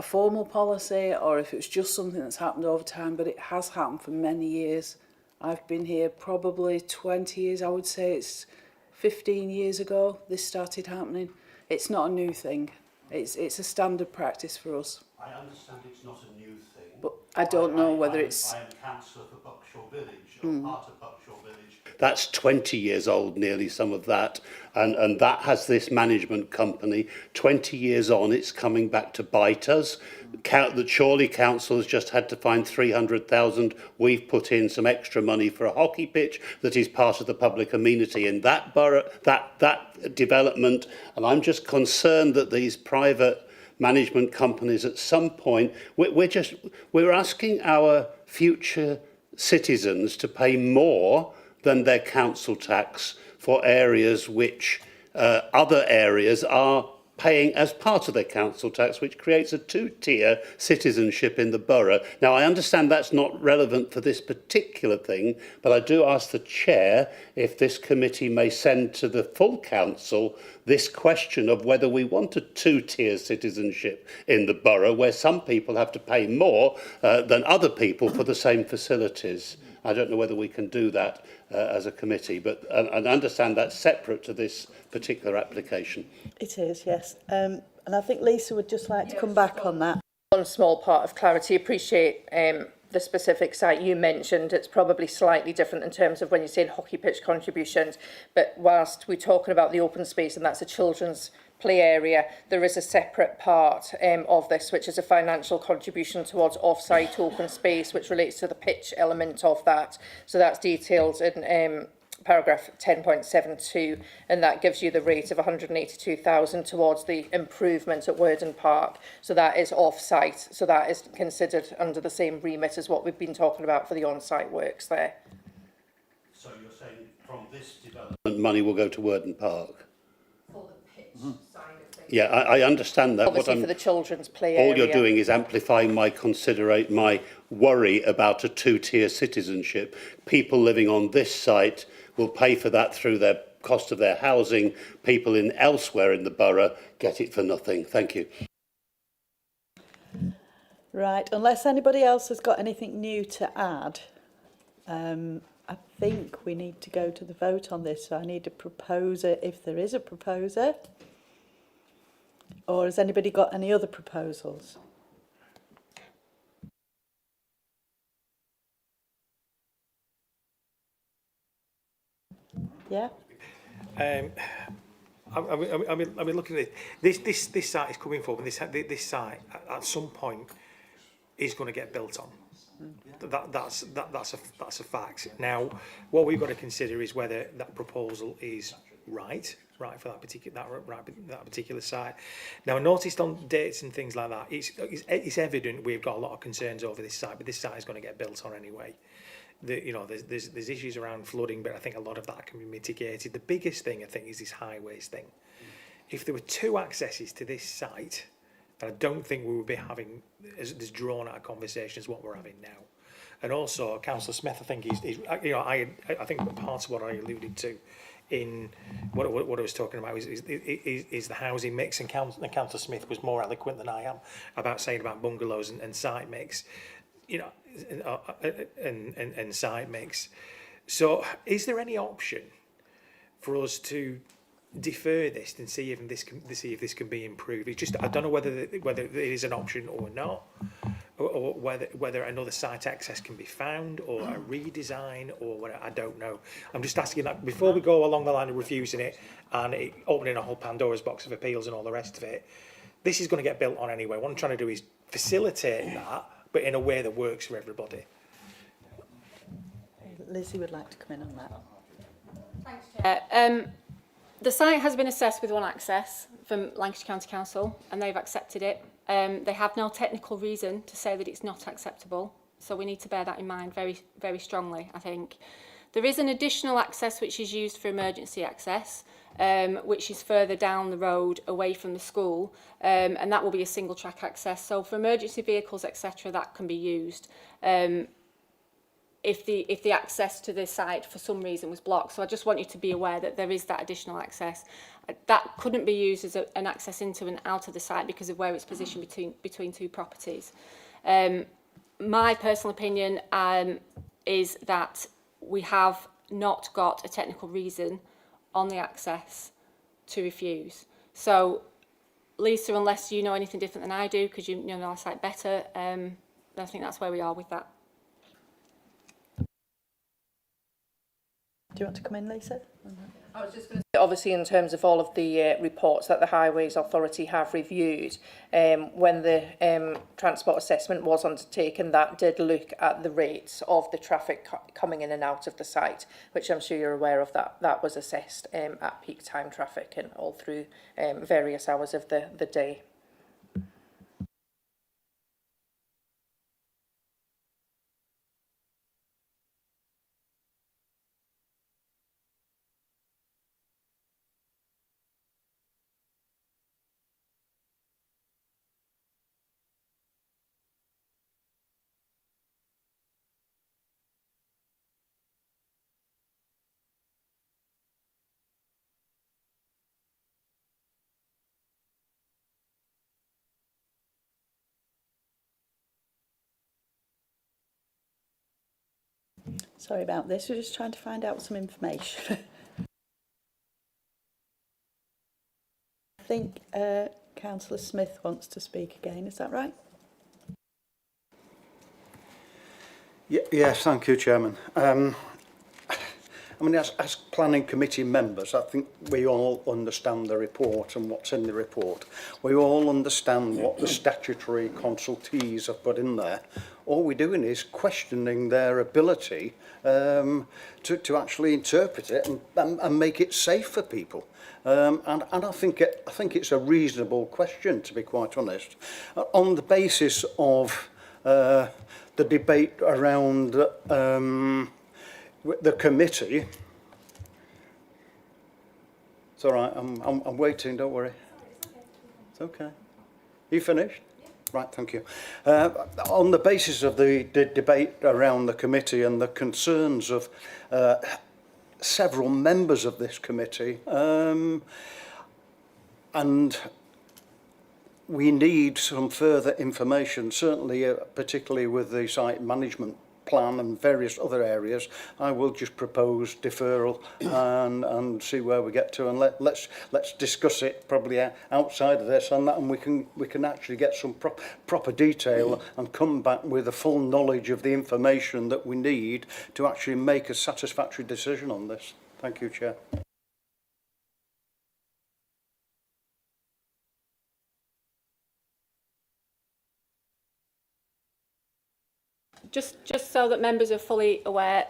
formal policy or if it was just something that's happened over time, but it has happened for many years. I've been here probably 20 years, I would say it's 15 years ago this started happening. It's not a new thing. It's a standard practice for us. I understand it's not a new thing. But I don't know whether it's... I am councillor for Buckshaw Village, or part of Buckshaw Village. That's 20 years old, nearly, some of that. And that has this management company. 20 years on, it's coming back to bite us. The Chorley Council has just had to find 300,000. We've put in some extra money for a hockey pitch that is part of the public amenity in that borough, that development. And I'm just concerned that these private management companies at some point, we're asking our future citizens to pay more than their council tax for areas which other areas are paying as part of their council tax, which creates a two-tier citizenship in the borough. Now, I understand that's not relevant for this particular thing, but I do ask the chair if this committee may send to the full council this question of whether we want a two-tier citizenship in the borough, where some people have to pay more than other people for the same facilities. I don't know whether we can do that as a committee, but I understand that's separate to this particular application. It is, yes. And I think Lisa would just like to come back on that. One small part of clarity, appreciate the specific site you mentioned. It's probably slightly different in terms of when you're saying hockey pitch contributions, but whilst we're talking about the open space and that's a children's play area, there is a separate part of this which is a financial contribution towards off-site open space which relates to the pitch element of that. So that's detailed in paragraph 10.72, and that gives you the rate of 182,000 towards the improvement at Worden Park. So that is off-site, so that is considered under the same remit as what we've been talking about for the on-site works there. So you're saying from this development money will go to Worden Park? For the pitch side of things. Yeah, I understand that. Obviously for the children's play area. All you're doing is amplifying my worry about a two-tier citizenship. People living on this site will pay for that through their cost of their housing. People in elsewhere in the borough get it for nothing. Thank you. Right, unless anybody else has got anything new to add, I think we need to go to the vote on this. So I need a proposer, if there is a proposer. Or has anybody got any other proposals? Yeah. I mean, looking at it, this site is coming forward. This site at some point is going to get built on. That's a fact. Now, what we've got to consider is whether that proposal is right for that particular site. Now, I noticed on dates and things like that, it's evident we've got a lot of concerns over this site, but this site is going to get built on anyway. There's issues around flooding, but I think a lot of that can be mitigated. The biggest thing, I think, is this highways thing. If there were two accesses to this site, I don't think we would be having as drawn out a conversation as what we're having now. And also, Councillor Smith, I think I think part of what I alluded to in what I was talking about is the housing mix, and Councillor Smith was more eloquent than I am about saying about bungalows and site mix, and site mix. So, is there any option for us to defer this and see if this can be improved? It's just I don't know whether it is an option or not, or whether another site access can be found, or a redesign, or what, I don't know. I'm just asking that before we go along the line of refusing it and opening a whole Pandora's box of appeals and all the rest of it. This is going to get built on anyway. What I'm trying to do is facilitate that, but in a way that works for everybody. Lizzie would like to come in on that. Thanks, Chair. The site has been assessed with one access from Lancashire County Council, and they've accepted it. They have no technical reason to say that it's not acceptable, so we need to bear that in mind very, very strongly, I think. There is an additional access which is used for emergency access, which is further down the road away from the school, and that will be a single track access. So for emergency vehicles, etc., that can be used. If the access to the site for some reason was blocked. So I just want you to be aware that there is that additional access. That couldn't be used as an access into and out of the site because of where it's positioned between two properties. My personal opinion is that we have not got a technical reason on the access to refuse. So Lisa, unless you know anything different than I do, because you know our site better, I think that's where we are with that. Do you want to come in, Lisa? I was just going to say, obviously, in terms of all of the reports that the Highways Authority have reviewed, when the transport assessment was undertaken, that did look at the rates of the traffic coming in and out of the site, which I'm sure you're aware of. That was assessed at peak time traffic and all through various hours of the day. Sorry about this, we're just trying to find out some information. I think Councillor Smith wants to speak again, is that right? Yes, thank you, Chairman. I mean, as planning committee members, I think we all understand the report and what's in the report. We all understand what the statutory consultees have put in there. All we're doing is questioning their ability to actually interpret it and make it safe for people. And I think it's a reasonable question, to be quite honest. On the basis of the debate around the committee. It's all right, I'm waiting, don't worry. It's okay. You finished? Yeah. Right, thank you. On the basis of the debate around the committee and the concerns of several members of this committee, and we need some further information, certainly particularly with the site management plan and various other areas. I will just propose deferral and see where we get to, and let's discuss it probably outside of this, and we can actually get some proper detail and come back with a full knowledge of the information that we need to actually make a satisfactory decision on this. Thank you, Chair. Just so that members are fully aware,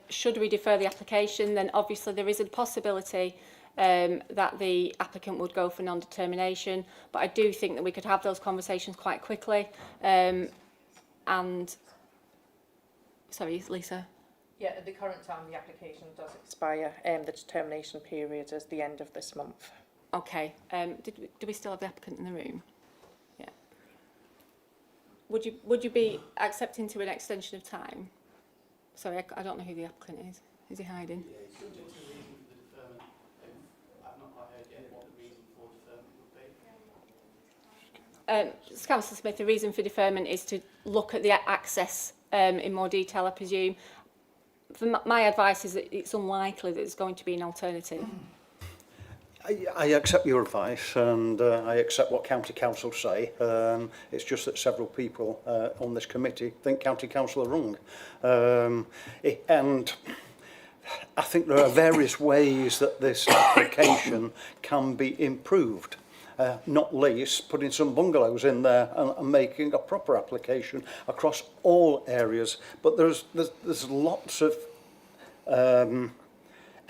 should we defer the application, then obviously there is a possibility that the applicant would go for non-determination, but I do think that we could have those conversations quite quickly. And sorry, Lisa. Yeah, at the current time, the application does expire. The determination period is the end of this month. Okay. Do we still have the applicant in the room? Yeah. Would you be accepting to an extension of time? Sorry, I don't know who the applicant is. Is he hiding? Yeah, it's subject to the reason for the deferment. I've not quite heard yet what the reason for deferment would be. Councillor Smith, the reason for deferment is to look at the access in more detail, I presume. My advice is that it's unlikely that there's going to be an alternative. I accept your advice, and I accept what County Council say. It's just that several people on this committee think County Council are wrong. And I think there are various ways that this application can be improved. Not least putting some bungalows in there and making a proper application across all areas. But there's lots of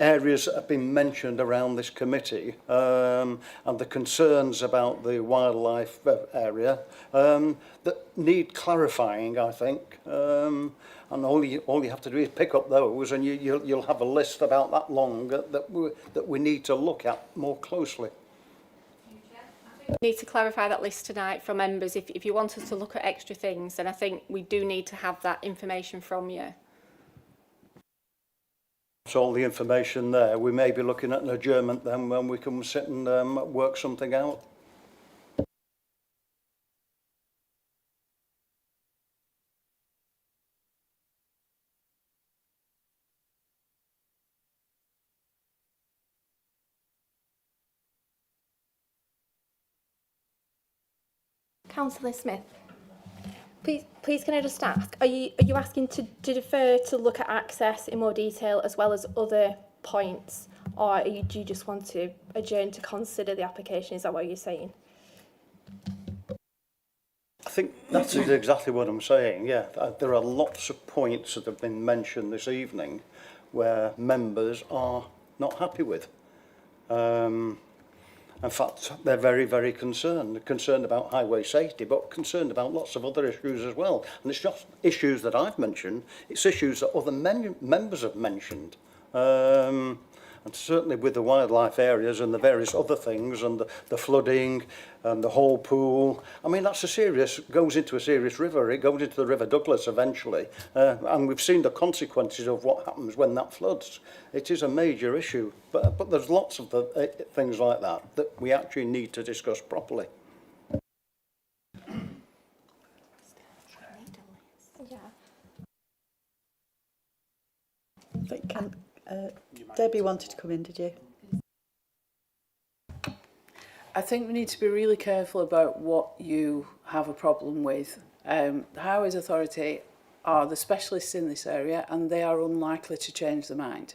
areas that have been mentioned around this committee, and the concerns about the wildlife area that need clarifying, I think. And all you have to do is pick up those, and you'll have a list about that long that we need to look at more closely. We need to clarify that list tonight for members. If you want us to look at extra things, then I think we do need to have that information from you. It's all the information there. We may be looking at an adjournment then when we can sit and work something out. Councillor Smith, please can I just ask, are you asking to defer to look at access in more detail as well as other points, or do you just want to adjourn to consider the application? Is that what you're saying? I think that's exactly what I'm saying, yeah. There are lots of points that have been mentioned this evening where members are not happy with. In fact, they're very, very concerned. They're concerned about highway safety, but concerned about lots of other issues as well. And it's not issues that I've mentioned, it's issues that other members have mentioned. And certainly with the wildlife areas and the various other things and the flooding and the whole pool. I mean, that's goes into a serious river. It goes into the River Douglas eventually. And we've seen the consequences of what happens when that floods. It is a major issue. But there's lots of things like that we actually need to discuss properly. Yeah. I think Debbie wanted to come in, did you? I think we need to be really careful about what you have a problem with. The Highways Authority are the specialists in this area and they are unlikely to change their mind.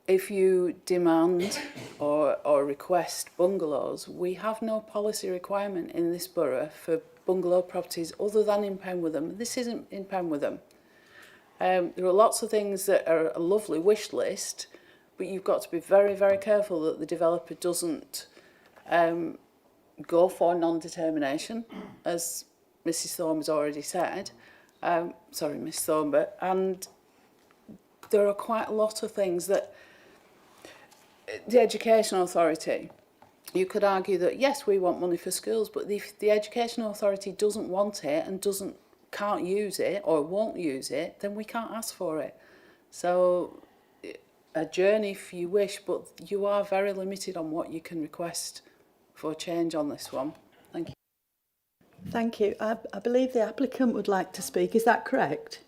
If you demand or request bungalows, we have no policy requirement in this borough for bungalow properties other than in Penwitham. This isn't in Penwitham. There are lots of things that are a lovely wish list, but you've got to be very, very careful that the developer doesn't go for non-determination, as Mrs Thorne has already said. Sorry, Miss Thornberg. And there are quite a lot of things that the Education Authority, you could argue that, yes, we want money for schools, but if the Education Authority doesn't want it and can't use it or won't use it, then we can't ask for it. So adjourn if you wish, but you are very limited on what you can request for change on this one. Thank you. Thank you. I believe the applicant would like to speak. Is that correct?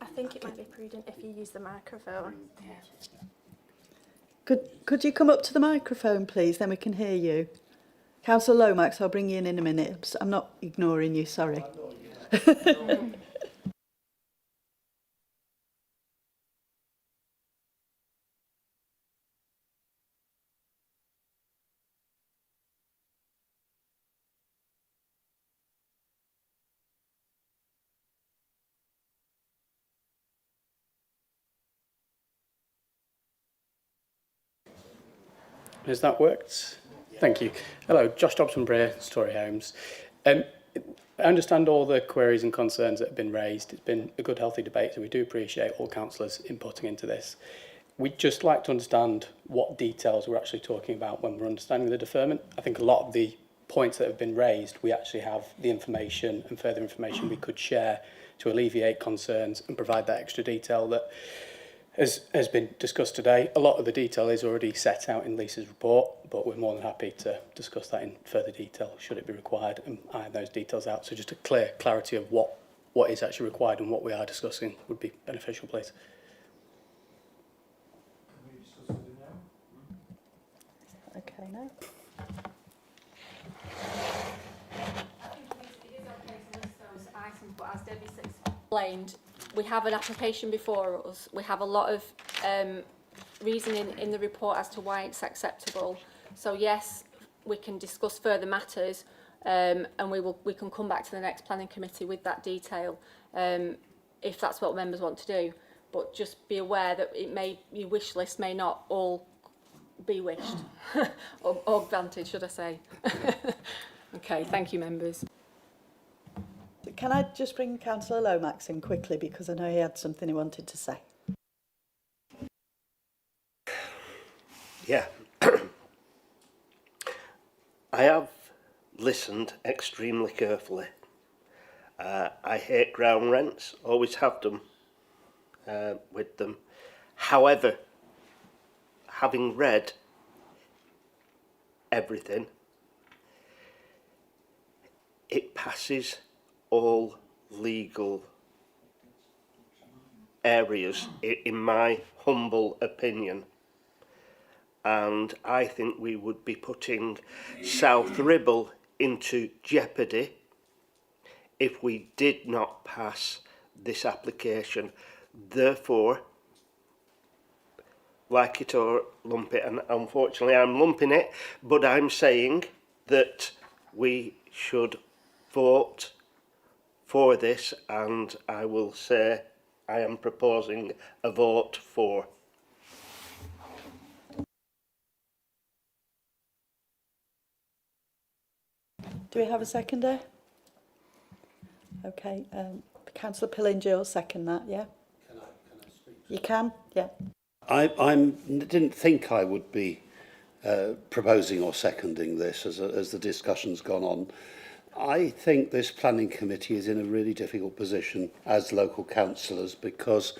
I think it might be prudent if you use the microphone. Could you come up to the microphone, please? Then we can hear you. Councillor Lomax, I'll bring you in a minute. I'm not ignoring you, sorry. Has that worked? Thank you. Hello, Josh Dobson-Bray, Story Homes. I understand all the queries and concerns that have been raised. It's been a good, healthy debate, so we do appreciate all councillors inputting into this. We'd just like to understand what details we're actually talking about when we're understanding the deferment. I think a lot of the points that have been raised, we actually have the information and further information we could share to alleviate concerns and provide that extra detail that has been discussed today. A lot of the detail is already set out in Lisa's report, but we're more than happy to discuss that in further detail should it be required and iron those details out. So just a clear clarity of what is actually required and what we are discussing would be beneficial, please. no. But as Debbie's explained, we have an application before us. We have a lot of reasoning in the report as to why it's acceptable. So yes, we can discuss further matters, and we can come back to the next planning committee with that detail, if that's what members want to do. But just be aware that your wish list may not all be wished or granted, should I say? Okay, thank you, members. Can I just bring Councillor Lomax in quickly, because I know he had something he wanted to say. Yeah. I have listened extremely carefully. I hate ground rents, always have done with them. However, having read everything, it passes all legal areas, in my humble opinion. And I think we would be putting South Ribble into jeopardy if we did not pass this application. Therefore, like it or lump it, and unfortunately I'm lumping it, but I'm saying that we should vote for this, and I will say I am proposing a vote for. Do we have a seconder? Okay, Councillor Pillinger will second that, yeah? Can I speak? You can, yeah. I didn't think I would be proposing or seconding this as the discussion's gone on. I think this planning committee is in a really difficult position as local councillors, because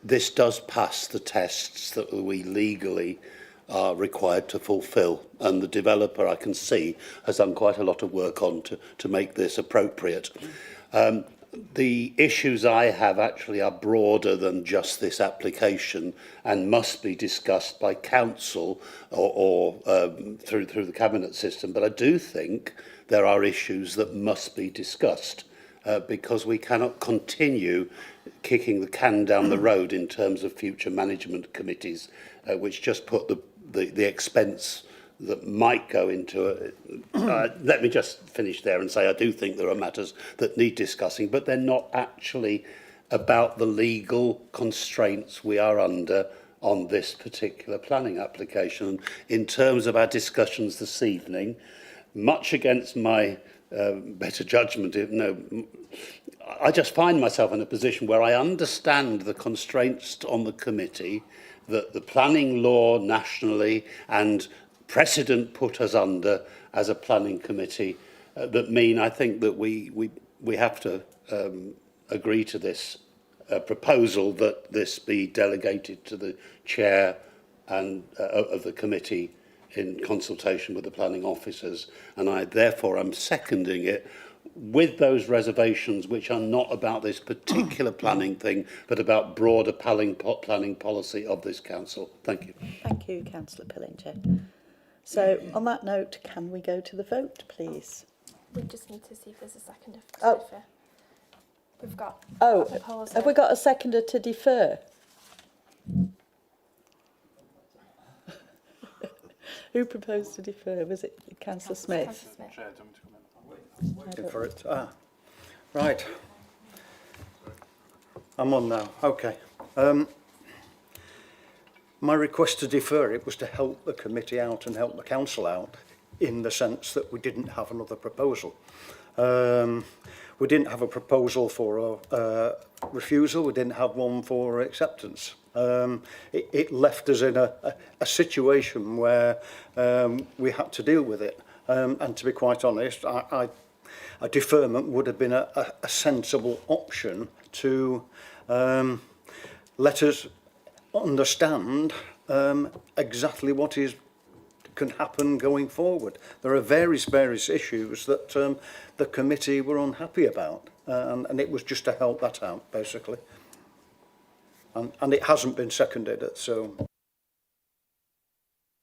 this does pass the tests that we legally are required to fulfil, and the developer, I can see, has done quite a lot of work on to make this appropriate. The issues I have actually are broader than just this application and must be discussed by council or through the cabinet system. But I do think there are issues that must be discussed because we cannot continue kicking the can down the road in terms of future management committees, which just put the expense that might go into it. Let me just finish there and say I do think there are matters that need discussing, but they're not actually about the legal constraints we are under on this particular planning application. In terms of our discussions this evening, much against my better judgment, I just find myself in a position where I understand the constraints on the committee that the planning law nationally and precedent put us under as a planning committee that mean I think that we have to agree to this proposal that this be delegated to the chair and of the committee in consultation with the planning officers, and I therefore am seconding it with those reservations which are not about this particular planning thing but about broader planning policy of this council. Thank you. Thank you, Councillor Pillinger. So, on that note, can we go to the vote, please? We just need to see if there's a seconder to Oh. defer. We've got a Oh, proposer. have we got a seconder to defer? Who proposed to defer? Was it Councillor Smith? Waiting for it. Right. I'm on now. Okay. My request to defer it was to help the committee out and help the council out in the sense that we didn't have another proposal. We didn't have a proposal for a refusal. We didn't have one for acceptance. It left us in a situation where we had to deal with it. And to be quite honest, a deferment would have been a sensible option to let us understand exactly what can happen going forward. There are various issues that the committee were unhappy about, and it was just to help that out, basically. And it hasn't been seconded, so...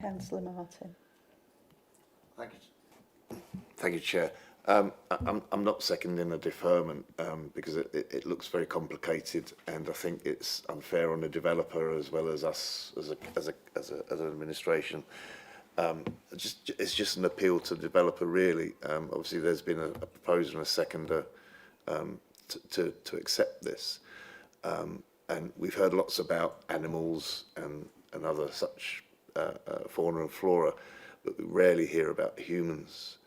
Councillor Martin. Thank you, Chair. I'm not seconding the deferment because it looks very complicated, and I think it's unfair on the developer as well as us as an administration. It's just an appeal to the developer, really. Obviously, there's been a proposer and a seconder to accept this, and we've heard lots about animals and other such fauna and flora, but we rarely hear about humans.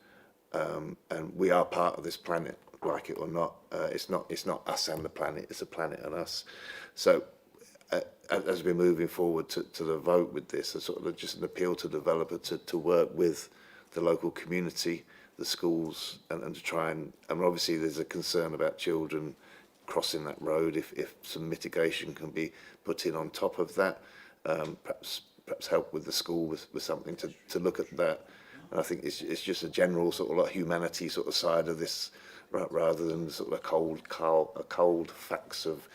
And we are part of this planet, like it or not. It's not us and the planet, it's the planet and us. So as we're moving forward to the vote with this, it's sort of just an appeal to the developer to work with the local community, the schools, and to try and obviously there's a concern about children crossing that road. If some mitigation can be put in on top of that, perhaps help with the school with something to look at that. And I think it's just a general sort of like humanity sort of side of this, rather than sort of a cold facts of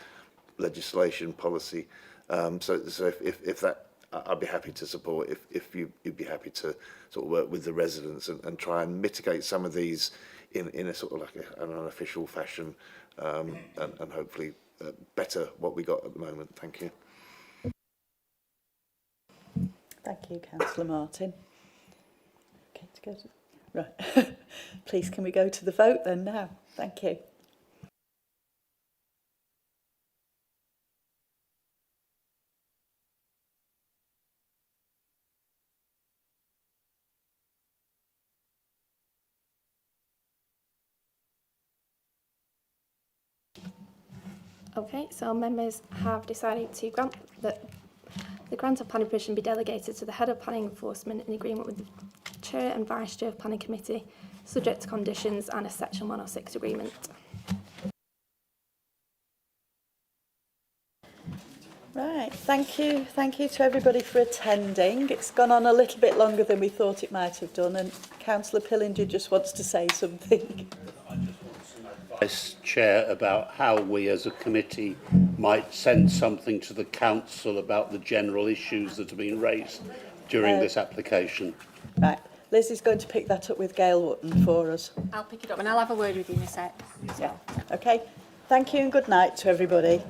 legislation policy. So if that, I'd be happy to support. If you'd be happy to sort of work with the residents and try and mitigate some of these in a sort of like an unofficial fashion, and hopefully better what we got at the moment. Thank you. Thank you, Councillor Martin. Okay, to go to, right. Please, can we go to the vote then now? Thank you. Okay, so members have decided to grant that the grant of planning permission be delegated to the head of planning enforcement in agreement with the chair and vice chair of planning committee, subject to conditions and a section 106 agreement. Right, thank you to everybody for attending. It's gone on a little bit longer than we thought it might have done, and Councillor Pillinger just wants to say something. As Chair, about how we as a committee might send something to the council about the general issues that have been raised during this application. Right, Liz is going to pick that up with Gail Wotton for us. I'll pick it up and I'll have a word with you in a sec. Yeah, okay. Thank you and good night to everybody.